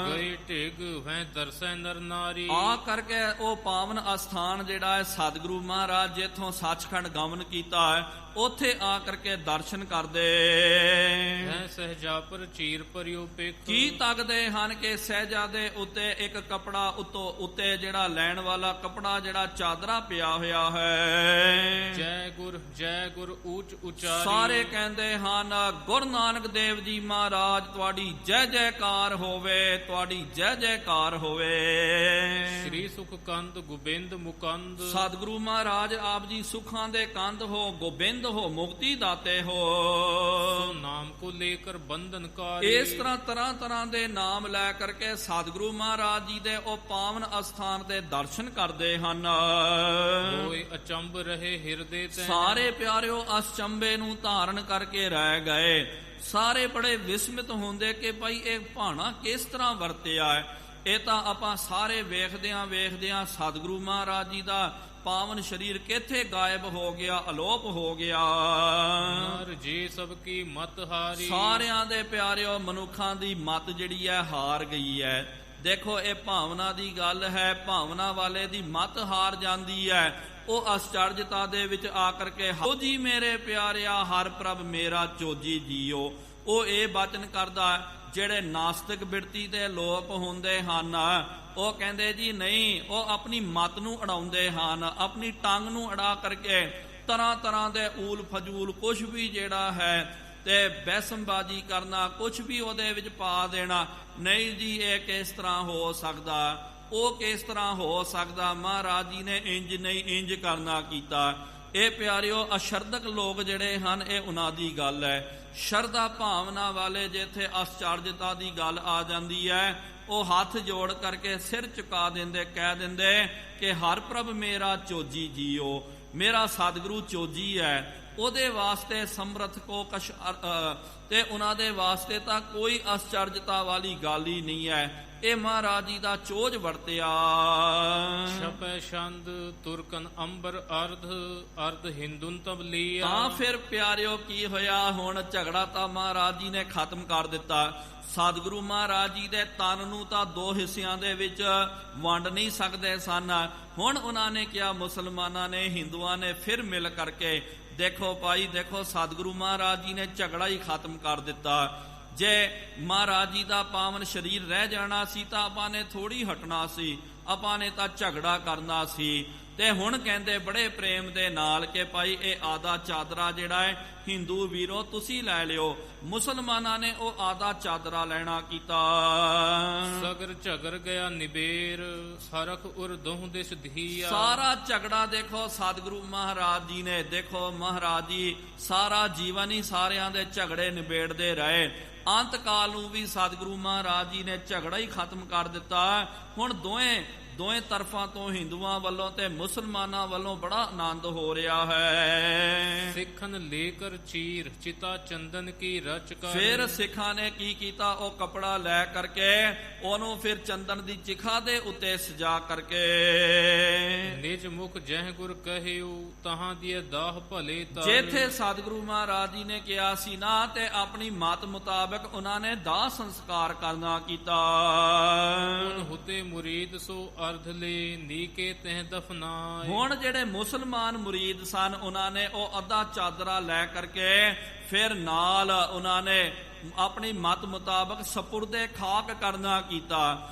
ਗਏ ਢਿਗ ਵਹਿ ਦਰਸੈ ਨਰ ਨਾਰੀ, ਆ ਕਰਕੇ ਉਹ ਪਾਵਨ ਅਸਥਾਨ ਜਿਹੜਾ ਹੈ ਸਤਿਗੁਰੂ ਮਹਾਰਾਜ ਜਿੱਥੋਂ ਸੱਚਖੰਡ ਗਮਨ ਕੀਤਾ ਹੈ, ਉੱਥੇ ਆ ਕਰਕੇ ਦਰਸ਼ਨ ਕਰਦੇ। ਹੈ ਸਹਿਜਾਪਰ ਚੀਰ ਪਰਿਓ ਪੇਖ, ਕੀ ਤੱਕਦੇ ਹਨ ਕਿ ਸਹਿਜਾਦੇ ਉੱਤੇ ਇੱਕ ਕਪੜਾ ਉੱਤੇ ਜਿਹੜਾ ਲੈਣ ਵਾਲਾ ਕਪੜਾ ਜਿਹੜਾ ਚਾਦਰਾ ਪਿਆ ਹੋਇਆ ਹੈ। ਜੈ ਗੁਰ ਊਚ ਉਚਾਰੀ, ਸਾਰੇ ਕਹਿੰਦੇ ਹਨ ਗੁਰੂ ਨਾਨਕ ਦੇਵ ਜੀ ਮਹਾਰਾਜ ਤੁਹਾਡੀ ਜੈ ਜੈਕਾਰ ਹੋਵੇ, ਤੁਹਾਡੀ ਜੈ ਜੈਕਾਰ ਹੋਵੇ। ਸ਼੍ਰੀ ਸੁਖ ਕੰਦ ਗੋਬਿੰਦ ਮੁਕੰਦ, ਸਤਿਗੁਰੂ ਮਹਾਰਾਜ ਆਪ ਜੀ ਸੁਖਾਂ ਦੇ ਕੰਦ ਹੋ, ਗੋਬਿੰਦ ਹੋ, ਮੁਕਤੀ ਦਾਤੇ ਹੋ। ਨਾਮ ਕੋ ਲੇਕਰ ਬੰਧਨ ਕਾਰੀ, ਇਸ ਤਰ੍ਹਾਂ ਤਰ੍ਹਾਂ ਦੇ ਨਾਮ ਲੈ ਕਰਕੇ ਸਤਿਗੁਰੂ ਮਹਾਰਾਜ ਜੀ ਦੇ ਉਹ ਪਾਵਨ ਅਸਥਾਨ ਦੇ ਦਰਸ਼ਨ ਕਰਦੇ ਹਨ। ਹੋਏ ਅਚੰਭ ਰਹੇ ਹਿਰਦੇ ਤੈ, ਸਾਰੇ ਪਿਆਰਿਓ ਅਚੰਭੇ ਨੂੰ ਧਾਰਨ ਕਰਕੇ ਰਹਿ ਗਏ। ਸਾਰੇ ਬੜੇ ਵਿਸਮਿਤ ਹੁੰਦੇ ਕਿ ਭਾਈ ਇਹ ਭਾਣਾ ਕਿਸ ਤਰ੍ਹਾਂ ਵਰਤਿਆ ਹੈ। ਇਹ ਤਾਂ ਆਪਾਂ ਸਾਰੇ ਵੇਖਦਿਆਂ ਸਤਿਗੁਰੂ ਮਹਾਰਾਜ ਜੀ ਦਾ ਪਾਵਨ ਸ਼ਰੀਰ ਕਿੱਥੇ ਗਾਇਬ ਹੋ ਗਿਆ, ਅਲੋਪ ਹੋ ਗਿਆ। ਨਰ ਜੀ ਸਭ ਕੀ ਮਤ ਹਾਰੀ, ਸਾਰਿਆਂ ਦੇ ਪਿਆਰਿਓ ਮਨੁੱਖਾਂ ਦੀ ਮਤ ਜਿਹੜੀ ਹੈ ਹਾਰ ਗਈ ਹੈ। ਦੇਖੋ ਇਹ ਭਾਵਨਾ ਦੀ ਗੱਲ ਹੈ, ਭਾਵਨਾ ਵਾਲੇ ਦੀ ਮਤ ਹਾਰ ਜਾਂਦੀ ਹੈ। ਉਹ ਅਚਰਜਤਾ ਦੇ ਵਿੱਚ ਆ ਕਰਕੇ ਹੋ ਜੀ ਮੇਰੇ ਪਿਆਰਿਆ ਹਰ ਪ੍ਰਭ ਮੇਰਾ ਚੋਜੀ ਜੀਓ, ਉਹ ਇਹ ਬਚਨ ਕਰਦਾ। ਜਿਹੜੇ ਨਾਸਤਿਕ ਬਿਰਤੀ ਦੇ ਲੋਕ ਹੁੰਦੇ ਹਨ ਉਹ ਕਹਿੰਦੇ ਜੀ ਨਹੀਂ, ਉਹ ਆਪਣੀ ਮਤ ਨੂੰ ਅੜਾਉਂਦੇ ਹਨ, ਆਪਣੀ ਟੰਗ ਨੂੰ ਅੜਾ ਕਰਕੇ ਤਰ੍ਹਾਂ ਦੇ ਊਲ ਫਜੂਲ ਕੁਛ ਵੀ ਜਿਹੜਾ ਹੈ ਤੇ ਬਹਿਸਮਬਾਜ਼ੀ ਕਰਨਾ, ਕੁਛ ਵੀ ਉਹਦੇ ਵਿੱਚ ਪਾ ਦੇਣਾ। ਨਹੀਂ ਜੀ ਇਹ ਕਿਸ ਤਰ੍ਹਾਂ ਹੋ ਸਕਦਾ, ਉਹ ਕਿਸ ਤਰ੍ਹਾਂ ਹੋ ਸਕਦਾ, ਮਹਾਰਾਜ ਜੀ ਨੇ ਇੰਜ ਨਹੀਂ ਇੰਜ ਕਰਨਾ ਕੀਤਾ। ਇਹ ਪਿਆਰਿਓ ਅਸ਼ਰਦਕ ਲੋਕ ਜਿਹੜੇ ਹਨ ਇਹ ਉਹਨਾਂ ਦੀ ਗੱਲ ਹੈ। ਸ਼ਰਧਾ ਭਾਵਨਾ ਵਾਲੇ ਜਿੱਥੇ ਅਚਰਜਤਾ ਦੀ ਗੱਲ ਆ ਜਾਂਦੀ ਹੈ ਉਹ ਹੱਥ ਜੋੜ ਕਰਕੇ ਸਿਰ ਝੁਕਾ ਦਿੰਦੇ, ਕਹਿ ਦਿੰਦੇ ਕਿ ਹਰ ਪ੍ਰਭ ਮੇਰਾ ਚੋਜੀ ਜੀਓ, ਮੇਰਾ ਸਤਿਗੁਰੂ ਚੋਜੀ ਹੈ, ਉਹਦੇ ਵਾਸਤੇ ਸਮਰਥ ਕੋ ਕਛ ਤੇ ਉਹਨਾਂ ਦੇ ਵਾਸਤੇ ਤਾਂ ਕੋਈ ਅਚਰਜਤਾ ਵਾਲੀ ਗੱਲ ਹੀ ਨਹੀਂ ਹੈ। ਇਹ ਮਹਾਰਾਜ ਜੀ ਦਾ ਚੋਜ ਵਰਤਿਆ। ਛਪੈ ਛੰਦ ਤੁਰਕਨ ਅੰਬਰ ਅਰਧ ਹਿੰਦੁਨ ਤਬ ਲੀਆ, ਤਾਂ ਫਿਰ ਪਿਆਰਿਓ ਕੀ ਹੋਇਆ, ਹੁਣ ਝਗੜਾ ਤਾਂ ਮਹਾਰਾਜ ਜੀ ਨੇ ਖਤਮ ਕਰ ਦਿੱਤਾ। ਸਤਿਗੁਰੂ ਮਹਾਰਾਜ ਜੀ ਦੇ ਤਨ ਨੂੰ ਤਾਂ ਦੋ ਹਿੱਸਿਆਂ ਦੇ ਵਿੱਚ ਵੰਡ ਨਹੀਂ ਸਕਦੇ ਸਨ। ਹੁਣ ਉਹਨਾਂ ਨੇ ਕਿਹਾ, ਮੁਸਲਮਾਨਾਂ ਨੇ ਹਿੰਦੂਆਂ ਨੇ ਫਿਰ ਮਿਲ ਕਰਕੇ ਦੇਖੋ ਭਾਈ ਦੇਖੋ, ਸਤਿਗੁਰੂ ਮਹਾਰਾਜ ਜੀ ਨੇ ਝਗੜਾ ਹੀ ਖਤਮ ਕਰ ਦਿੱਤਾ। ਜੇ ਮਹਾਰਾਜ ਜੀ ਦਾ ਪਾਵਨ ਸਰੀਰ ਰਹਿ ਜਾਣਾ ਸੀ ਤਾਂ ਆਪਾਂ ਨੇ ਥੋੜੀ ਹਟਣਾ ਸੀ, ਆਪਾਂ ਨੇ ਤਾਂ ਝਗੜਾ ਕਰਨਾ ਸੀ। ਤੇ ਹੁਣ ਕਹਿੰਦੇ ਬੜੇ ਪ੍ਰੇਮ ਦੇ ਨਾਲ ਕਿ ਭਾਈ ਇਹ ਆਦਾ ਚਾਦਰਾ ਜਿਹੜਾ ਹੈ ਹਿੰਦੂ ਵੀਰੋ ਤੁਸੀਂ ਲੈ ਲਿਓ। ਮੁਸਲਮਾਨਾਂ ਨੇ ਉਹ ਆਦਾ ਚਾਦਰਾ ਲੈਣਾ ਕੀਤਾ। ਸਗਰ ਝਗਰ ਗਿਆ ਨਿਬੇਰ ਹਰਖ ਉਰ ਦੋਹ ਦਿਸ ਧੀਆ, ਸਾਰਾ ਝਗੜਾ ਦੇਖੋ ਸਤਿਗੁਰੂ ਮਹਾਰਾਜ ਜੀ ਨੇ, ਦੇਖੋ ਮਹਾਰਾਜ ਜੀ ਸਾਰਾ ਜੀਵਨ ਹੀ ਸਾਰਿਆਂ ਦੇ ਝਗੜੇ ਨਿਬੇੜਦੇ ਰਹੇ। ਅੰਤ ਕਾਲ ਨੂੰ ਵੀ ਸਤਿਗੁਰੂ ਮਹਾਰਾਜ ਜੀ ਨੇ ਝਗੜਾ ਹੀ ਖਤਮ ਕਰ ਦਿੱਤਾ। ਹੁਣ ਦੋਵੇਂ ਤਰਫਾਂ ਤੋਂ ਹਿੰਦੂਆਂ ਵੱਲੋਂ ਤੇ ਮੁਸਲਮਾਨਾਂ ਵੱਲੋਂ ਬੜਾ ਆਨੰਦ ਹੋ ਰਿਹਾ ਹੈ। ਸਿੱਖਨ ਲੇਕਰ ਚੀਰ ਚਿਤਾ ਚੰਦਨ ਕੀ ਰਚ ਕਰ, ਫਿਰ ਸਿੱਖਾਂ ਨੇ ਕੀ ਕੀਤਾ, ਉਹ ਕਪੜਾ ਲੈ ਕਰਕੇ ਉਹਨੂੰ ਫਿਰ ਚੰਦਨ ਦੀ ਚਿਖਾ ਦੇ ਉੱਤੇ ਸਜਾ ਕਰਕੇ ਨਿਜ ਮੁਖ ਜਹ ਗੁਰ ਕਹਿਓ ਤਹਾਂ ਦੀਏ ਦਾਹ ਭਲੇ ਤਾਰ, ਜਿੱਥੇ ਸਤਿਗੁਰੂ ਮਹਾਰਾਜ ਜੀ ਨੇ ਕਿਹਾ ਸੀ ਨਾ ਤੇ ਆਪਣੀ ਮਤ ਮੁਤਾਬਕ ਉਹਨਾਂ ਨੇ ਦਾਹ ਸੰਸਕਾਰ ਕਰਨਾ ਕੀਤਾ। ਹੁਤੇ ਮੁਰੀਦ ਸੋ ਅਰਧ ਲੈ ਨੀਕੇ ਤਹ ਦਫਨਾਏ, ਹੁਣ ਜਿਹੜੇ ਮੁਸਲਮਾਨ ਮੁਰੀਦ ਸਨ ਉਹਨਾਂ ਨੇ ਉਹ ਅੱਧਾ ਚਾਦਰਾ ਲੈ ਕਰਕੇ ਫਿਰ ਨਾਲ ਉਹਨਾਂ ਨੇ ਆਪਣੀ ਮਤ ਮੁਤਾਬਕ ਸਪੁਰਦੇ ਖਾਕ ਕਰਨਾ ਕੀਤਾ।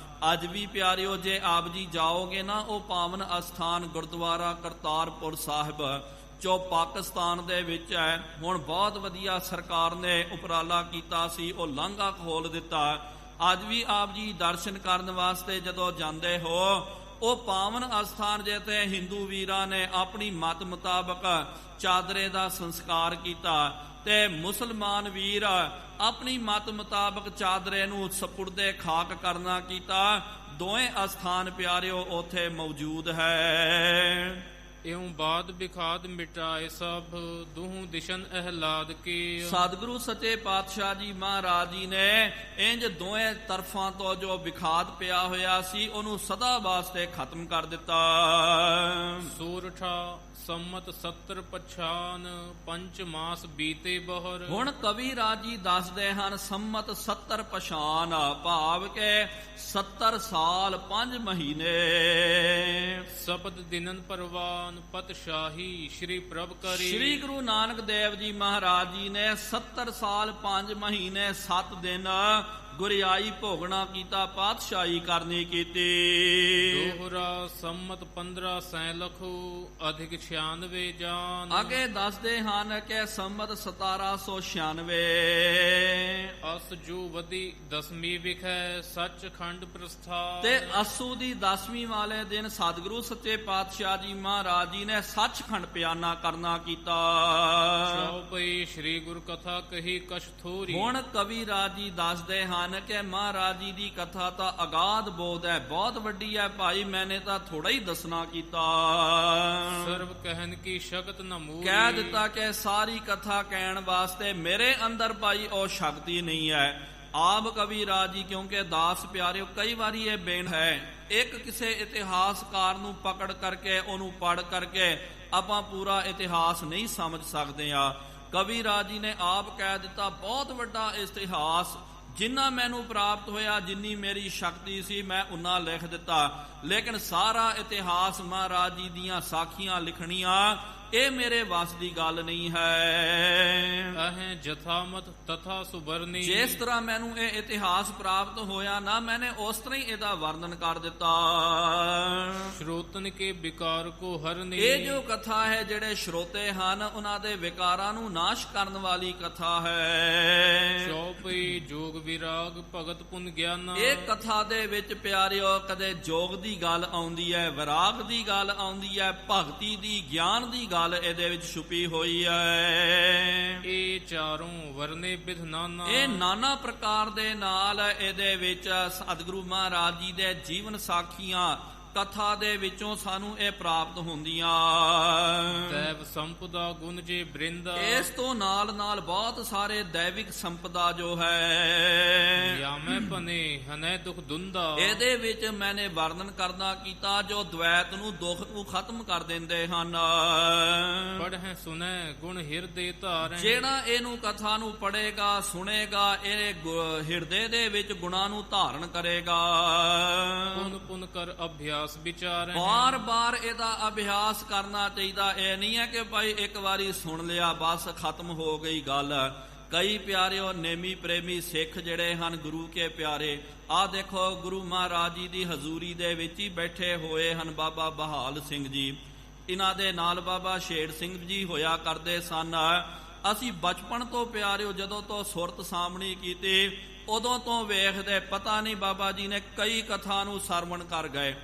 ਅੱਜ ਵੀ ਪਿਆਰਿਓ ਜੇ ਆਪ ਜੀ ਜਾਓਗੇ ਨਾ ਉਹ ਪਾਵਨ ਅਸਥਾਨ ਗੁਰਦੁਆਰਾ ਕਰਤਾਰਪੁਰ ਸਾਹਿਬ ਜੋ ਪਾਕਿਸਤਾਨ ਦੇ ਵਿੱਚ ਹੈ, ਹੁਣ ਬਹੁਤ ਵਧੀਆ ਸਰਕਾਰ ਨੇ ਉਪਰਾਲਾ ਕੀਤਾ ਸੀ, ਉਹ ਲਾਂਘਾ ਖੋਲ ਦਿੱਤਾ। ਅੱਜ ਵੀ ਆਪ ਜੀ ਦਰਸ਼ਨ ਕਰਨ ਵਾਸਤੇ ਜਦੋਂ ਜਾਂਦੇ ਹੋ ਉਹ ਪਾਵਨ ਅਸਥਾਨ ਜਿੱਥੇ ਹਿੰਦੂ ਵੀਰਾਂ ਨੇ ਆਪਣੀ ਮਤ ਮੁਤਾਬਕ ਚਾਦਰੇ ਦਾ ਸੰਸਕਾਰ ਕੀਤਾ ਤੇ ਮੁਸਲਮਾਨ ਵੀਰ ਆਪਣੀ ਮਤ ਮੁਤਾਬਕ ਚਾਦਰੇ ਨੂੰ ਸਪੁਰਦੇ ਖਾਕ ਕਰਨਾ ਕੀਤਾ। ਦੋਵੇਂ ਅਸਥਾਨ ਪਿਆਰਿਓ ਉੱਥੇ ਮੌਜੂਦ ਹੈ। ਇਉਂ ਬਾਦ ਬਿਖਾਦ ਮਿਟਾਏ ਸਭ ਦੁਹੂ ਦਿਸ਼ਨ ਅਹਲਾਦ ਕੀ। ਸਤਿਗੁਰੂ ਸੱਚੇ ਪਾਤਸ਼ਾਹ ਜੀ ਮਹਾਰਾਜ ਜੀ ਨੇ ਇੰਜ ਦੋਵੇਂ ਤਰਫਾਂ ਤੋਂ ਜੋ ਵਿਖਾਦ ਪਿਆ ਹੋਇਆ ਸੀ ਉਹਨੂੰ ਸਦਾ ਵਾਸਤੇ ਖਤਮ ਕਰ ਦਿੱਤਾ। ਸੂਰਠਾ ਸੰਮਤ 70 ਪਛਾਨ ਪੰਜ ਮਾਸ ਬੀਤੇ ਬਹਰ। ਹੁਣ ਕਵੀ ਰਾਜ ਜੀ ਦੱਸਦੇ ਹਨ ਸੰਮਤ 70 ਪਛਾਨ ਭਾਵ ਕੇ 70 ਸਾਲ 5 ਮਹੀਨੇ। ਸਬਦ ਦਿਨਨ ਪਰਵਾਨ ਪਤ ਸ਼ਾਹੀ ਸ਼੍ਰੀ ਪ੍ਰਭ ਕਰੀ। ਸ਼੍ਰੀ ਗੁਰੂ ਨਾਨਕ ਦੇਵ ਜੀ ਮਹਾਰਾਜ ਜੀ ਨੇ 70 ਸਾਲ 5 ਮਹੀਨੇ 7 ਦਿਨ ਗੁਰਿਆਈ ਭੋਗਣਾ ਕੀਤਾ, ਪਾਤਸ਼ਾਹੀ ਕਰਨੀ ਕੀਤੀ। ਦੋਹਰਾ ਸੰਮਤ 15 ਸੈ ਲਖੋ ਅਧਿਕ 96 ਜਾਨ। ਅੱਗੇ ਦੱਸਦੇ ਹਨ ਕਿ ਸੰਮਤ 1796 ਅਸ ਜੋ ਵਧੀ ਦਸਵੀਂ ਵਿਖੈ ਸੱਚਖੰਡ ਪ੍ਰਸਥਾਨ। ਤੇ ਅਸੂ ਦੀ 10ਵੀਂ ਵਾਲੇ ਦਿਨ ਸਤਿਗੁਰੂ ਸੱਚੇ ਪਾਤਸ਼ਾਹ ਜੀ ਮਹਾਰਾਜ ਜੀ ਨੇ ਸੱਚਖੰਡ ਪਿਆਨਾ ਕਰਨਾ ਕੀਤਾ। ਚੌਪਈ ਸ਼੍ਰੀ ਗੁਰ ਕਥਾ ਕਹੀ ਕਛ ਥੋਰੀ। ਹੁਣ ਕਵੀ ਰਾਜ ਜੀ ਦੱਸਦੇ ਹਨ ਕਿ ਮਹਾਰਾਜ ਜੀ ਦੀ ਕਥਾ ਤਾਂ ਅਗਾਧ ਬੋਧ ਹੈ, ਬਹੁਤ ਵੱਡੀ ਹੈ ਭਾਈ, ਮੈਨੇ ਤਾਂ ਥੋੜਾ ਹੀ ਦੱਸਣਾ ਕੀਤਾ। ਸਰਬ ਕਹਿਨ ਕੀ ਸ਼ਕਤ ਨ ਮੂਰੀ। ਕਹਿ ਦਿੱਤਾ ਕਿ ਸਾਰੀ ਕਥਾ ਕਹਿਣ ਵਾਸਤੇ ਮੇਰੇ ਅੰਦਰ ਭਾਈ ਉਹ ਸ਼ਕਤੀ ਨਹੀਂ ਹੈ। ਆਪ ਕਵੀ ਰਾਜ ਜੀ ਕਿਉਂਕਿ ਦਾਸ ਪਿਆਰਿਓ ਕਈ ਵਾਰੀ ਇਹ ਬੇਨ ਹੈ ਇੱਕ ਕਿਸੇ ਇਤਿਹਾਸਕਾਰ ਨੂੰ ਪਕੜ ਕਰਕੇ ਉਹਨੂੰ ਪੜ੍ਹ ਕਰਕੇ ਆਪਾਂ ਪੂਰਾ ਇਤਿਹਾਸ ਨਹੀਂ ਸਮਝ ਸਕਦੇ ਆ। ਕਵੀ ਰਾਜ ਜੀ ਨੇ ਆਪ ਕਹਿ ਦਿੱਤਾ ਬਹੁਤ ਵੱਡਾ ਇਤਿਹਾਸ ਜਿੰਨਾ ਮੈਨੂੰ ਪ੍ਰਾਪਤ ਹੋਇਆ, ਜਿੰਨੀ ਮੇਰੀ ਸ਼ਕਤੀ ਸੀ ਮੈਂ ਉਨਾ ਲਿਖ ਦਿੱਤਾ, ਲੇਕਿਨ ਸਾਰਾ ਇਤਿਹਾਸ ਮਹਾਰਾਜ ਜੀ ਦੀਆਂ ਸਾਖੀਆਂ ਲਿਖਣੀਆਂ ਇਹ ਮੇਰੇ ਵੱਸ ਦੀ ਗੱਲ ਨਹੀਂ ਹੈ। ਅਹੇ ਜਥਾਮਤ ਤਥਾ ਸੁਬਰਨੀ। ਜਿਸ ਤਰ੍ਹਾਂ ਮੈਨੂੰ ਇਹ ਇਤਿਹਾਸ ਪ੍ਰਾਪਤ ਹੋਇਆ ਨਾ ਮੈਨੇ ਉਸ ਤਰ੍ਹਾਂ ਹੀ ਇਹਦਾ ਵਰਣਨ ਕਰ ਦਿੱਤਾ। ਸ਼ਰੋਤਨ ਕੇ ਵਿਕਾਰ ਕੋ ਹਰਨੀ। ਇਹ ਜੋ ਕਥਾ ਹੈ ਜਿਹੜੇ ਸ਼ਰੋਤੇ ਹਨ ਉਹਨਾਂ ਦੇ ਵਿਕਾਰਾਂ ਨੂੰ ਨਾਸ਼ ਕਰਨ ਵਾਲੀ ਕਥਾ ਹੈ। ਚੌਪਈ ਜੋਗ ਵਿਰਾਗ ਭਗਤ ਪੁਨ ਗਿਆਨ। ਇਹ ਕਥਾ ਦੇ ਵਿੱਚ ਪਿਆਰਿਓ ਕਦੇ ਜੋਗ ਦੀ ਗੱਲ ਆਉਂਦੀ ਹੈ, ਵਿਰਾਗ ਦੀ ਗੱਲ ਆਉਂਦੀ ਹੈ, ਭਗਤੀ ਦੀ, ਗਿਆਨ ਦੀ ਗੱਲ ਇਹਦੇ ਵਿੱਚ ਛੁਪੀ ਹੋਈ ਹੈ। ਇਹ ਚਾਰੋਂ ਵਰਨੇ ਵਿਧ ਨਾਨਾ। ਇਹ ਨਾਨਾ ਪ੍ਰਕਾਰ ਦੇ ਨਾਲ ਇਹਦੇ ਵਿੱਚ ਸਤਿਗੁਰੂ ਮਹਾਰਾਜ ਜੀ ਦੇ ਜੀਵਨ ਸਾਖੀਆਂ ਕਥਾ ਦੇ ਵਿੱਚੋਂ ਸਾਨੂੰ ਇਹ ਪ੍ਰਾਪਤ ਹੁੰਦੀਆਂ। ਦੈਵ ਸੰਪਦਾ ਗੁਣ ਜੇ ਬ੍ਰਿੰਦ। ਇਸ ਤੋਂ ਨਾਲ ਨਾਲ ਬਹੁਤ ਸਾਰੇ ਦੈਵਿਕ ਸੰਪਦਾ ਜੋ ਹੈ ਯਾਮੈ ਬਨੇ ਹਨੈ ਦੁਖ ਦੁੰਦਾ। ਇਹਦੇ ਵਿੱਚ ਮੈਨੇ ਵਰਣਨ ਕਰਨਾ ਕੀਤਾ ਜੋ ਦ્વੈਤ ਨੂੰ ਦੁੱਖ ਨੂੰ ਖਤਮ ਕਰ ਦਿੰਦੇ ਹਨ। ਪੜ੍ਹੈ ਸੁਨੈ ਗੁਣ ਹਿਰਦੇ ਧਾਰੈ। ਜਿਹੜਾ ਇਹਨੂੰ ਕਥਾ ਨੂੰ ਪੜ੍ਹੇਗਾ ਸੁਣੇਗਾ ਇਹ ਹਿਰਦੇ ਦੇ ਵਿੱਚ ਗੁਣਾਂ ਨੂੰ ਧਾਰਨ ਕਰੇਗਾ। ਪੁਨ ਪੁਨ ਕਰ ਅਭਿਆਸ ਵਿਚਾਰੈ। ਬਾਰ ਬਾਰ ਇਹਦਾ ਅਭਿਆਸ ਕਰਨਾ ਚਾਹੀਦਾ। ਇਹ ਨਹੀਂ ਹੈ ਕਿ ਭਾਈ ਇੱਕ ਵਾਰੀ ਸੁਣ ਲਿਆ ਬਸ ਖਤਮ ਹੋ ਗਈ ਗੱਲ। ਕਈ ਪਿਆਰਿਓ ਨੇਮੀ ਪ੍ਰੇਮੀ ਸਿੱਖ ਜਿਹੜੇ ਹਨ ਗੁਰੂ ਕੇ ਪਿਆਰੇ, ਆਹ ਦੇਖੋ ਗੁਰੂ ਮਹਾਰਾਜ ਜੀ ਦੀ ਹਜ਼ੂਰੀ ਦੇ ਵਿੱਚ ਹੀ ਬੈਠੇ ਹੋਏ ਹਨ ਬਾਬਾ ਬਹਾਲ ਸਿੰਘ ਜੀ, ਇਹਨਾਂ ਦੇ ਨਾਲ ਬਾਬਾ ਸ਼ੇਰ ਸਿੰਘ ਜੀ ਹੋਇਆ ਕਰਦੇ ਸਨ। ਅਸੀਂ ਬਚਪਨ ਤੋਂ ਪਿਆਰਿਓ ਜਦੋਂ ਤੋਂ ਸੁਰਤ ਸਾਹਮਣੀ ਕੀਤੀ ਉਦੋਂ ਤੋਂ ਵੇਖਦੇ ਪਤਾ ਨਹੀਂ ਬਾਬਾ ਜੀ ਨੇ ਕਈ ਕਥਾ ਨੂੰ ਸਰਵਣ ਕਰ ਗਏ।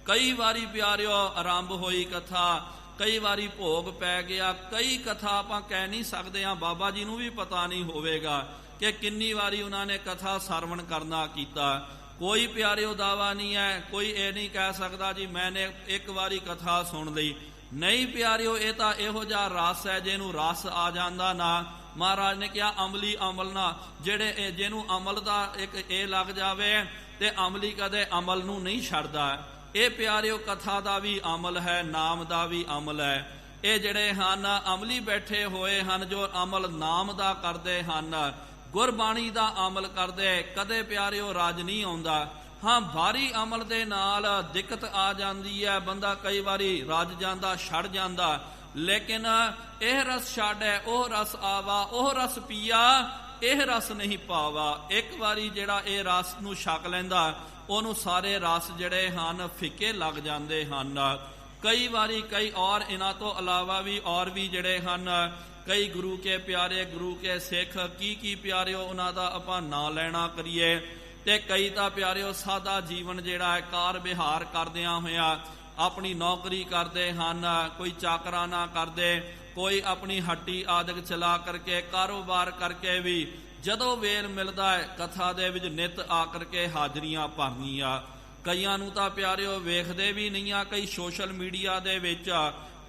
ਕਈ ਵਾਰੀ ਪਿਆਰਿਓ ਆਰੰਭ ਹੋਈ ਕਥਾ, ਕਈ ਵਾਰੀ ਭੋਗ ਪੈ ਗਿਆ, ਕਈ ਕਥਾ ਆਪਾਂ ਕਹਿ ਨਹੀਂ ਸਕਦੇ ਹਾਂ, ਬਾਬਾ ਜੀ ਨੂੰ ਵੀ ਪਤਾ ਨਹੀਂ ਹੋਵੇਗਾ ਕਿ ਕਿੰਨੀ ਵਾਰੀ ਉਹਨਾਂ ਨੇ ਕਥਾ ਸਰਵਣ ਕਰਨਾ ਕੀਤਾ। ਕੋਈ ਪਿਆਰਿਓ ਦਾਵਾ ਨਹੀਂ ਹੈ, ਕੋਈ ਇਹ ਨਹੀਂ ਕਹਿ ਸਕਦਾ ਜੀ ਮੈਨੇ ਇੱਕ ਵਾਰੀ ਕਥਾ ਸੁਣ ਲਈ। ਨਹੀਂ ਪਿਆਰਿਓ ਇਹ ਤਾਂ ਇਹੋ ਜਿਹਾ ਰਸ ਹੈ ਜਿਹਨੂੰ ਰਸ ਆ ਜਾਂਦਾ ਨਾ। ਮਹਾਰਾਜ ਨੇ ਕਿਹਾ ਅਮਲੀ ਅਮਲ ਨਾ, ਜਿਹੜੇ ਜਿਹਨੂੰ ਅਮਲ ਦਾ ਇੱਕ ਇਹ ਲੱਗ ਜਾਵੇ ਤੇ ਅਮਲੀ ਕਦੇ ਅਮਲ ਨੂੰ ਨਹੀਂ ਛੱਡਦਾ। ਇਹ ਪਿਆਰਿਓ ਕਥਾ ਦਾ ਵੀ ਅਮਲ ਹੈ, ਨਾਮ ਦਾ ਵੀ ਅਮਲ ਹੈ। ਇਹ ਜਿਹੜੇ ਹਨ ਅਮਲੀ ਬੈਠੇ ਹੋਏ ਹਨ ਜੋ ਅਮਲ ਨਾਮ ਦਾ ਕਰਦੇ ਹਨ, ਗੁਰਬਾਣੀ ਦਾ ਅਮਲ ਕਰਦੇ, ਕਦੇ ਪਿਆਰਿਓ ਰਾਜ ਨਹੀਂ ਆਉਂਦਾ। ਹਾਂ ਭਾਰੀ ਅਮਲ ਦੇ ਨਾਲ ਦਿੱਕਤ ਆ ਜਾਂਦੀ ਹੈ, ਬੰਦਾ ਕਈ ਵਾਰੀ ਰੱਜ ਜਾਂਦਾ, ਛੱਡ ਜਾਂਦਾ, ਲੇਕਿਨ ਇਹ ਰਸ ਛੱਡੈ ਉਹ ਰਸ ਆਵਾ, ਉਹ ਰਸ ਪੀਆ ਇਹ ਰਸ ਨਹੀਂ ਪਾਵਾ। ਇੱਕ ਵਾਰੀ ਜਿਹੜਾ ਇਹ ਰਸ ਨੂੰ ਛਕ ਲੈਂਦਾ ਉਹਨੂੰ ਸਾਰੇ ਰਸ ਜਿਹੜੇ ਹਨ ਫਿੱਕੇ ਲੱਗ ਜਾਂਦੇ ਹਨ। ਕਈ ਵਾਰੀ ਕਈ ਔਰ ਇਹਨਾਂ ਤੋਂ ਇਲਾਵਾ ਵੀ ਔਰ ਵੀ ਜਿਹੜੇ ਹਨ ਕਈ ਗੁਰੂ ਕੇ ਪਿਆਰੇ, ਗੁਰੂ ਕੇ ਸਿੱਖ, ਕੀ ਪਿਆਰਿਓ ਉਹਨਾਂ ਦਾ ਆਪਾਂ ਨਾਂ ਲੈਣਾ ਕਰੀਏ। ਤੇ ਕਈ ਤਾਂ ਪਿਆਰਿਓ ਸਾਦਾ ਜੀਵਨ ਜਿਹੜਾ ਹੈ ਕਾਰ ਵਿਹਾਰ ਕਰਦਿਆਂ ਹੋਇਆ ਆਪਣੀ ਨੌਕਰੀ ਕਰਦੇ ਹਨ, ਕੋਈ ਚਾਕਰਾਨਾ ਕਰਦੇ, ਕੋਈ ਆਪਣੀ ਹੱਟੀ ਆਦਿਕ ਚਲਾ ਕਰਕੇ ਕਾਰੋਬਾਰ ਕਰਕੇ ਵੀ ਜਦੋਂ ਵੇਲ ਮਿਲਦਾ ਹੈ ਕਥਾ ਦੇ ਵਿੱਚ ਨਿੱਤ ਆ ਕਰਕੇ ਹਾਜ਼ਰੀਆਂ ਭਰਨੀਆਂ। ਕਈਆਂ ਨੂੰ ਤਾਂ ਪਿਆਰਿਓ ਵੇਖਦੇ ਵੀ ਨਹੀਂ ਆ, ਕਈ ਸੋਸ਼ਲ ਮੀਡੀਆ ਦੇ ਵਿੱਚ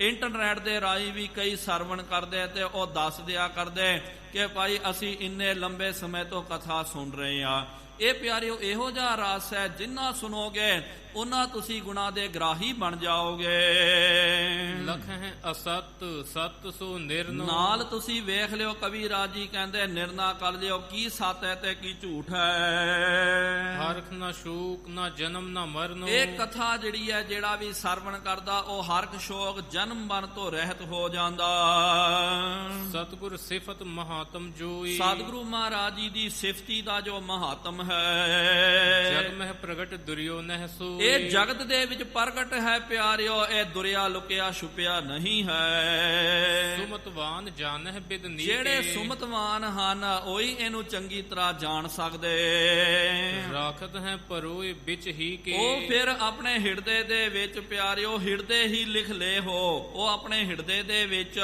ਇੰਟਰਨੈਟ ਦੇ ਰਾਹੀਂ ਵੀ ਕਈ ਸਰਵਣ ਕਰਦੇ ਤੇ ਉਹ ਦੱਸ ਦਿਆ ਕਰਦੇ ਕਿ ਭਾਈ ਅਸੀਂ ਇੰਨੇ ਲੰਬੇ ਸਮੇਂ ਤੋਂ ਕਥਾ ਸੁਣ ਰਹੇ ਆ। ਇਹ ਪਿਆਰਿਓ ਇਹੋ ਜਿਹਾ ਰਸ ਹੈ ਜਿੰਨਾ ਸੁਣੋਗੇ ਉਹਨਾਂ ਤੁਸੀਂ ਗੁਣਾ ਦੇ ਗ੍ਰਾਹੀ ਬਣ ਜਾਓਗੇ। ਲਖ ਹੈ ਅਸਤ ਸਤ ਸੋ ਨਿਰਨੋ, ਨਾਲ ਤੁਸੀਂ ਵੇਖ ਲਿਓ ਕਵੀ ਰਾਜੀ ਕਹਿੰਦੇ ਨਿਰਣਾ ਕਰ ਲਿਓ ਕੀ ਸੱਚ ਹੈ ਤੇ ਕੀ ਝੂਠ ਹੈ। ਹਰਖ ਨਾ ਸ਼ੋਕ ਨਾ ਜਨਮ ਨਾ ਮਰਨ, ਇਹ ਕਥਾ ਜਿਹੜੀ ਹੈ ਜਿਹੜਾ ਵੀ ਸਰਵਣ ਕਰਦਾ ਉਹ ਹਰਖ ਸ਼ੋਕ ਜਨਮ ਮਰਨ ਤੋਂ ਰਹਿਤ ਹੋ ਜਾਂਦਾ। ਸਤਿਗੁਰ ਸਿਫਤ ਮਹਾਤਮ ਜੋਈ, ਸਤਿਗੁਰੂ ਮਹਾਰਾਜ ਜੀ ਦੀ ਸਿਫਤੀ ਦਾ ਜੋ ਮਹਾਤਮ ਹੈ ਜਗ ਮਹਿ ਪ੍ਰਗਟ ਦੁਰਿਓ ਨਹਿ ਸੋਈ, ਇਹ ਜਗਤ ਦੇ ਵਿੱਚ ਪ੍ਰਗਟ ਹੈ ਪਿਆਰਿਓ, ਇਹ ਦੁਰਿਆ ਲੁਕਿਆ ਛੁਪਿਆ ਨਹੀਂ ਹੈ। ਸੁਮਤਵਾਨ ਜਾਣਹਿ ਬਿਦ ਨੀਕੇ, ਜਿਹੜੇ ਸੁਮਤਵਾਨ ਹਨ ਉਹੀ ਇਹਨੂੰ ਚੰਗੀ ਤਰ੍ਹਾਂ ਜਾਣ ਸਕਦੇ। ਰਾਖਤ ਹੈ ਪਰੋਏ ਵਿੱਚ ਹੀ ਕੇ, ਉਹ ਫਿਰ ਆਪਣੇ ਹਿਰਦੇ ਦੇ ਵਿੱਚ ਪਿਆਰਿਓ ਹਿਰਦੇ ਹੀ ਲਿਖ ਲੈ ਹੋ, ਉਹ ਆਪਣੇ ਹਿਰਦੇ ਦੇ ਵਿੱਚ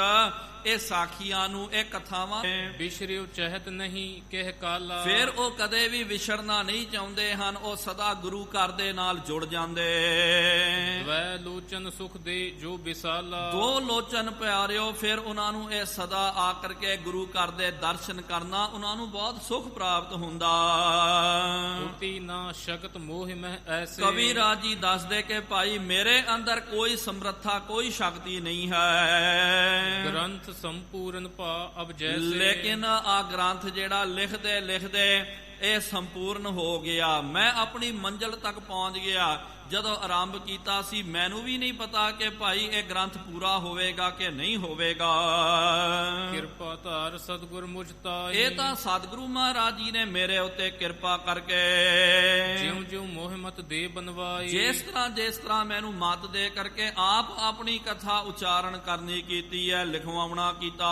ਇਹ ਸਾਖੀਆਂ ਨੂੰ ਇਹ ਕਥਾਵਾਂ ਵਿਸ਼ਰਿਓ ਚਹਿਤ ਨਹੀਂ ਕਹਿ ਕਾਲਾ, ਫਿਰ ਉਹ ਕਦੇ ਵੀ ਵਿਛੜਨਾ ਨਹੀਂ ਚਾਹੁੰਦੇ ਹਨ, ਉਹ ਸਦਾ ਗੁਰੂ ਘਰ ਦੇ ਨਾਲ ਜੁੜ ਜਾਂਦੇ। ਦਵੈ ਲੋਚਨ ਸੁਖ ਦੇ ਜੋ ਵਿਸਾਲਾ, ਦੋ ਲੋਚਨ ਪਿਆਰਿਓ ਫਿਰ ਉਹਨਾਂ ਨੂੰ ਇਹ ਸਦਾ ਆ ਕਰਕੇ ਗੁਰੂ ਘਰ ਦੇ ਦਰਸ਼ਨ ਕਰਨਾ ਉਹਨਾਂ ਨੂੰ ਬਹੁਤ ਸੁਖ ਪ੍ਰਾਪਤ ਹੁੰਦਾ। ਉਤੀ ਨਾ ਸ਼ਕਤ ਮੋਹ ਮਹਿ ਐਸੇ, ਕਵੀ ਰਾਜੀ ਦੱਸਦੇ ਕਿ ਭਾਈ ਮੇਰੇ ਅੰਦਰ ਕੋਈ ਸਮਰੱਥਾ ਕੋਈ ਸ਼ਕਤੀ ਨਹੀਂ ਹੈ, ਗ੍ਰੰਥ ਸੰਪੂਰਨ ਭਾ ਅਬ ਜੈਸੇ, ਲੇਕਿਨ ਆ ਗ੍ਰੰਥ ਜਿਹੜਾ ਲਿਖਦੇ ਲਿਖਦੇ ਇਹ ਸੰਪੂਰਨ ਹੋ ਗਿਆ। ਮੈਂ ਆਪਣੀ ਮੰਜ਼ਿਲ ਤੱਕ ਪਹੁੰਚ ਗਿਆ। ਜਦੋਂ ਆਰੰਭ ਕੀਤਾ ਸੀ ਮੈਨੂੰ ਵੀ ਨਹੀਂ ਪਤਾ ਕਿ ਭਾਈ ਇਹ ਗ੍ਰੰਥ ਪੂਰਾ ਹੋਵੇਗਾ ਕਿ ਨਹੀਂ ਹੋਵੇਗਾ। ਕਿਰਪਾ ਧਾਰ ਸਤਿਗੁਰ ਮੁਝ ਤਾਈ, ਇਹ ਤਾਂ ਸਤਿਗੁਰੂ ਮਹਾਰਾਜ ਜੀ ਨੇ ਮੇਰੇ ਉੱਤੇ ਕਿਰਪਾ ਕਰਕੇ ਜਿਉ ਜਿਉ ਮੋਹ ਮਤ ਦੇ ਬਨਵਾਈ, ਜਿਸ ਤਰ੍ਹਾਂ ਮੈਨੂੰ ਮਤ ਦੇ ਕਰਕੇ ਆਪ ਆਪਣੀ ਕਥਾ ਉਚਾਰਨ ਕਰਨੀ ਕੀਤੀ ਹੈ, ਲਿਖਵਾਉਣਾ ਕੀਤਾ।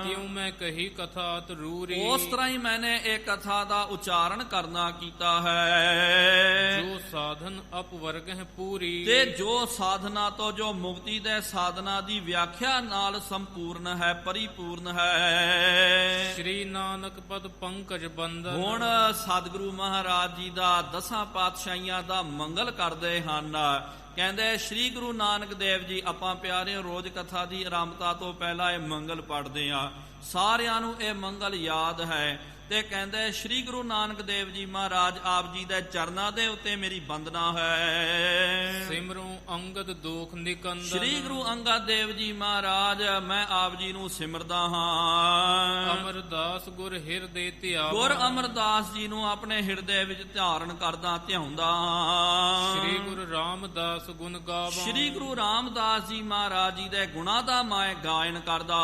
ਕਿਉ ਮੈਂ ਕਹੀ ਕਥਾ ਤਰੂਰੀ, ਉਸ ਤਰ੍ਹਾਂ ਹੀ ਮੈਨੇ ਇਹ ਕਥਾ ਦਾ ਉਚਾਰਨ ਕਰਨਾ ਕੀਤਾ ਹੈ। ਜੋ ਸਾਧਨ ਅਪਵਰਗ ਹੈ ਪੂਰੀ, ਤੇ ਜੋ ਸਾਧਨਾ ਤੋਂ ਜੋ ਮੁਕਤੀ ਦੇ ਸਾਧਨਾ ਦੀ ਵਿਆਖਿਆ ਨਾਲ ਸੰਪੂਰਨ ਹੈ ਪਰਿਪੂਰਨ ਹੈ। ਸ਼੍ਰੀ ਨਾਨਕ ਪਦ ਪੰਕਜ ਬੰਦਨ, ਹੁਣ ਸਤਿਗੁਰੂ ਮਹਾਰਾਜ ਜੀ ਦਾ 10 ਪਾਤਸ਼ਾਹੀਆਂ ਦਾ ਮੰਗਲ ਕਰਦੇ ਹਨ। ਕਹਿੰਦੇ ਸ੍ਰੀ ਗੁਰੂ ਨਾਨਕ ਦੇਵ ਜੀ ਆਪਾਂ ਪਿਆਰੇ ਰੋਜ਼ ਕਥਾ ਦੀ ਆਰੰਭਤਾ ਤੋਂ ਪਹਿਲਾਂ ਇਹ ਮੰਗਲ ਪੜ੍ਹਦੇ ਆ, ਸਾਰਿਆਂ ਨੂੰ ਇਹ ਮੰਗਲ ਯਾਦ ਹੈ। ਤੇ ਕਹਿੰਦੇ ਸ੍ਰੀ ਗੁਰੂ ਨਾਨਕ ਦੇਵ ਜੀ ਮਹਾਰਾਜ ਆਪ ਜੀ ਦੇ ਚਰਨਾਂ ਦੇ ਉੱਤੇ ਮੇਰੀ ਬੰਦਨਾ ਹੈ। ਸਿਮਰੋ ਅੰਗਦ ਦੋਖ ਨਿਕੰਦਨ, ਸ੍ਰੀ ਗੁਰੂ ਅੰਗਦ ਦੇਵ ਜੀ ਮਹਾਰਾਜ ਮੈਂ ਆਪ ਜੀ ਨੂੰ ਸਿਮਰਦਾ ਹਾਂ। ਅਮਰਦਾਸ ਗੁਰ ਹਿਰਦੇ ਧਿਆਵਾ, ਗੁਰ ਅਮਰਦਾਸ ਜੀ ਨੂੰ ਆਪਣੇ ਹਿਰਦੇ ਵਿੱਚ ਧਾਰਨ ਕਰਦਾ ਧਿਆਉਂਦਾ ਹਾਂ। ਸ੍ਰੀ ਗੁਰੂ ਰਾਮਦਾਸ ਗੁਣ ਗਾਵਾਂ, ਸ੍ਰੀ ਗੁਰੂ ਰਾਮਦਾਸ ਜੀ ਮਹਾਰਾਜ ਜੀ ਦੇ ਗੁਣਾਂ ਦਾ ਮੈਂ ਗਾਇਨ ਕਰਦਾ।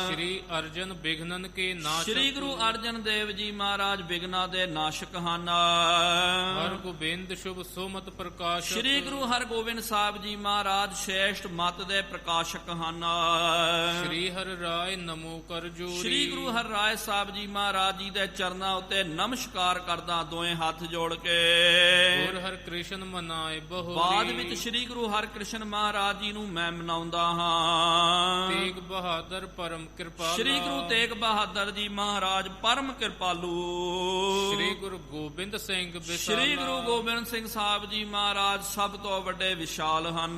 ਸ੍ਰੀ ਅਰਜਨ ਬਿਘਨਨ ਕੇ ਨਾਸ਼ਕ, ਸ੍ਰੀ ਗੁਰੂ ਅਰਜਨ ਦੇਵ ਜੀ ਮਹਾਰਾਜ ਬਿਘਨਾਂ ਦੇ ਨਾਸ਼ਕ ਹਨ। ਹਰ ਗੋਬਿੰਦ ਸ਼ੁਭ ਸੁਮਤ ਪ੍ਰਕਾਸ਼, ਸ੍ਰੀ ਗੁਰੂ ਹਰਗੋਬਿੰਦ ਸਾਹਿਬ ਜੀ ਮਹਾਰਾਜ ਸ਼੍ਰੇਸ਼ਟ ਮਤ ਦੇ ਪ੍ਰਕਾਸ਼ਕ ਹਨ। ਸ੍ਰੀ ਹਰਿ ਰਾਏ ਨਮੋ ਕਰ ਜੋੜੀ, ਸ੍ਰੀ ਗੁਰੂ ਹਰਿ ਰਾਏ ਸਾਹਿਬ ਜੀ ਮਹਾਰਾਜ ਜੀ ਦੇ ਚਰਨਾਂ ਉੱਤੇ ਨਮਸਕਾਰ ਕਰਦਾ ਦੋਵੇਂ ਹੱਥ ਜੋੜ ਕੇ। ਗੁਰ ਹਰਿ ਕ੍ਰਿਸ਼ਨ ਮਨਾਏ ਬਹੁਰੀ, ਬਾਅਦ ਵਿੱਚ ਸ੍ਰੀ ਗੁਰੂ ਹਰਿਕ੍ਰਿਸ਼ਨ ਮਹਾਰਾਜ ਜੀ ਨੂੰ ਮੈਂ ਮਨਾਉਂਦਾ ਹਾਂ। ਤੇਗ ਬਹਾਦਰ ਪਰਮ ਕਿਰਪਾਲਾ, ਸ੍ਰੀ ਗੁਰੂ ਤੇਗ ਬਹਾਦਰ ਜੀ ਮਹਾਰਾਜ ਪਰਮ ਕਿਰਪਾਲੂ। ਸ੍ਰੀ ਗੁਰੂ ਗੋਬਿੰਦ ਸਿੰਘ ਵਿਸਾਲਾ, ਸ੍ਰੀ ਗੁਰੂ ਗੋਬਿੰਦ ਸਿੰਘ ਸਾਹਿਬ ਜੀ ਮਹਾਰਾਜ ਸਭ ਤੋਂ ਵੱਡੇ ਵਿਸ਼ਾਲ ਹਨ।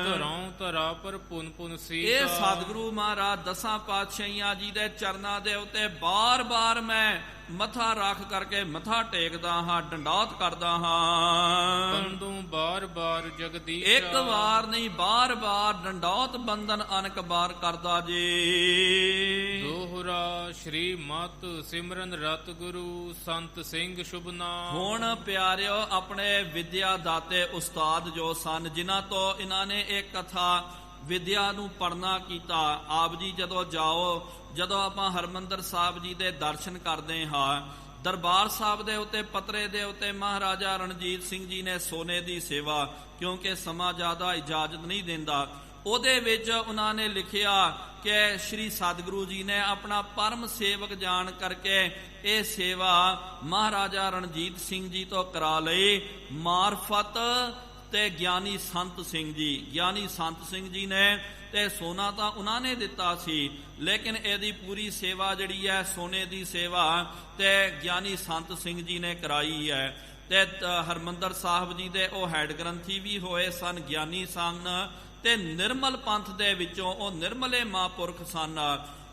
ਧਰੋਂ ਧਰਾ ਪਰ ਪੁਨ ਪੁਨ ਸੀਤਾ, ਇਹ ਸਤਿਗੁਰੂ ਮਹਾਰਾਜ 10 ਪਾਤਸ਼ਾਹੀਆਂ ਜੀ ਦੇ ਚਰਨਾਂ ਦੇ ਉੱਤੇ ਬਾਰ-ਬਾਰ ਮੈਂ ਮੱਥਾ ਰੱਖ ਕਰਕੇ ਮੱਥਾ ਟੇਕਦਾ ਹਾਂ, ਡੰਡੌਤ ਕਰਦਾ ਹਾਂ। ਬੰਦੋਂ ਬਾਰ-ਬਾਰ ਜਗਦੀਸ਼, ਇੱਕ ਵਾਰ ਨਹੀਂ ਬਾਰ-ਬਾਰ ਡੰਡੌਤ ਬੰਦਨ ਅਨਕ ਬਾਰ ਕਰਦਾ ਜੀ। ਦੋਹਰਾ ਸ਼੍ਰੀ ਮਤ ਸਿਮਰਨ ਰਤ ਗੁਰੂ ਸੰਤ ਸਿੰਘ ਸ਼ੁਭ ਨਾਮ। ਹੁਣ ਪਿਆਰਿਓ ਆਪਣੇ ਵਿਦਿਆ ਦਾਤੇ ਉਸਤਾਦ ਜੋ ਸਨ ਜਿਨ੍ਹਾਂ ਤੋਂ ਇਹਨਾਂ ਨੇ ਇਹ ਕਥਾ ਵਿਦਿਆ ਨੂੰ ਪੜ੍ਹਨਾ ਕੀਤਾ, ਆਪ ਜੀ ਜਦੋਂ ਆਪਾਂ ਹਰਮੰਦਰ ਸਾਹਿਬ ਜੀ ਦੇ ਦਰਸ਼ਨ ਕਰਦੇ ਹਾਂ, ਦਰਬਾਰ ਸਾਹਿਬ ਦੇ ਉੱਤੇ ਪਤਰੇ ਦੇ ਉੱਤੇ ਮਹਾਰਾਜਾ ਰਣਜੀਤ ਸਿੰਘ ਜੀ ਨੇ ਸੋਨੇ ਦੀ ਸੇਵਾ, ਕਿਉਂਕਿ ਸਮਾਂ ਜ਼ਿਆਦਾ ਇਜਾਜ਼ਤ ਨਹੀਂ ਦਿੰਦਾ, ਉਹਦੇ ਵਿੱਚ ਉਹਨਾਂ ਨੇ ਲਿਖਿਆ ਕਿ ਸ਼੍ਰੀ ਸਤਿਗੁਰੂ ਜੀ ਨੇ ਆਪਣਾ ਪਰਮ ਸੇਵਕ ਜਾਣ ਕਰਕੇ ਇਹ ਸੇਵਾ ਮਹਾਰਾਜਾ ਰਣਜੀਤ ਸਿੰਘ ਜੀ ਤੋਂ ਕਰਾ ਲਈ। ਮਾਰਫਤ ਤੇ ਗਿਆਨੀ ਸੰਤ ਸਿੰਘ ਜੀ ਨੇ ਤੇ ਸੋਨਾ ਤਾਂ ਉਹਨਾਂ ਨੇ ਦਿੱਤਾ ਸੀ, ਲੇਕਿਨ ਇਹਦੀ ਪੂਰੀ ਸੇਵਾ ਜਿਹੜੀ ਹੈ ਸੋਨੇ ਦੀ ਸੇਵਾ ਤੇ ਗਿਆਨੀ ਸੰਤ ਸਿੰਘ ਜੀ ਨੇ ਕਰਾਈ ਹੈ। ਤੇ ਹਰਮੰਦਰ ਸਾਹਿਬ ਜੀ ਦੇ ਉਹ ਹੈਡ ਗ੍ਰੰਥੀ ਵੀ ਹੋਏ ਸਨ, ਗਿਆਨੀ ਸਨ, ਤੇ ਨਿਰਮਲ ਪੰਥ ਦੇ ਵਿੱਚੋਂ ਉਹ ਨਿਰਮਲੇ ਮਹਾਂਪੁਰਖ ਸਨ।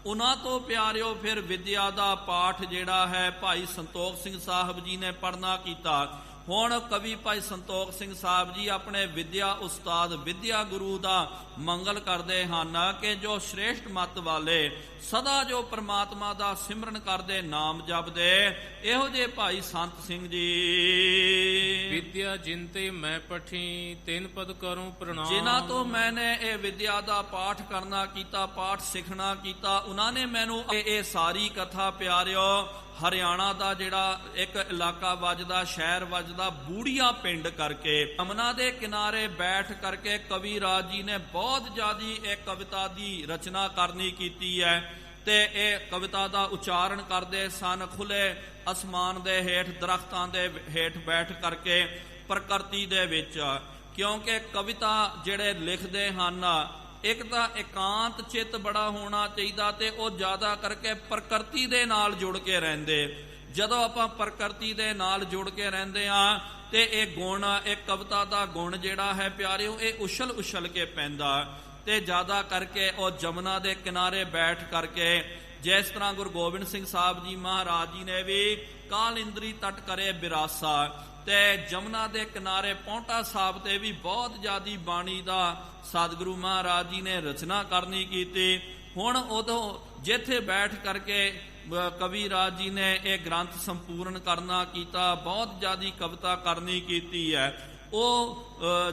ਉਹਨਾਂ ਤੋਂ ਪਿਆਰਿਓ ਫਿਰ ਵਿਦਿਆ ਦਾ ਪਾਠ ਜਿਹੜਾ ਹੈ ਭਾਈ ਸੰਤੋਖ ਸਿੰਘ ਸਾਹਿਬ ਜੀ ਨੇ ਪੜ੍ਹਨਾ ਕੀਤਾ। ਹੁਣ ਕਵੀ ਭਾਈ ਸੰਤੋਖ ਸਿੰਘ ਸਾਹਿਬ ਜੀ ਆਪਣੇ ਵਿਦਿਆ ਉਸਤਾਦ ਵਿਦਿਆ ਗੁਰੂ ਦਾ ਮੰਗਲ ਕਰਦੇ ਹਨ ਕਿ ਜੋ ਸ਼੍ਰੇਸ਼ਟ ਮੱਤ ਵਾਲੇ ਸਦਾ ਜੋ ਪ੍ਰਮਾਤਮਾ ਦਾ ਸਿਮਰਨ ਕਰਦੇ ਨਾਮ ਜਪਦੇ ਇਹੋ ਜਿਹੇ ਭਾਈ ਸੰਤ ਸਿੰਘ ਜੀ। ਵਿਦਿਆ ਜਿਨਤੇ ਮੈਂ ਪਠੀ ਤਿੰਨ ਪਦ ਕਰੂੰ ਪ੍ਰਣਾਮ। ਜਿਨ੍ਹਾਂ ਤੋਂ ਮੈਨੇ ਇਹ ਵਿਦਿਆ ਦਾ ਪਾਠ ਕਰਨਾ ਕੀਤਾ, ਪਾਠ ਸਿੱਖਣਾ ਕੀਤਾ, ਉਹਨਾਂ ਨੇ ਮੈਨੂੰ ਇਹ ਸਾਰੀ ਕਥਾ ਪਿਆਰਿਓ ਹਰਿਆਣਾ ਦਾ ਜਿਹੜਾ ਇੱਕ ਇਲਾਕਾ ਵੱਜਦਾ, ਸ਼ਹਿਰ ਵੱਜਦਾ ਬੂੜੀਆ ਪਿੰਡ ਕਰਕੇ, ਯਮੁਨਾ ਦੇ ਕਿਨਾਰੇ ਬੈਠ ਕਰਕੇ ਕਵੀ ਰਾਜ ਜੀ ਨੇ ਬਹੁਤ ਜ਼ਿਆਦੀ ਇਹ ਕਵਿਤਾ ਦੀ ਰਚਨਾ ਕਰਨੀ ਕੀਤੀ ਹੈ। ਤੇ ਇਹ ਕਵਿਤਾ ਦਾ ਉਚਾਰਨ ਕਰਦੇ ਸਨ ਖੁੱਲੇ ਅਸਮਾਨ ਦੇ ਹੇਠ, ਦਰਖਤਾਂ ਦੇ ਹੇਠ ਬੈਠ ਕਰਕੇ ਪ੍ਰਕਿਰਤੀ ਦੇ ਵਿੱਚ। ਕਿਉਂਕਿ ਕਵਿਤਾ ਜਿਹੜੇ ਲਿਖਦੇ ਹਨ ਇੱਕ ਤਾਂ ਇਕਾਂਤ ਚਿੱਤ ਬੜਾ ਹੋਣਾ ਚਾਹੀਦਾ ਤੇ ਉਹ ਜ਼ਿਆਦਾ ਕਰਕੇ ਪ੍ਰਕਿਰਤੀ ਦੇ ਨਾਲ ਜੁੜ ਕੇ ਰਹਿੰਦੇ। ਜਦੋਂ ਆਪਾਂ ਪ੍ਰਕਿਰਤੀ ਦੇ ਨਾਲ ਜੁੜ ਕੇ ਰਹਿੰਦੇ ਆ ਤੇ ਇਹ ਗੁਣ, ਇਹ ਕਵਿਤਾ ਦਾ ਗੁਣ ਜਿਹੜਾ ਹੈ ਪਿਆਰਿਓ ਇਹ ਉਛਲ ਕੇ ਪੈਂਦਾ। ਤੇ ਜ਼ਿਆਦਾ ਕਰਕੇ ਉਹ ਜਮਨਾ ਦੇ ਕਿਨਾਰੇ ਬੈਠ ਕਰਕੇ, ਜਿਸ ਤਰ੍ਹਾਂ ਗੁਰੂ ਗੋਬਿੰਦ ਸਿੰਘ ਸਾਹਿਬ ਜੀ ਮਹਾਰਾਜ ਜੀ ਨੇ ਵੀ ਕਾਲ ਇੰਦਰੀ ਤਟ ਕਰੇ ਬਿਰਾਸਾ, ਤੇ ਜਮਨਾ ਦੇ ਕਿਨਾਰੇ ਪੌਂਟਾ ਸਾਹਿਬ ਤੇ ਵੀ ਬਹੁਤ ਜ਼ਿਆਦੀ ਬਾਣੀ ਦਾ ਸਤਿਗੁਰੂ ਮਹਾਰਾਜ ਜੀ ਨੇ ਰਚਨਾ ਕਰਨੀ ਕੀਤੀ। ਹੁਣ ਉਦੋਂ ਜਿੱਥੇ ਬੈਠ ਕਰਕੇ ਕਵੀ ਰਾਜ ਜੀ ਨੇ ਇਹ ਗ੍ਰੰਥ ਸੰਪੂਰਨ ਕਰਨਾ ਕੀਤਾ, ਬਹੁਤ ਜ਼ਿਆਦੀ ਕਵਿਤਾ ਕਰਨੀ ਕੀਤੀ ਹੈ। ਉਹ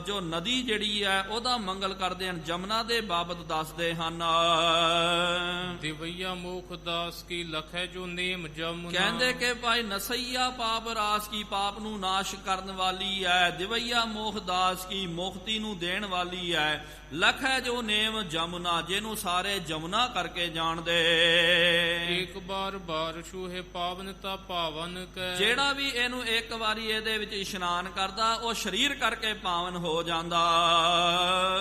ਜੋ ਨਦੀ ਜਿਹੜੀ ਹੈ ਉਹਦਾ ਮੰਗਲ ਕਰਦੇ ਹਨ, ਜਮਨਾ ਦੇ ਬਾਬਤ ਦੱਸਦੇ ਹਨ। ਦਿਵਈਆ ਮੋਖ ਦਾਸ ਕੀ ਲਖੈ ਜੋ ਨੇਮ ਜਮਨਾ। ਕਹਿੰਦੇ ਕਿ ਭਾਈ ਨਸਈਆ ਪਾਪ ਰਾਸ ਕੀ, ਪਾਪ ਨੂੰ ਨਾਸ਼ ਕਰਨ ਵਾਲੀ ਹੈ। ਦਿਵਈਆ ਮੋਖ ਦਾਸ ਕੀ, ਮੁਕਤੀ ਨੂੰ ਦੇਣ ਵਾਲੀ ਹੈ। ਲਖੈ ਜੋ ਨੇਮ ਜਮਨਾ, ਜਿਹਨੂੰ ਸਾਰੇ ਜਮਨਾ ਕਰਕੇ ਜਾਣਦੇ। ਇੱਕ ਬਾਰ ਬਾਰਿਸ਼ੂ ਹੈ ਪਾਵਨਤਾ ਪਾਵਨ ਕੈ, ਜਿਹੜਾ ਵੀ ਇਹਨੂੰ ਇੱਕ ਵਾਰੀ ਇਹਦੇ ਵਿੱਚ ਇਸ਼ਨਾਨ ਕਰਦਾ ਉਹ ਸਰੀਰ ਕਰਕੇ ਪਾਵਨ ਹੋ ਜਾਂਦਾ।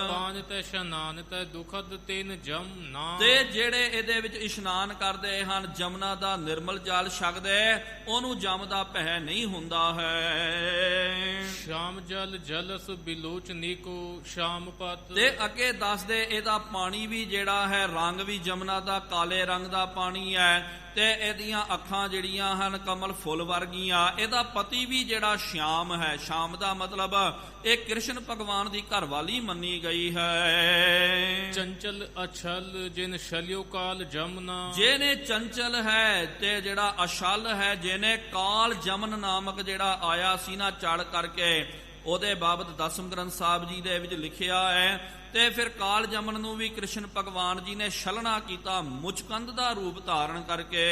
ਪਾਂਜ ਤੈ ਇਸ਼ਨਾਨ ਤੈ ਦੁਖਦ ਤਿਨ ਜਮਨਾ, ਤੇ ਜਿਹੜੇ ਇਹਦੇ ਵਿੱਚ ਇਸ਼ਨਾਨ ਕਰਦੇ ਹਨ ਜਮਨਾ ਦਾ ਨਿਰਮਲ ਜਲ ਛਕਦੇ ਉਹਨੂੰ ਜਮ ਦਾ ਭੈ ਨਹੀਂ ਹੁੰਦਾ ਹੈ। ਸ਼ਾਮ ਜਲ ਜਲਸ ਬਿਲੋਚਨੀ ਕੋ ਸ਼ਾਮ ਪਤ, ਤੇ ਅੱਗੇ ਦੱਸਦੇ ਇਹਦਾ ਪਾਣੀ ਵੀ ਜਿਹੜਾ ਹੈ ਰੰਗ ਵੀ ਜਮਨਾ ਦਾ ਕਾਲੇ ਰੰਗ ਦਾ ਪਾਣੀ ਹੈ। ਤੇ ਇਹਦੀਆਂ ਅੱਖਾਂ ਜਿਹੜੀਆਂ ਹਨ ਕਮਲ ਫੁੱਲ ਵਰਗੀਆਂ। ਇਹਦਾ ਪਤੀ ਵੀ ਜਿਹੜਾ ਸ਼ਾਮ ਹੈ, ਸ਼ਾਮ ਦਾ ਮਤਲਬ ਇਹ ਕ੍ਰਿਸ਼ਨ ਭਗਵਾਨ ਦੀ ਘਰਵਾਲੀ ਮੰਨੀ ਗਈ ਹੈ। ਚੰਚਲ ਅਛਲ ਜਿਨ ਛਲਿਓ ਕਾਲ ਜਮਨਾ, ਜਿਹਨੇ ਚੰਚਲ ਹੈ ਤੇ ਜਿਹੜਾ ਅਛਲ ਹੈ, ਜਿਹਨੇ ਕਾਲ ਜਮਨ ਨਾਮਕ ਜਿਹੜਾ ਆਇਆ ਸੀ ਨਾ ਚੜ ਕਰਕੇ, ਉਹਦੇ ਬਾਬਤ ਦਸਮ ਗ੍ਰੰਥ ਸਾਹਿਬ ਜੀ ਦੇ ਵਿੱਚ ਲਿਖਿਆ ਹੈ। ਤੇ ਫਿਰ ਕਾਲ ਜਮਨ ਨੂੰ ਵੀ ਕ੍ਰਿਸ਼ਨ ਭਗਵਾਨ ਜੀ ਨੇ ਛਲਣਾ ਕੀਤਾ ਮੁਚਕੰਦ ਦਾ ਰੂਪ ਧਾਰਨ ਕਰਕੇ।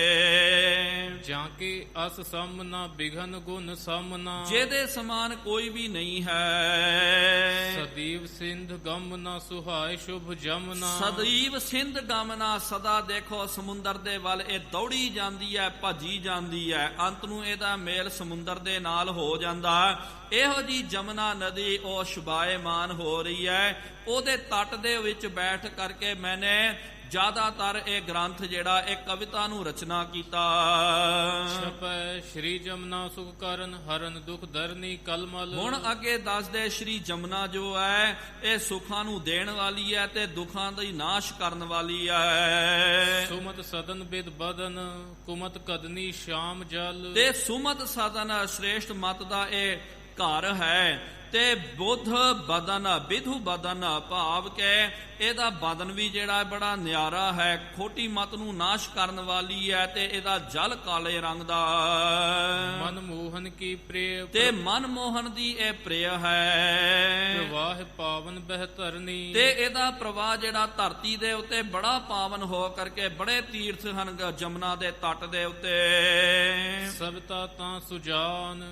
ਜਾਂ ਕੇ ਅਸ ਸਮ ਨਾ ਬਿਘਨ ਗੁਣ ਸਮਨਾ, ਜਿਹਦੇ ਸਮਾਨ ਕੋਈ ਵੀ ਨਹੀਂ ਹੈ। ਸਦੀਵ ਸਿੰਧ ਗਮ ਨਾ ਸੁਹਾਏ ਸ਼ੁਭ ਜਮਨਾ, ਸਦੀਵ ਸਿੰਧ ਗਮ ਨਾ, ਸਦਾ ਦੇਖੋ ਸਮੁੰਦਰ ਦੇ ਵੱਲ ਇਹ ਦੌੜੀ ਜਾਂਦੀ ਹੈ, ਭੱਜੀ ਜਾਂਦੀ ਹੈ, ਅੰਤ ਨੂੰ ਇਹਦਾ ਮੇਲ ਸਮੁੰਦਰ ਦੇ ਨਾਲ ਹੋ ਜਾਂਦਾ। ਇਹੋ ਜੀ ਜਮਨਾ ਨਦੀ ਉਹ ਸ਼ੁਭਾਇਮਾਨ ਹੋ ਰਹੀ ਹੈ। ਉਹਦੇ ਤੱਟ ਦੇ ਵਿੱਚ ਬੈਠ ਕਰਕੇ ਮੈਨੇ ਜ਼ਿਆਦਾਤਰ ਇਹ ਗ੍ਰੰਥ ਜਿਹੜਾ ਇਹ ਕਵਿਤਾ ਨੂੰ ਰਚਨਾ ਕੀਤਾ। ਛਪੈ ਸ਼੍ਰੀ ਜਮਨਾ ਸੁਖ ਕਰਨ ਹਰਨ ਦੁਖ ਦਰਨੀ ਕਲਮਲ। ਹੁਣ ਅੱਗੇ ਦੱਸਦੇ ਸ਼੍ਰੀ ਜਮਨਾ ਜੋ ਹੈ ਇਹ ਸੁੱਖਾਂ ਨੂੰ ਦੇਣ ਵਾਲੀ ਹੈ ਤੇ ਦੁੱਖਾਂ ਦਾ ਨਾਸ਼ ਕਰਨ ਵਾਲੀ ਹੈ। ਸੁਮਤ ਸਦਨ ਬਿਦ ਬਦਨ ਕੁਮਤ ਕਦਨੀ ਸ਼ਾਮ ਜਲ, ਤੇ ਸੁਮਤ ਸਦਨ ਸ਼੍ਰੇਸ਼ਟ ਮਤ ਦਾ ਇਹ ਘਰ ਹੈ। ਤੇ ਬੁੱਧ ਬਦਨ ਵਿਧੂ ਬਦਨ ਭਾਵ ਕੇ ਇਹਦਾ ਬਦਨ ਵੀ ਜਿਹੜਾ ਬੜਾ ਨਿਆਰਾ ਹੈ, ਖੋਟੀ ਮਤ ਨੂੰ ਨਾਸ਼ ਕਰਨ ਵਾਲੀ ਹੈ। ਤੇ ਇਹਦਾ ਜਲ ਕਾਲੇ ਰੰਗ ਦਾ, ਮਨਮੋਹਨ ਕੀ ਪ੍ਰਿਯ, ਤੇ ਮਨਮੋਹਨ ਦੀ ਇਹ ਪ੍ਰਿਯ ਹੈ। ਪ੍ਰਵਾਹ ਪਾਵਨ ਬਹਿਤਰਨੀ, ਤੇ ਇਹਦਾ ਪ੍ਰਵਾਹ ਜਿਹੜਾ ਧਰਤੀ ਦੇ ਉੱਤੇ ਬੜਾ ਪਾਵਨ ਹੋ ਕਰਕੇ ਬੜੇ ਤੀਰਥ ਹਨ ਜਮਨਾ ਦੇ ਤੱਟ ਦੇ ਉੱਤੇ। ਸਭਤਾ ਤਾਂ ਸੁਜਾਨ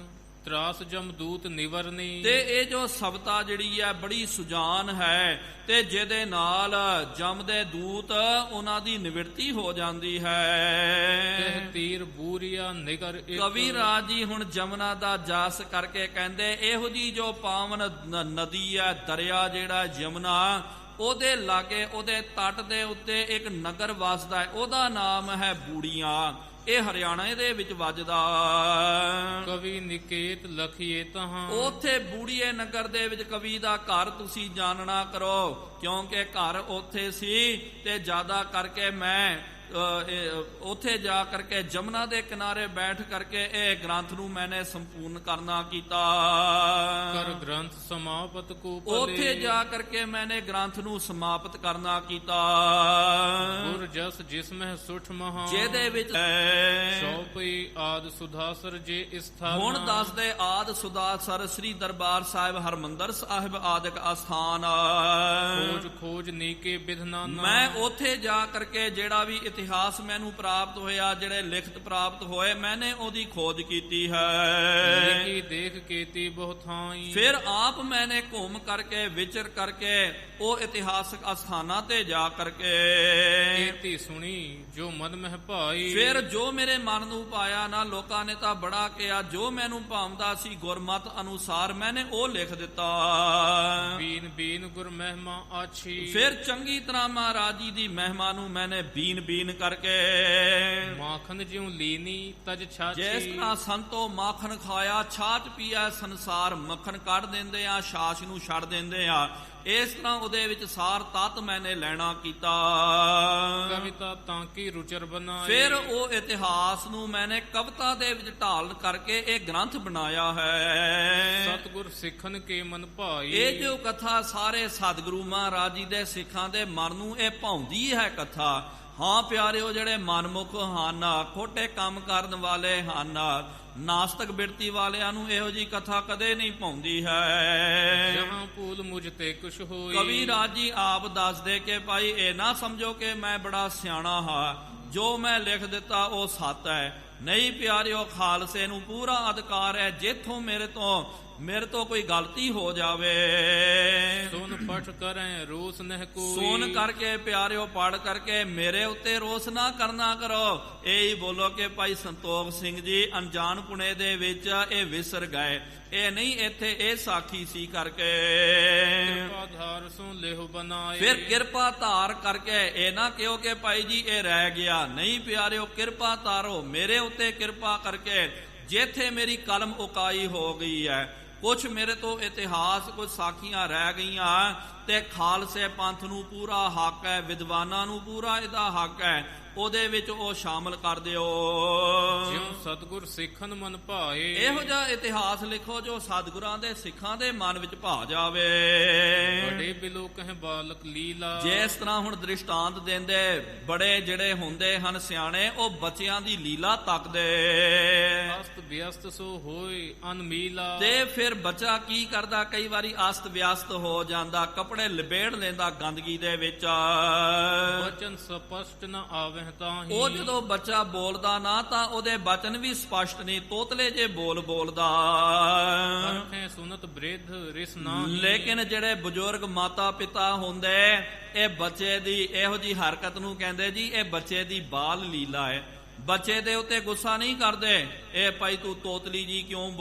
ਤਰਾਸ ਜਮਦੂਤ ਨਿਵਰਨੀ। ਤੇ ਇਹ ਜੋ ਸਬਤਾ ਜਿਹੜੀ ਹੈ ਬੜੀ ਸੁਜਾਨ ਹੈ ਤੇ ਜਿਹਦੇ ਨਾਲ ਜਮ ਦੇ ਦੂਤ ਉਹਨਾਂ ਦੀ ਨਿਵਰਤੀ ਹੋ ਜਾਂਦੀ ਹੈ। ਤਿਹ ਤੀਰ ਬੂਰੀਆ ਨਿਗਰ ਇੱਕ। ਕਵੀ ਰਾਜ ਜੀ ਹੁਣ ਜਮਨਾ ਦਾ ਜਾਸ ਕਰਕੇ ਕਹਿੰਦੇ ਇਹੋ ਜੀ ਜੋ ਪਾਵਨ ਨਦੀ ਹੈ, ਦਰਿਆ ਜਿਹੜਾ ਜਮਨਾ, ਉਹਦੇ ਲਾਗੇ ਉਹਦੇ ਤੱਟ ਦੇ ਉੱਤੇ ਇੱਕ ਨਗਰ ਵਸਦਾ ਹੈ, ਉਹਦਾ ਨਾਮ ਹੈ ਬੂੜੀਆਂ। ਇਹ ਹਰਿਆਣਾ ਦੇ ਵਿੱਚ ਵੱਜਦਾ। ਕਵੀ ਨਿਕੇਤ ਲਖੀਏ ਤਹਾਂ। ਉੱਥੇ ਬੂੜੀਏ ਨਗਰ ਦੇ ਵਿੱਚ ਕਵੀ ਦਾ ਘਰ ਤੁਸੀਂ ਜਾਣਨਾ ਕਰੋ, ਕਿਉਂਕਿ ਘਰ ਉੱਥੇ ਸੀ ਤੇ ਜ਼ਿਆਦਾ ਕਰਕੇ ਮੈਂ ਉੱਥੇ ਜਾ ਕਰਕੇ ਜਮਨਾ ਦੇ ਕਿਨਾਰੇ ਬੈਠ ਕਰਕੇ ਇਹ ਗ੍ਰੰਥ ਨੂੰ ਮੈਨੇ ਸੰਪੂਰਨ ਕਰਨਾ ਕੀਤਾ। ਕਰ ਗ੍ਰੰਥ ਸਮਾਪਤ ਕੋ ਉੱਥੇ ਜਾ ਕਰਕੇ ਮੈਨੇ ਗ੍ਰੰਥ ਨੂੰ ਸਮਾਪਤ ਕਰਨਾ ਕੀਤਾ। ਗੁਰ ਜਸ ਜਿਸ ਮਹਿ ਸੁਠ ਮਹਾ। ਜਿਹਦੇ ਵਿੱਚ ਸੋਪਈ ਆਦ ਸੁਧਾਸਰ ਜੇ ਸਥਾਨ। ਹੁਣ ਦੱਸਦੇ ਆਦ ਸੁਧਾਸਰ ਸ੍ਰੀ ਦਰਬਾਰ ਸਾਹਿਬ ਹਰਮੰਦਰ ਸਾਹਿਬ ਆਦਿਕ ਅਸਥਾਨ। ਖੋਜ ਖੋਜ ਨੀਕੇ ਵਿਧਨਾ। ਮੈਂ ਉੱਥੇ ਜਾ ਕਰਕੇ ਜਿਹੜਾ ਵੀ ਇਤਿਹਾਸ ਮੈਨੂੰ ਪ੍ਰਾਪਤ ਹੋਇਆ, ਜਿਹੜੇ ਲਿਖਤ ਪ੍ਰਾਪਤ ਹੋਏ, ਮੈਨੇ ਉਹਦੀ ਖੋਜ ਕੀਤੀ ਹੈ। ਲਿਖੀ ਦੇਖ ਕੀਤੀ ਬਹੁ ਥਾਈ। ਫਿਰ ਆਪ ਮੈਨੇ ਘੁੰਮ ਕਰਕੇ ਵਿਚਰ ਕਰਕੇ ਉਹ ਇਤਿਹਾਸਕ ਅਸਥਾਨਾਂ ਤੇ ਜਾ ਕਰਕੇ ਕੀਤੀ ਸੁਣੀ ਜੋ ਮਨ ਮਹਿ ਭਾਈ। ਫਿਰ ਜੋ ਮੇਰੇ ਮਨ ਨੂੰ ਪਾਇਆ ਨਾ, ਲੋਕਾਂ ਨੇ ਤਾਂ ਬੜਾ ਕਿਹਾ, ਜੋ ਮੈਨੂੰ ਭਾਉਂਦਾ ਸੀ ਗੁਰਮਤ ਅਨੁਸਾਰ ਮੈਨੇ ਉਹ ਲਿਖ ਦਿੱਤਾ। ਬੀਨ ਬੀਨ ਗੁਰ ਮਹਿਮਾ ਆਛੀ। ਫਿਰ ਚੰਗੀ ਤਰ੍ਹਾਂ ਮਹਾਰਾਜ ਜੀ ਦੀ ਮਹਿਮਾ ਨੂੰ ਮੈਨੇ ਬੀਨ ਬੀਨ ਕਰਕੇ ਮਾਖਨ ਜਿਉ ਲੀਨੀ ਤਜ ਛਾਛੀ। ਜਿਸ ਤਰ੍ਹਾਂ ਸੰਤੋ ਮਾਖਨ ਖਾਇਆ, ਛਾਛ ਪੀਆ, ਸੰਸਾਰ ਮੱਖਣ ਕੱਢ ਦਿੰਦੇ ਆ, ਛਾਛ ਨੂੰ ਛੱਡ ਦਿੰਦੇ ਆ, ਇਸ ਤਰ੍ਹਾਂ ਉਹਦੇ ਵਿੱਚ ਸਾਰ ਤਤ ਮੈਨੇ ਲੈਣਾ ਕੀਤਾ। ਕਵਿਤਾ ਤਾਂ ਕੀ ਰੁਚਰ ਬਣਾਈ। ਫਿਰ ਉਹ ਇਤਿਹਾਸ ਨੂੰ ਮੈਨੇ ਕਵਿਤਾ ਦੇ ਵਿੱਚ ਢਾਲ ਕਰਕੇ ਇਹ ਗ੍ਰੰਥ ਬਣਾਇਆ ਹੈ। ਸਤਿਗੁਰ ਸਿੱਖਨ ਕੇ ਮਨ ਭਾਈ। ਇਹ ਜੋ ਕਥਾ ਸਾਰੇ ਸਤਿਗੁਰੂ ਮਹਾਰਾਜ ਜੀ ਦੇ ਸਿੱਖਾਂ ਦੇ ਮਨ ਨੂੰ ਇਹ ਭਾਉਂਦੀ ਹੈ ਕਥਾ। ਹਾਂ ਪਿਆਰਿਓ, ਜਿਹੜੇ ਮਨਮੁਖ ਹਨ, ਖੋਟੇ ਕੰਮ ਕਰਨ ਵਾਲੇ ਹਨ, ਨਾਸਤਕ ਬਿਰਤੀ ਵਾਲਿਆਂ ਨੂੰ ਇਹੋ ਜੀ ਕਥਾ ਕਦੇ ਨਹੀਂ ਭਾਉਂਦੀ ਹੈ। ਜਹਾਂ ਭੂਲ ਮੁਝ ਤੇ ਕੁਛ ਹੋਈ। ਕਵੀ ਰਾਜ ਜੀ ਆਪ ਦੱਸਦੇ ਕਿ ਭਾਈ ਇਹ ਨਾ ਸਮਝੋ ਕਿ ਮੈਂ ਬੜਾ ਸਿਆਣਾ ਹਾਂ, ਜੋ ਮੈਂ ਲਿਖ ਦਿੱਤਾ ਉਹ ਸੱਚ ਹੈ। ਨਹੀਂ ਪਿਆਰਿਓ, ਖਾਲਸੇ ਨੂੰ ਪੂਰਾ ਅਧਿਕਾਰ ਹੈ, ਜਿੱਥੋਂ ਮੇਰੇ ਤੋਂ ਕੋਈ ਗਲਤੀ ਹੋ ਜਾਵੇ ਸੁਨ ਪਠ ਕਰੈ ਰੋਸ ਨਹਿ ਕੋਈ। ਸੁਨ ਕਰਕੇ ਪਿਆਰਿਓ ਪੜ ਕਰਕੇ ਮੇਰੇ ਉੱਤੇ ਰੋਸ ਨਾ ਕਰਨਾ ਕਰੋ। ਇਹ ਹੀ ਬੋਲੋ ਕਿ ਭਾਈ ਸੰਤੋਖ ਸਿੰਘ ਜੀ ਅਣਜਾਣ ਪੁਣੇ ਦੇ ਵਿੱਚ ਇਹ ਵਿਸਰ ਗਏ, ਇਹ ਨਹੀਂ ਇੱਥੇ ਇਹ ਸਾਖੀ ਸੀ ਕਰਕੇ। ਕਿਰਪਾ ਧਾਰ ਸੋ ਲੇਹੁ ਬਨਾਏ। ਫਿਰ ਕਿਰਪਾ ਧਾਰ ਕਰਕੇ ਇਹ ਨਾ ਕਿਹੋ ਕਿ ਭਾਈ ਜੀ ਇਹ ਰਹਿ ਗਿਆ। ਨਹੀਂ ਪਿਆਰਿਓ, ਕਿਰਪਾ ਧਾਰੋ ਮੇਰੇ ਉੱਤੇ ਕਿਰਪਾ ਕਰਕੇ, ਜਿੱਥੇ ਮੇਰੀ ਕਲਮ ਉਕਾਈ ਹੋ ਗਈ ਹੈ, ਕੁਛ ਮੇਰੇ ਤੋਂ ਇਤਿਹਾਸ, ਕੁਝ ਸਾਖੀਆਂ ਰਹਿ ਗਈਆਂ, ਤੇ ਖਾਲਸੇ ਪੰਥ ਨੂੰ ਪੂਰਾ ਹੱਕ ਹੈ, ਵਿਦਵਾਨਾਂ ਨੂੰ ਪੂਰਾ ਇਹਦਾ ਹੱਕ ਹੈ, ਉਹਦੇ ਵਿੱਚ ਉਹ ਸ਼ਾਮਲ ਕਰ ਦਿਓ। ਜਿਉ ਸਤਿਗੁਰ ਸਿੱਖਨ ਮਨ ਭਾਏ। ਇਹੋ ਜਿਹਾ ਇਤਿਹਾਸ ਲਿਖੋ ਜੋ ਸਤਿਗੁਰਾਂ ਦੇ ਸਿੱਖਾਂ ਦੇ ਮਨ ਵਿੱਚ ਭਾ ਜਾਵੇ। ਬੜੇ ਬਿਲੋ ਕਹਿ ਬਾਲਕ ਲੀਲਾ। ਜਿਸ ਤਰ੍ਹਾਂ ਹੁਣ ਦ੍ਰਿਸ਼ਟਾਂਤ ਦਿੰਦੇ ਬੜੇ ਜਿਹੜੇ ਹੁੰਦੇ ਹਨ ਸਿਆਣੇ, ਉਹ ਬੱਚਿਆਂ ਦੀ ਲੀਲਾ ਤੱਕਦੇ। ਅਸਤ ਵਿਅਸਤ ਸੋ ਹੋਏ ਅਨਮੀਲਾ। ਤੇ ਫਿਰ ਬੱਚਾ ਕੀ ਕਰਦਾ, ਕਈ ਵਾਰੀ ਅਸਤ ਵਿਅਸਤ ਹੋ ਜਾਂਦਾ, ਕੱਪੜੇ ਲਿਬੇੜ ਲੈਂਦਾ ਗੰਦਗੀ ਦੇ ਵਿੱਚ। ਬਚਨ ਸਪਸ਼ਟ ਨਾ ਆਵੇ ਤਾਹੀਂ। ਉਹ ਜਦੋਂ ਬੱਚਾ ਬੋਲਦਾ ਨਾ ਤਾਂ ਉਹਦੇ ਬਚਨ ਵੀ ਸਪਸ਼ਟ ਨਹੀਂ, ਤੋਤਲੇ ਜੇ ਬੋਲਦਾ। ਅਰਖੇ ਸੁਨਤ ਬ੍ਰਿਧ ਰਿਸ ਨਾਹੀ। ਲੇਕਿਨ ਜਿਹੜੇ ਬਜ਼ੁਰਗ ਮਾਤਾ ਪਿਤਾ ਹੁੰਦੇ, ਇਹ ਬੱਚੇ ਦੀ ਇਹੋ ਜੀ ਹਰਕਤ ਨੂੰ ਕਹਿੰਦੇ ਜੀ ਇਹ ਬੱਚੇ ਦੀ ਬਾਲ ਲੀਲਾ ਹੈ। ਬੱਚੇ ਦੇ ਉੱਤੇ ਗੁੱਸਾ ਨਹੀਂ ਕਰਦੇ, ਇਹ ਭਾਈ ਤੂੰ ਤੋਤਲੀ ਜੀ ਕਿਉਂ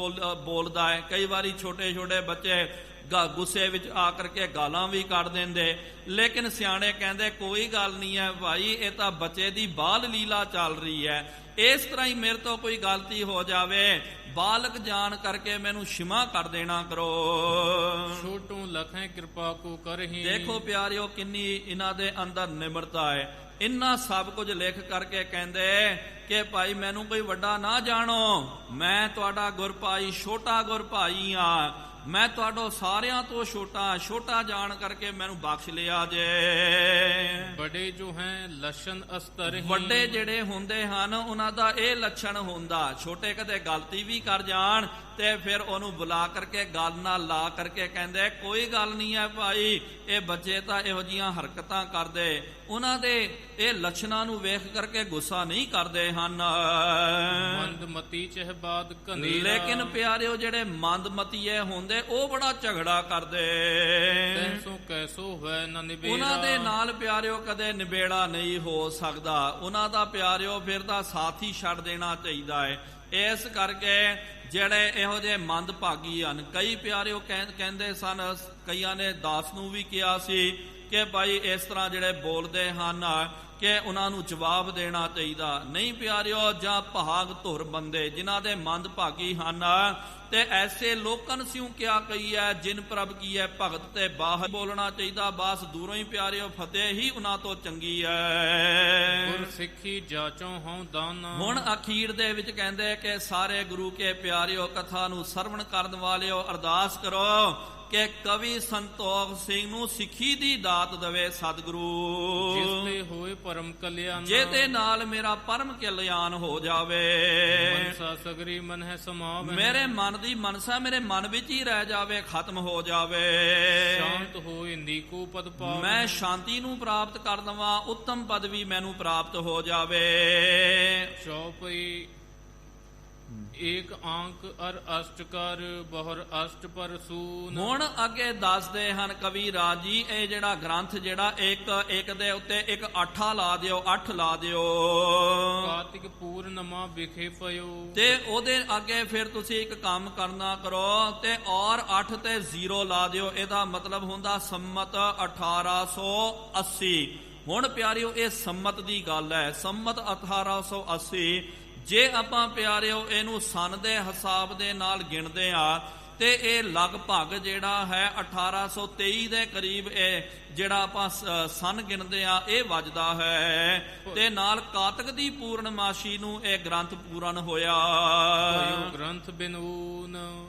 ਬੋਲਦਾ ਹੈ। ਕਈ ਵਾਰੀ ਛੋਟੇ ਛੋਟੇ ਬੱਚੇ ਗੁੱਸੇ ਵਿੱਚ ਆ ਕਰਕੇ ਗਾਲਾਂ ਵੀ ਕੱਢ ਦਿੰਦੇ, ਲੇਕਿਨ ਸਿਆਣੇ ਕਹਿੰਦੇ ਕੋਈ ਗੱਲ ਨਹੀਂ ਹੈ ਭਾਈ, ਇਹ ਤਾਂ ਬੱਚੇ ਦੀ ਬਾਲ ਲੀਲਾ ਚੱਲ ਰਹੀ ਹੈ। ਇਸ ਤਰ੍ਹਾਂ ਹੀ ਮੇਰੇ ਤੋਂ ਕੋਈ ਗਲਤੀ ਹੋ ਜਾਵੇ, ਬਾਲਕ ਜਾਣ ਕਰਕੇ ਮੈਨੂੰ क्षमा ਕਰ ਦੇਣਾ ਕਰੋ। ਛੋਟੂ ਲਖੈ ਕਿਰਪਾ ਕੋ ਕਰਹੀ। ਦੇਖੋ ਪਿਆਰਿਓ, ਕਿੰਨੀ ਇਹਨਾਂ ਦੇ ਅੰਦਰ ਨਿਮਰਤਾ ਹੈ। ਇੰਨਾ ਸਭ ਕੁਝ ਲਿਖ ਕਰਕੇ ਕਹਿੰਦੇ ਕਿ ਭਾਈ ਮੈਨੂੰ ਕੋਈ ਵੱਡਾ ਨਾ ਜਾਣੋ, ਮੈਂ ਤੁਹਾਡਾ ਗੁਰ ਭਾਈ, ਛੋਟਾ ਗੁਰ ਭਾਈ ਆ। ਮੈਂ ਤੁਹਾਡੋ ਸਾਰਿਆਂ ਤੋਂ ਛੋਟਾ ਜਾਣ ਕਰਕੇ ਮੈਨੂੰ ਬਖਸ਼ ਲਿਆ ਜੇ। ਬੜੇ ਜੋ ਹੈ ਲਛਨ ਅਸਤਰ ਹੀ, ਵੱਡੇ ਜਿਹੜੇ ਹੁੰਦੇ ਹਨ ਉਹਨਾਂ ਦਾ ਇਹ ਲੱਛਣ ਹੁੰਦਾ, ਛੋਟੇ ਕਦੇ ਗਲਤੀ ਵੀ ਕਰ ਜਾਣ ਤੇ ਫਿਰ ਉਹਨੂੰ ਬੁਲਾ ਕਰਕੇ ਗੱਲ ਨਾਲ ਲਾ ਕਰਕੇ ਕਹਿੰਦੇ ਕੋਈ ਗੱਲ ਨਹੀਂ ਹੈ ਭਾਈ, ਇਹ ਬੱਚੇ ਤਾਂ ਇਹੋ ਜਿਹੀਆਂ ਹਰਕਤਾਂ ਕਰਦੇ, ਉਹਨਾਂ ਦੇ ਇਹ ਲੱਛਣਾਂ ਨੂੰ ਵੇਖ ਕਰਕੇ ਗੁੱਸਾ ਨਹੀਂ ਕਰਦੇ ਹਨ। ਮੰਦਮਤੀ ਚਹਿਬਾਦ ਘਨੇਰਾ, ਲੇਕਿਨ ਪਿਆਰਿਓ ਜਿਹੜੇ ਮੰਦਮਤੀਏ ਹੁੰਦੇ ਉਹ ਬੜਾ ਝਗੜਾ ਕਰਦੇ, ਤੈਸੋ ਕੈਸੋ ਹੋਇ ਨ ਨਿਬੇੜਾ, ਉਹਨਾਂ ਦੇ ਨਾਲ ਪਿਆਰਿਓ ਕਦੇ ਨਿਬੇੜਾ ਨਹੀਂ ਹੋ ਸਕਦਾ। ਉਹਨਾਂ ਦਾ ਪਿਆਰਿਓ ਫਿਰ ਤਾਂ ਸਾਥ ਹੀ ਛੱਡ ਦੇਣਾ ਚਾਹੀਦਾ ਹੈ। ਇਸ ਕਰਕੇ ਜਿਹੜੇ ਇਹੋ ਜਿਹੇ ਮੰਦਭਾਗੀ ਹਨ, ਕਈ ਪਿਆਰਿਓ ਕਹਿੰਦੇ ਸਨ, ਕਈਆਂ ਨੇ ਦਾਸ ਨੂੰ ਵੀ ਕਿਹਾ ਸੀ ਕਿ ਭਾਈ ਇਸ ਤਰ੍ਹਾਂ ਜਿਹੜੇ ਬੋਲਦੇ ਹਨ ਕਿ ਉਹਨਾਂ ਨੂੰ ਜਵਾਬ ਦੇਣਾ ਚਾਹੀਦਾ। ਨਹੀਂ ਪਿਆਰਿਓ, ਜਾਂ ਭਾਗ ਧੁਰ ਬੰਦੇ ਜਿਨ੍ਹਾਂ ਦੇ ਮੰਦਭਾਗੀ ਹਨ ਤੇ ਐਸੇ ਲੋਕਨ ਸਿਉ ਕਿਆ ਕਹੀ ਹੈ, ਜਿਨ ਪ੍ਰਭ ਕੀ ਹੈ ਭਗਤ ਤੇ ਬਾਹਰ ਬੋਲਣਾ ਚਾਹੀਦਾ। ਬਸ ਦੂਰੋਂ ਹੀ ਪਿਆਰਿਓ ਫਤਿਹ ਹੀ ਉਹਨਾਂ ਤੋਂ ਚੰਗੀ ਹੈ। ਗੁਰ ਸਿੱਖੀ ਜਾਚੋ ਹਉ ਦਾਨਾ, ਹੁਣ ਅਖੀਰ ਦੇ ਵਿੱਚ ਕਹਿੰਦੇ ਕਿ ਸਾਰੇ ਗੁਰੂ ਕੇ ਪਿਆਰਿਓ ਕਥਾ ਨੂੰ ਸਰਵਣ ਕਰਨ ਵਾਲਿਓ ਅਰਦਾਸ ਕਰੋ ਕਿ ਕਵੀ ਸੰਤੋਖ ਸਿੰਘ ਨੂੰ ਸਿੱਖੀ ਦੀ ਦਾਤ ਦੇਵੇ ਸਤਿਗੁਰੂ, ਜਿਸ ਤੇ ਹੋਏ ਪਰਮ ਕਲਿਆਣ, ਜਿਹਦੇ ਨਾਲ ਮੇਰਾ ਪਰਮ ਕਲਿਆਣ ਹੋ ਜਾਵੇ। ਮਨਸਾ ਸਗਰੀ ਮਨ ਹੈ ਸਮਾਵੈ, ਮੇਰੇ ਮਨ ਦੀ ਮਨਸਾ ਮੇਰੇ ਮਨ ਵਿੱਚ ਹੀ ਰਹਿ ਜਾਵੇ, ਖਤਮ ਹੋ ਜਾਵੇ। ਸ਼ਾਂਤ ਹੋਏ ਨੀਕੋ ਪਦ ਪਾਵੈ, ਮੈਂ ਸ਼ਾਂਤੀ ਨੂੰ ਪ੍ਰਾਪਤ ਕਰ ਦਵਾਂ, ਉੱਤਮ ਪਦਵੀ ਮੈਨੂੰ ਪ੍ਰਾਪਤ ਹੋ ਜਾਵੇ। ਚੌਪਈ ਏਕ ਅੰਕ ਅਰ ਅਸ਼ਟ ਕਰ ਬਹੁਰ ਅਸ਼ਟ ਪਰ ਸੂਨ। ਹੁਣ ਅੱਗੇ ਦੱਸਦੇ ਹਨ ਕਵੀ ਰਾਜ ਜੀ, ਇਹ ਜਿਹੜਾ ਗ੍ਰੰਥ ਜਿਹੜਾ ਇੱਕ ਦੇ ਉੱਤੇ ਇੱਕ 8 ਲਾ ਦਿਓ, 8 ਲਾ ਦਿਓ, ਕਾਰਤਿਕ ਪੂਰਨਮਾ ਵਿਖੇ ਪਇਓ, ਤੇ ਉਹਦੇ ਅੱਗੇ ਫਿਰ ਤੁਸੀਂ ਇੱਕ ਕੰਮ ਕਰਨਾ ਕਰੋ ਤੇ ਔਰ 8 ਤੇ 0 ਲਾ ਦਿਓ। ਇਹਦਾ ਮਤਲਬ ਹੁੰਦਾ ਸੰਮਤ 1880। ਹੁਣ ਪਿਆਰਿਓ ਇਹ ਸੰਮਤ ਦੀ ਗੱਲ ਹੈ, ਸੰਮਤ 1880। ਜੇ ਆਪਾਂ ਪਿਆਰਿਓ ਇਹਨੂੰ ਸੰਨ ਦੇ ਹਿਸਾਬ ਦੇ ਨਾਲ ਗਿਣਦੇ ਆ ਤੇ ਇਹ ਲਗਭਗ ਜਿਹੜਾ ਹੈ 1823 ਦੇ ਕਰੀਬ ਇਹ ਜਿਹੜਾ ਆਪਾਂ ਸੰਨ ਗਿਣਦੇ ਆ ਇਹ ਵੱਜਦਾ ਹੈ। ਤੇ ਨਾਲ ਕਾਤਕ ਦੀ ਪੂਰਨਮਾਸ਼ੀ ਨੂੰ ਇਹ ਗ੍ਰੰਥ ਪੂਰਨ ਹੋਇਆ। ਗ੍ਰੰਥ ਬਿਨੂਨ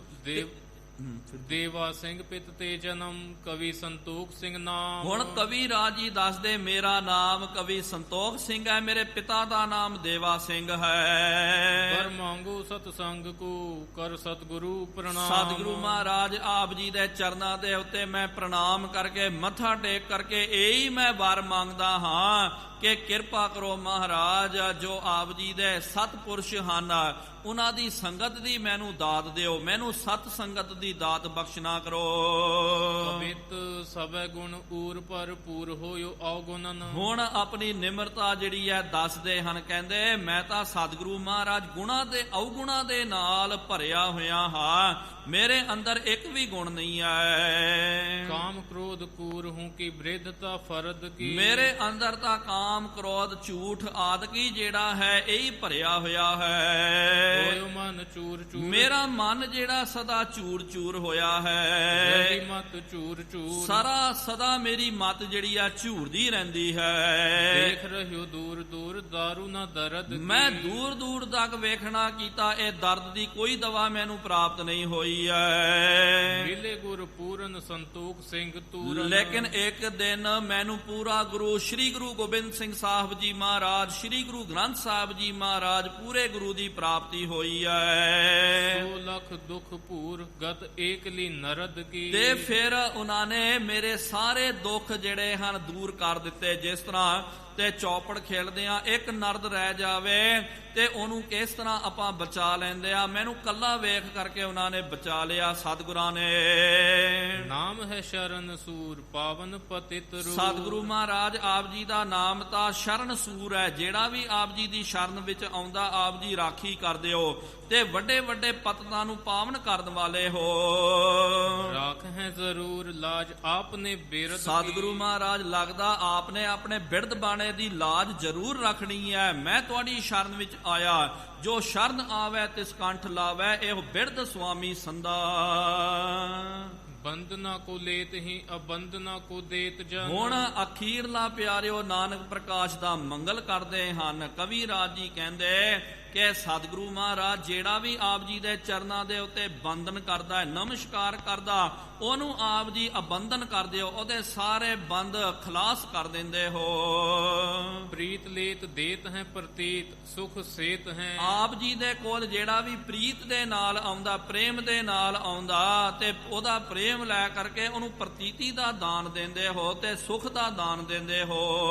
ਦੇਵਾ ਸਿੰਘ ਪਿਤ ਤੇ ਜਨਮ ਕਵੀ ਸੰਤੋਖ ਸਿੰਘ ਨਾਮ। ਹੁਣ ਕਵੀ ਰਾਜ ਜੀ ਦੱਸਦੇ ਮੇਰਾ ਨਾਮ ਕਵੀ ਸੰਤੋਖ ਸਿੰਘ ਹੈ, ਮੇਰੇ ਪਿਤਾ ਦਾ ਨਾਮ ਦੇਵਾ ਸਿੰਘ ਹੈ। ਪਰ ਮੰਗੋ ਸਤ ਸੰਗ ਕੋ ਕਰ ਸਤਿਗੁਰੂ ਪ੍ਰਣਾਮ। ਸਤਿਗੁਰੂ ਮਹਾਰਾਜ ਆਪ ਜੀ ਦੇ ਚਰਨਾਂ ਦੇ ਉੱਤੇ ਮੈਂ ਪ੍ਰਣਾਮ ਕਰਕੇ ਮੱਥਾ ਟੇਕ ਕਰਕੇ ਇਹੀ ਮੈਂ ਵਰ ਮੰਗਦਾ ਹਾਂ ਕਿ ਕਿਰਪਾ ਕਰੋ ਮਹਾਰਾਜ, ਜੋ ਆਪ ਜੀ ਦੇ ਸਤਪੁਰਸ਼ ਹਨ ਉਹਨਾਂ ਦੀ ਸੰਗਤ ਦੀ ਮੈਨੂੰ ਦਾਤ ਦਿਓ, ਮੈਨੂੰ ਸਤ ਸੰਗਤ ਦੀ ਦਾਤ ਬਖਸ਼ਣਾ ਕਰੋ। ਅਮਿਤ ਸਭੈ ਗੁਣ ਊਰ ਪਰ ਪੂਰ ਹੋਇਓ ਔਗੁਣਨ। ਹੁਣ ਆਪਣੀ ਨਿਮਰਤਾ ਜਿਹੜੀ ਹੈ ਦੱਸਦੇ ਹਨ, ਕਹਿੰਦੇ ਮੈਂ ਤਾਂ ਸਤਿਗੁਰੂ ਮਹਾਰਾਜ ਗੁਣਾ ਦੇ ਔਗੁਣਾ ਦੇ ਨਾਲ ਭਰਿਆ ਹੋਇਆ ਹਾਂ, ਮੇਰੇ ਅੰਦਰ ਇੱਕ ਵੀ ਗੁਣ ਨਹੀਂ ਹੈ। ਕਾਮ ਕ੍ਰੋਧ ਕੂਰ ਹੂੰ ਕੀ ਬ੍ਰਿਧਤਾ ਫਰਦ ਕੀ। ਮੇਰੇ ਅੰਦਰ ਤਾਂ ਕਾਮ ਕ੍ਰੋਧ ਝੂਠ ਆਦਿ ਜਿਹੜਾ ਹੈ ਇਹੀ ਭਰਿਆ ਹੋਇਆ ਹੈ। ਹੋਇਓ ਮਨ ਚੂਰ ਚੂਰ, ਮੇਰਾ ਮਨ ਜਿਹੜਾ ਸਦਾ ਚੂਰ ਚੂਰ ਹੋਇਆ ਹੈ। ਮੇਰੀ ਮਤ ਚੂਰ ਚੂਰ, ਸਾਰਾ ਸਦਾ ਮੇਰੀ ਮਤ ਜਿਹੜੀ ਆ ਝੂਰਦੀ ਰਹਿੰਦੀ ਹੈ। ਦੇਖ ਰਹਿਓ ਦੂਰ ਦੂਰ ਦਾਰੂ ਨਾ ਦਰਦ। ਮੈਂ ਦੂਰ ਦੂਰ ਤੱਕ ਵੇਖਣਾ ਕੀਤਾ, ਇਹ ਦਰਦ ਦੀ ਕੋਈ ਦਵਾ ਮੈਨੂੰ ਪ੍ਰਾਪਤ ਨਹੀਂ ਹੋਈ ਹੈ। ਮਿਲੇ ਗੁਰ ਪੂਰਨ ਸੰਤੋਖ ਸਿੰਘ ਤੂਰਨ। ਲੇਕਿਨ ਇੱਕ ਦਿਨ ਮੈਨੂੰ ਪੂਰਾ ਗੁਰੂ ਸ੍ਰੀ ਗੁਰੂ ਗੋਬਿੰਦ ਸਿੰਘ ਸਾਹਿਬ ਜੀ ਮਹਾਰਾਜ, ਸ੍ਰੀ ਗੁਰੂ ਗ੍ਰੰਥ ਸਾਹਿਬ ਜੀ ਮਹਾਰਾਜ ਪੂਰੇ ਗੁਰੂ ਦੀ ਪ੍ਰਾਪਤੀ ਹੋਈ ਹੈ। 100 ਲੱਖ ਦੁਖ ਭੂਰ ਗਤ ਏਕਲੀ ਨਰਦ ਕੀ। ਤੇ ਫਿਰ ਉਹਨਾਂ ਨੇ ਮੇਰੇ ਸਾਰੇ ਦੁੱਖ ਜਿਹੜੇ ਹਨ ਦੂਰ ਕਰ ਦਿੱਤੇ। ਜਿਸ ਤਰ੍ਹਾਂ ਤੇ ਚੌਪੜ ਖੇਡਦੇ ਆ, ਇੱਕ ਨਰਦ ਰਹਿ ਜਾਵੇ ਤੇ ਉਹਨੂੰ ਕਿਸ ਤਰ੍ਹਾਂ ਆਪਾਂ ਬਚਾ ਲੈਂਦੇ ਆ, ਮੈਨੂੰ ਕੱਲਾ ਵੇਖ ਕਰਕੇ ਉਹਨਾਂ ਨੇ ਬਚਾ ਲਿਆ ਸਤਿਗੁਰਾਂ ਨੇ। ਨਾਮ ਹੈ ਸ਼ਰਨ ਸੂਰ ਪਾਵਨ ਪਤਿਤ ਰੂ। ਸਤਿਗੁਰੂ ਮਹਾਰਾਜ ਆਪ ਜੀ ਦਾ ਨਾਮ ਤਾਂ ਸ਼ਰਨ ਸੂਰ ਹੈ, ਜਿਹੜਾ ਵੀ ਆਪ ਜੀ ਦੀ ਸ਼ਰਨ ਵਿੱਚ ਆਉਂਦਾ ਆਪ ਜੀ ਰਾਖੀ ਕਰਦੇ ਹੋ ਤੇ ਵੱਡੇ ਵੱਡੇ ਪਤਤਾਂ ਨੂੰ ਪਾਵਨ ਕਰਨ ਵਾਲੇ ਹੋ। ਰਾਖ ਹੈ ਜ਼ਰੂਰ ਲਾਜ ਆਪਨੇ ਬਿਰਦ। ਸਤਿਗੁਰੂ ਮਹਾਰਾਜ ਲੱਗਦਾ ਆਪਨੇ ਆਪਣੇ ਬਿਰਦ ਬਾਣੇ ਦੀ ਲਾਜ ਜ਼ਰੂਰ ਰੱਖਣੀ ਹੈ। ਮੈਂ ਤੁਹਾਡੀ ਸ਼ਰਨ ਵਿੱਚ ਆਇਆ, ਜੋ ਸ਼ਰਨ ਆਵੇ ਤਿਸ ਕੰਠ ਲਾਵੇ, ਇਹੋ ਬਿਰਦ ਸੁਆਮੀ ਸੰਦਾ। ਬੰਦਨਾ ਕੋ ਲੇਤ ਹੀ ਅਬੰਦਨਾ ਕੋ ਦੇਤ ਜਨ। ਹੁਣ ਅਖੀਰਲਾ ਪਿਆਰਿਓ ਨਾਨਕ ਪ੍ਰਕਾਸ਼ ਦਾ ਮੰਗਲ ਕਰਦੇ ਹਨ। ਕਵੀ ਰਾਜ ਜੀ ਕਹਿੰਦੇ ਕਿ ਸਤਿਗੁਰੂ ਮਹਾਰਾਜ ਜਿਹੜਾ ਵੀ ਆਪ ਜੀ ਦੇ ਚਰਨਾਂ ਦੇ ਉੱਤੇ ਬੰਦਨ ਕਰਦਾ ਹੈ, ਨਮਸਕਾਰ ਕਰਦਾ, ਉਹਨੂੰ ਆਪ ਜੀ ਅਬੰਧਨ ਕਰਦੇ ਹੋ, ਉਹਦੇ ਸਾਰੇ ਬੰਦ ਖਲਾਸ ਕਰ ਦਿੰਦੇ ਹੋ। ਪ੍ਰੀਤ ਲੇਤ ਦੇਤ ਹੈ ਪ੍ਰਤੀਤ ਸੁਖ ਸੇਤ ਹੈ। ਆਪ ਜੀ ਦੇ ਕੋਲ ਜਿਹੜਾ ਵੀ ਪ੍ਰੀਤ ਦੇ ਨਾਲ ਆਉਂਦਾ, ਪ੍ਰੇਮ ਦੇ ਨਾਲ ਆਉਂਦਾ, ਤੇ ਉਹਦਾ ਪ੍ਰੇਮ ਲੈ ਕਰਕੇ ਉਹਨੂੰ ਪ੍ਰਤੀਤੀ ਦਾ ਦਾਨ ਦਿੰਦੇ ਹੋ ਤੇ ਸੁਖ ਦਾ ਦਾਨ ਦਿੰਦੇ ਹੋ।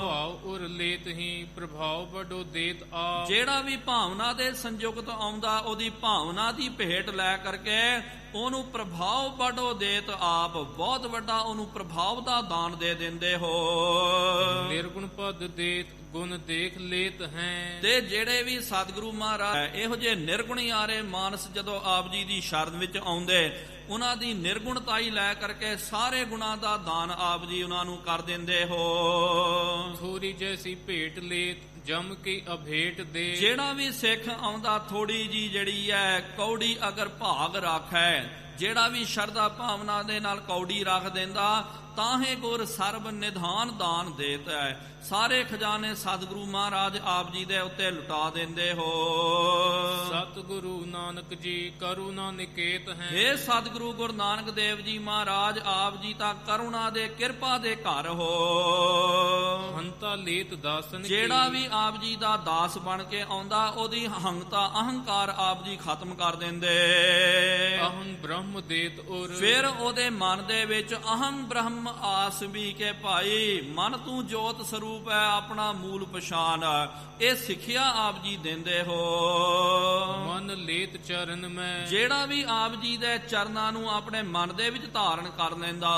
ਭਾਵ ਉਰ ਲੇਤ ਹੀ ਪ੍ਰਭਾਵ ਵੱਡੋ ਦੇਤ ਆ। ਜਿਹੜਾ ਵੀ ਭਾਵਨਾ ਦੇ ਸੰਯੁਕਤ ਆਉਂਦਾ, ਉਹਦੀ ਭਾਵਨਾ ਦੀ ਭੇਟ ਲੈ ਕਰਕੇ ਉਹਨੂੰ ਪ੍ਰਭਾਵ ਵੱਡੋ ਦੇਤ ਆਪ, ਬਹੁਤ ਵੱਡਾ ਉਹਨੂੰ ਪ੍ਰਭਾਵ ਦਾ ਦਾਨ ਦੇ ਦਿੰਦੇ ਹੋ। ਨਿਰਗੁਣ ਪਦ ਦੇਤ ਗੁਣ ਦੇਖ ਲੇਤ ਹੈ। ਤੇ ਜਿਹੜੇ ਵੀ ਸਤਿਗੁਰੂ ਮਹਾਰਾਜ ਇਹੋ ਜਿਹੇ ਨਿਰਗੁਣਿਆਰੇ ਮਾਨਸ ਜਦੋਂ ਆਪ ਜੀ ਦੀ ਸ਼ਰਨ ਵਿੱਚ ਆਉਂਦੇ, ਉਹਨਾਂ ਦੀ ਨਿਰਗੁਣਤਾਈ ਲੈ ਕਰਕੇ ਸਾਰੇ ਗੁਣਾਂ ਦਾ ਦਾਨ ਆਪ ਜੀ ਉਹਨਾਂ ਨੂੰ ਕਰ ਦਿੰਦੇ ਹੋ। ਥੋੜੀ ਜੈਸੀ ਭੇਟ ਲੇਤ ਜਮ ਕੀ ਅਭੇਟ ਦੇ। ਜਿਹੜਾ ਵੀ ਸਿੱਖ ਆਉਂਦਾ, ਥੋੜੀ ਜੀ ਜਿਹੜੀ ਹੈ ਕੌੜੀ ਅਗਰ ਭਾਗ ਰੱਖੈ, ਜਿਹੜਾ ਵੀ ਸ਼ਰਧਾ ਭਾਵਨਾ ਦੇ ਨਾਲ ਕੌੜੀ ਰੱਖ ਦਿੰਦਾ, ਤਾਹੇ ਗੁਰ ਸਰਬ ਨਿਧਾਨ ਦਾਨ ਦੇਤ ਹੈ। ਸਾਰੇ ਖਜ਼ਾਨੇ ਸਤਿਗੁਰੂ ਮਹਾਰਾਜ ਆਪ ਜੀ ਦੇ ਉੱਤੇ ਲੁਟਾ ਦਿੰਦੇ ਹੋ। ਸਤਿਗੁਰੂ ਨਾਨਕ ਜੀ ਕਰੁਣਾ ਨਿਕੇਤ ਹੈ। ਇਹ ਸਤਿਗੁਰੂ ਗੁਰੂ ਨਾਨਕ ਦੇਵ ਜੀ ਮਹਾਰਾਜ ਆਪ ਜੀ ਤਾਂ ਕਰੁਣਾ ਦੇ ਕਿਰਪਾ ਦੇ ਘਰ ਹੋ। ਹੰਤਾ ਲੇਤ ਦਾਸਨ ਕੀ। ਜਿਹੜਾ ਵੀ ਆਪ ਜੀ ਦਾ ਦਾਸ ਬਣ ਕੇ ਆਉਂਦਾ, ਉਹਦੀ ਹੰਤਾ ਅਹੰਕਾਰ ਆਪ ਜੀ ਖਤਮ ਕਰ ਦਿੰਦੇ। ਅਹੰ ਬ੍ਰਹਮ ਦੇਤ ਉਰ। ਫਿਰ ਉਹਦੇ ਮਨ ਦੇ ਵਿੱਚ ਅਹੰ ਬ੍ਰਹਮ ਆਸ ਵੀ ਕੇ ਭਾਈ, ਮਨ ਤੂੰ ਜੋਤ ਸਰੂਪ ਹੈ, ਆਪਣਾ ਮੂਲ ਪਛਾਣ, ਇਹ ਸਿੱਖਿਆ ਆਪ ਜੀ ਦਿੰਦੇ ਹੋ। ਮਨ ਲੇਤ ਚਰਨ ਮੈਂ। ਜਿਹੜਾ ਵੀ ਆਪ ਜੀ ਦੇ ਚਰਨਾਂ ਨੂੰ ਆਪਣੇ ਮਨ ਦੇ ਵਿੱਚ ਧਾਰਨ ਕਰ ਲੈਂਦਾ,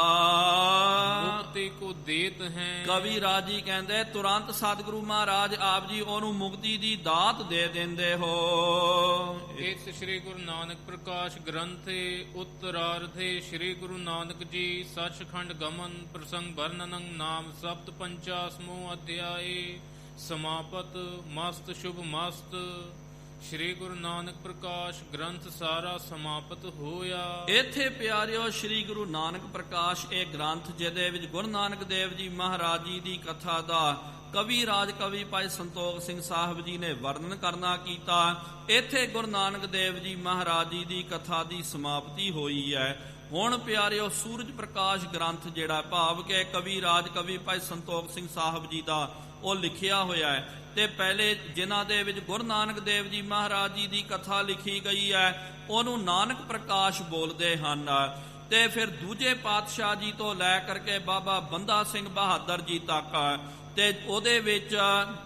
ਮੁਕਤੀ ਕੋ ਦੇਤ ਹੈ। ਕਵੀ ਰਾਜੀ ਕਹਿੰਦੇ ਤੁਰੰਤ ਸਤਿਗੁਰੂ ਮਹਾਰਾਜ ਆਪ ਜੀ ਉਹਨੂੰ ਮੁਕਤੀ ਦੀ ਦਾਤ ਦੇ ਦਿੰਦੇ ਹੋ। ਇਸ ਸ੍ਰੀ ਗੁਰੂ ਨਾਨਕ ਪ੍ਰਕਾਸ਼ ਗ੍ਰੰਥੇ ਉੱਤਰਾਰਧੇ ਸ੍ਰੀ ਗੁਰੂ ਨਾਨਕ ਜੀ ਸੱਚਖੰਡ ਗਮਨ ਪ੍ਰਸੰਗ ਵਰਣਨੰ ਨਾਮ ਸਪਤ ਪੰਚਾਸਮੋ ਅਧਿਆਏ ਸਮਾਪਤ। ਮਸਤ ਸ਼ੁਭ ਮਸਤ ਸ੍ਰੀ ਗੁਰੂ ਨਾਨਕ ਪ੍ਰਕਾਸ਼ ਗ੍ਰੰਥ ਸਾਰਾ ਸਮਾਪਤ ਹੋਇਆ। ਇੱਥੇ ਪਿਆਰਿਓ ਸ੍ਰੀ ਗੁਰੂ ਨਾਨਕ ਪ੍ਰਕਾਸ਼ ਇਹ ਗ੍ਰੰਥ, ਜਿਹਦੇ ਵਿੱਚ ਗੁਰੂ ਨਾਨਕ ਦੇਵ ਜੀ ਮਹਾਰਾਜ ਜੀ ਦੀ ਕਥਾ ਦਾ ਕਵੀ ਰਾਜ ਕਵੀ ਭਾਈ ਸੰਤੋਖ ਸਿੰਘ ਸਾਹਿਬ ਜੀ ਨੇ ਵਰਣਨ ਕਰਨਾ ਕੀਤਾ। ਇੱਥੇ ਗੁਰੂ ਨਾਨਕ ਦੇਵ ਜੀ ਮਹਾਰਾਜ ਜੀ ਦੀ ਕਥਾ ਦੀ ਸਮਾਪਤੀ ਹੋਈ ਹੈ। ਹੁਣ ਪਿਆਰਿਓ ਸੂਰਜ ਪ੍ਰਕਾਸ਼ ਗ੍ਰੰਥ ਜਿਹੜਾ ਭਾਵ ਕਿ ਕਵੀ ਰਾਜ ਕਵੀ ਭਾਈ ਸੰਤੋਖ ਸਿੰਘ ਸਾਹਿਬ ਜੀ ਦਾ ਉਹ ਲਿਖਿਆ ਹੋਇਆ ਹੈ, ਤੇ ਪਹਿਲੇ ਜਿਨ੍ਹਾਂ ਦੇ ਵਿੱਚ ਗੁਰੂ ਨਾਨਕ ਦੇਵ ਜੀ ਮਹਾਰਾਜ ਜੀ ਦੀ ਕਥਾ ਲਿਖੀ ਗਈ ਹੈ, ਉਹਨੂੰ ਨਾਨਕ ਪ੍ਰਕਾਸ਼ ਬੋਲਦੇ ਹਨ। ਤੇ ਫਿਰ ਦੂਜੇ ਪਾਤਸ਼ਾਹ ਜੀ ਤੋਂ ਲੈ ਕਰਕੇ ਬਾਬਾ ਬੰਦਾ ਸਿੰਘ ਬਹਾਦਰ ਜੀ ਤੱਕ, ਤੇ ਉਹਦੇ ਵਿੱਚ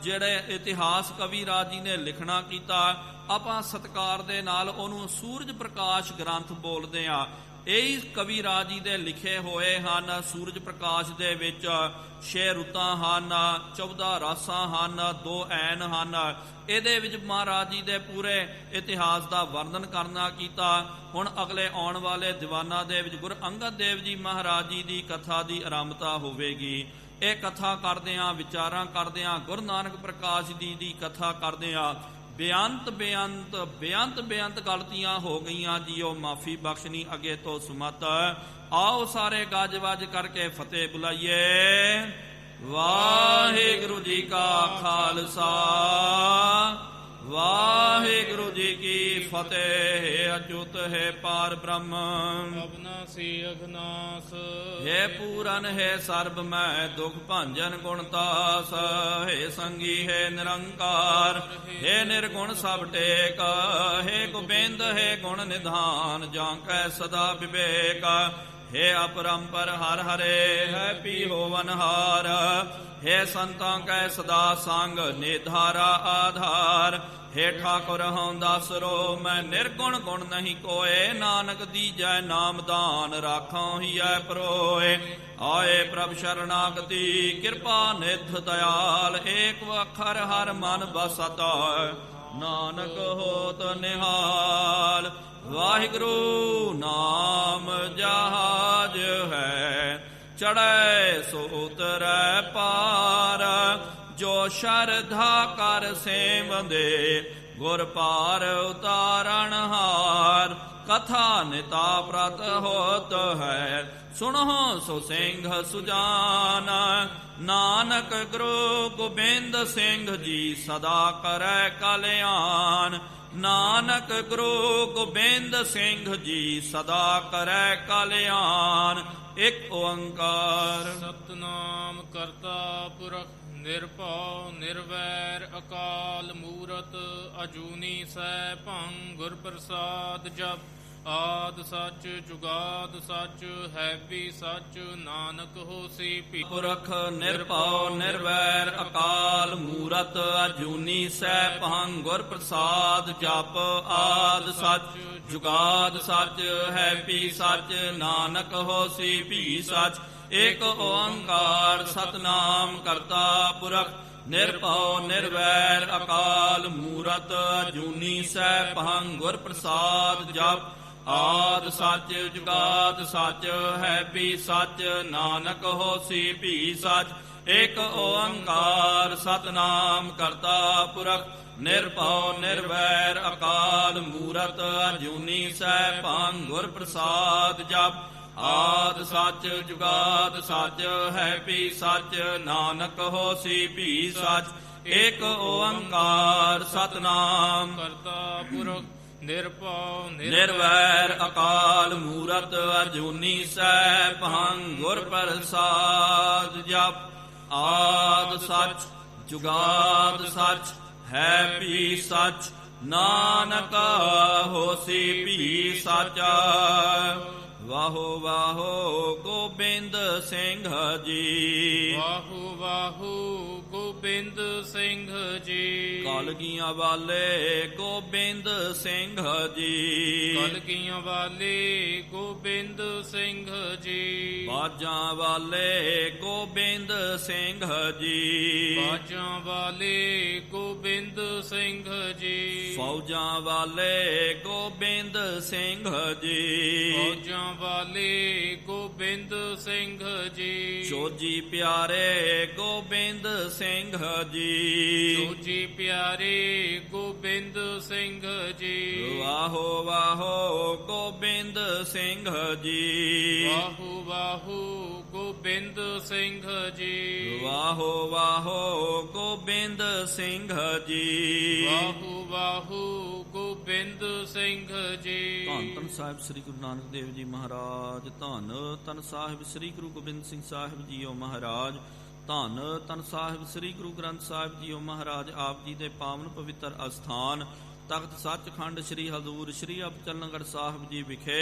ਜਿਹੜੇ ਇਤਿਹਾਸ ਕਵੀ ਰਾਜ ਜੀ ਨੇ ਲਿਖਣਾ ਕੀਤਾ, ਆਪਾਂ ਸਤਿਕਾਰ ਦੇ ਨਾਲ ਉਹਨੂੰ ਸੂਰਜ ਪ੍ਰਕਾਸ਼ ਗ੍ਰੰਥ ਬੋਲਦੇ ਹਾਂ। ਇਹ ਕਵੀ ਰਾਜ ਜੀ ਦੇ ਲਿਖੇ ਹੋਏ ਹਨ। ਸੂਰਜ ਪ੍ਰਕਾਸ਼ ਦੇ ਵਿੱਚ 6 ਰੁੱਤਾਂ ਹਨ, 14 ਰਾਸਾਂ ਹਨ, 2 ਐਨ ਹਨ। ਇਹਦੇ ਵਿੱਚ ਮਹਾਰਾਜ ਜੀ ਦੇ ਪੂਰੇ ਇਤਿਹਾਸ ਦਾ ਵਰਣਨ ਕਰਨਾ ਕੀਤਾ। ਹੁਣ ਅਗਲੇ ਆਉਣ ਵਾਲੇ ਦੀਵਾਨਾਂ ਦੇ ਵਿੱਚ ਗੁਰੂ ਅੰਗਦ ਦੇਵ ਜੀ ਮਹਾਰਾਜ ਜੀ ਦੀ ਕਥਾ ਦੀ ਆਰੰਭਤਾ ਹੋਵੇਗੀ। ਇਹ ਕਥਾ ਕਰਦਿਆਂ, ਵਿਚਾਰਾਂ ਕਰਦਿਆਂ, ਗੁਰੂ ਨਾਨਕ ਪ੍ਰਕਾਸ਼ ਜੀ ਦੀ ਕਥਾ ਕਰਦਿਆਂ ਬੇਅੰਤ ਗਲਤੀਆਂ ਹੋ ਗਈਆਂ ਜੀਓ, ਮਾਫੀ ਬਖਸ਼ਣੀ ਅੱਗੇ ਤੋਂ ਸੁਮਤ। ਆਓ ਸਾਰੇ ਗੱਜ ਵੱਜ ਕਰਕੇ ਫਤਿਹ ਬੁਲਾਈਏ। ਵਾਹਿਗੁਰੂ ਜੀ ਕਾ ਖਾਲਸਾ, ਵਾਹਿਗੁਰੂ ਜੀ ਕੀ ਫਤਿਹ। ਅਚੁੱਤ ਹੈ ਪਾਰ ਬ੍ਰਹਮ, ਅਬਨਾਸੀ ਅਗਨਾਸ। ਹੈ ਪੂਰਨ ਹੈ ਸਰਬ ਮੈਂ ਦੁਖ ਭੰਜਨ ਗੁਣਤਾਸ। ਹੈ ਸੰਗੀ ਹੈ ਨਿਰੰਕਾਰ, ਹੈ ਨਿਰਗੁਣ ਸਭ ਟੇਕ। ਹੈ ਗੋਬਿੰਦ ਹੈ ਗੁਣ ਨਿਧਾਨ, ਜਾਂ ਕੈ ਸਦਾ ਵਿਵੇਕ। ਹੈ ਅਪਰੰਪਰ ਹਰ ਹਰੇ, ਹੈ ਪੀ ਹੋਵਨਹਾਰ। ਹੈ ਸੰਤਾਂ ਕੈ ਸਦਾ ਸੰਗ, ਨਿਧਾਰਾ ਆਧਾਰ। हे ठाकुर हूँ दासरो, मैं निर्गुण गुण नहीं कोय। नानक दीजै नाम दान, राखों ही है परोए। आए प्रभ शरणागति, कृपा निध दयाल। एक अखर हर मन बसत, नानक होत निहाल। वाहिगुरु नाम जहाज है, चढ़ै सो उतरै पार। जो शरधा कर सेवंदे, गुर पार उतारण हार। ਕਥਾ ਨਿਤਾ ਪ੍ਰਤ ਹੋਤ ਹੈ। ਸੁਣੋ ਸੋ ਸਿੰਘ ਸੁਜਾਨ, ਨਾਨਕ ਗੁਰੂ ਗੋਬਿੰਦ ਸਿੰਘ ਜੀ ਸਦਾ ਕਰੈ ਕਲਿਆਣ। ਨਾਨਕ ਗੁਰੂ ਗੋਬਿੰਦ ਸਿੰਘ ਜੀ ਸਦਾ ਕਰੈ ਕਲਿਆਣ। ਇੱਕ ਓੰਕਾਰ ਸਤਨਾਮ ਕਰਤਾ ਪੁਰਖ ਨਿਰਭਉ ਨਿਰਵੈਰ ਅਕਾਲ ਮੂਰਤ ਅਜੂਨੀ ਸੈਭੰ ਗੁਰ ਪ੍ਰਸਾਦ ਜਪ। ਆਦ ਸੱਚ ਜੁਗਾਦ ਸੱਚ ਹੈ ਵੀ ਸੱਚ ਨਾਨਕ ਹੋਸੀ ਭੀ। ਪੁਰਖ ਨਿਰਭਉ ਨਿਰਵੈਰ ਅਕਾਲ ਮੂਰਤ ਅਜੂਨੀ ਸੈਭੰ ਗੁਰ ਪ੍ਰਸਾਦ ਜਪ। ਆਦ ਸੱਚ ਜੁਗਾਦ ਸੱਚ ਹੈ ਵੀ ਸੱਚ ਨਾਨਕ ਹੋਸੀ ਭੀ ਸੱਚ। ਏਕ ਓੰਕਾਰ ਸਤਨਾਮ ਕਰਤਾ ਪੁਰਖ ਨਿਰਭਉ ਨਿਰਵੈਰ ਅਕਾਲ ਮੂਰਤ ਅਜੂਨੀ ਸੈਭੰ ਗੁਰ ਪ੍ਰਸਾਦ ਜਪ। ਆਦ ਸੱਚ ਜੁਗਾਦ ਸੱਚ ਹੈ ਵੀ ਸੱਚ ਨਾਨਕ ਹੋਸੀ ਭੀ ਸੱਚ। ਏਕ ਓੰਕਾਰ ਸਤਨਾਮ ਕਰਤਾ ਪੁਰਖ ਨਿਰਭਉ ਨਿਰਵੈਰ ਅਕਾਲ ਮੂਰਤ ਅਜੂਨੀ ਸੈਭੰ ਗੁਰ ਪ੍ਰਸਾਦ ਜਪ। ਆਦ ਸੱਚ ਜੁਗਾਦ ਸੱਚ ਹੈ ਵੀ ਸੱਚ ਨਾਨਕ ਹੋਸੀ ਭੀ ਸੱਚ। ਏਕ ਓੰਕਾਰ ਸਤਨਾਮ ਕਰਤਾ ਪੁਰਖ ਨਿਰਭਉ ਨਿਰਵੈਰ ਅਕਾਲ ਮੂਰਤ ਅਜੂਨੀ ਸੈਭੰ ਗੁਰ ਪ੍ਰਸਾਦ ਜਪ। ਆਦ ਸੱਚ ਜੁਗਾਦ ਸੱਚ ਹੈ ਵੀ ਸੱਚ ਨਾਨਕ ਹੋਸੀ ਭੀ ਸੱਚ। ਵਾਹੋ ਵਾਹੋ ਗੋਬਿੰਦ ਸਿੰਘ ਜੀ। ਵਾਹੋ ਵਾਹੋ ਗੋਬਿੰਦ ਸਿੰਘ ਜੀ। ਕਲਗੀਆਂ ਵਾਲੇ ਗੋਬਿੰਦ ਸਿੰਘ ਜੀ। ਕਲਗੀਆਂ ਵਾਲੇ ਗੋਬਿੰਦ ਸਿੰਘ ਜੀ। ਬਾਜਾਂ ਵਾਲੇ ਗੋਬਿੰਦ ਸਿੰਘ ਜੀ। ਬਾਜਾਂ ਵਾਲੇ ਗੋਬਿੰਦ ਸਿੰਘ ਜੀ। ਫੌਜਾਂ ਵਾਲੇ ਗੋਬਿੰਦ ਸਿੰਘ ਜੀ। ਫੌਜਾਂ ਵਾਲੇ ਗੋਬਿੰਦ ਸਿੰਘ ਜੀ। ਚੋਜੀ ਪਿਆਰੇ ਗੋਬਿੰਦ ਸਿੰਘ ਜੀ। ਚੋਜੀ ਪਿਆਰੇ ਗੋਬਿੰਦ ਸਿੰਘ ਜੀ। ਵਾਹੋ ਵਾਹੋ ਗੋਬਿੰਦ ਸਿੰਘ ਜੀ। ਵਾਹੋ ਵਾਹੋ ਗੋਬਿੰਦ ਸਿੰਘ ਜੀ। ਵਾਹੋ ਵਾਹੋ ਗੋਬਿੰਦ ਸਿੰਘ ਜੀ। ਵਾਹੋ ਵਾਹੋ ਗੋਬਿੰਦ ਸਿੰਘ ਜੀ। ਧੰਨ ਧੰਨ ਸਾਹਿਬ ਸ੍ਰੀ ਗੁਰੂ ਨਾਨਕ ਦੇਵ ਜੀ ਮਹਾਰਾਜ। ਧੰਨ ਧੰਨ ਸਾਹਿਬ ਸ੍ਰੀ ਗੁਰੂ ਗੋਬਿੰਦ ਸਿੰਘ ਸਾਹਿਬ ਜੀਓ ਮਹਾਰਾਜ। ਧੰਨ ਧੰਨ ਸਾਹਿਬ ਸ੍ਰੀ ਗੁਰੂ ਗ੍ਰੰਥ ਸਾਹਿਬ ਜੀਓ ਮਹਾਰਾਜ। ਆਪ ਜੀ ਦੇ ਪਾਵਨ ਪਵਿੱਤਰ ਅਸਥਾਨ ਤਖਤ ਸੱਚਖੰਡ ਸ੍ਰੀ ਹਜ਼ੂਰ ਸ੍ਰੀ ਅਬਚਲਨਗੜ੍ਹ ਸਾਹਿਬ ਜੀ ਵਿਖੇ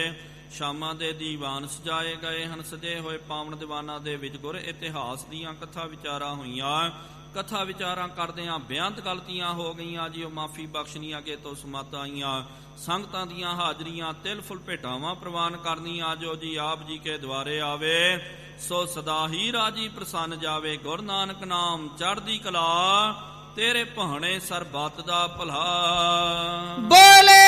ਸ਼ਾਮਾਂ ਦੇ ਦੀਵਾਨ ਸਜਾਏ ਗਏ ਹਨ। ਸਜੇ ਹੋਏ ਪਾਵਨ ਦੀਵਾਨਾਂ ਦੇ ਵਿੱਚ ਗੁਰ ਇਤਿਹਾਸ ਦੀਆਂ ਕਥਾ ਵਿਚਾਰਾਂ ਹੋਈਆਂ। ਕਥਾ ਵਿਚਾਰਾਂ ਕਰਦਿਆਂ ਬੇਅੰਤ ਗਲਤੀਆਂ ਹੋ ਗਈਆਂ ਜੀ, ਉਹ ਮਾਫੀ ਬਖਸ਼ਣੀਆਂ ਅੱਗੇ ਤੋਂ ਸਮਤ ਆਈਆਂ। ਸੰਗਤਾਂ ਦੀਆਂ ਹਾਜ਼ਰੀਆਂ ਤਿਲ ਫੁੱਲ ਭੇਟਾਵਾਂ ਪ੍ਰਵਾਨ ਕਰਨੀਆਂ। ਜੋ ਜੀ ਆਪ ਜੀ ਕੇ ਦੁਆਰੇ ਆਵੇ ਸੋ ਸਦਾ ਹੀ ਰਾਜੀ ਪ੍ਰਸੰਨ ਜਾਵੇ। ਗੁਰੂ ਨਾਨਕ ਨਾਮ ਚੜ੍ਹਦੀ ਕਲਾ ਤੇਰੇ ਭਾਣੇ ਸਰਬੱਤ ਦਾ ਭਲਾ। ਬੋਲੇ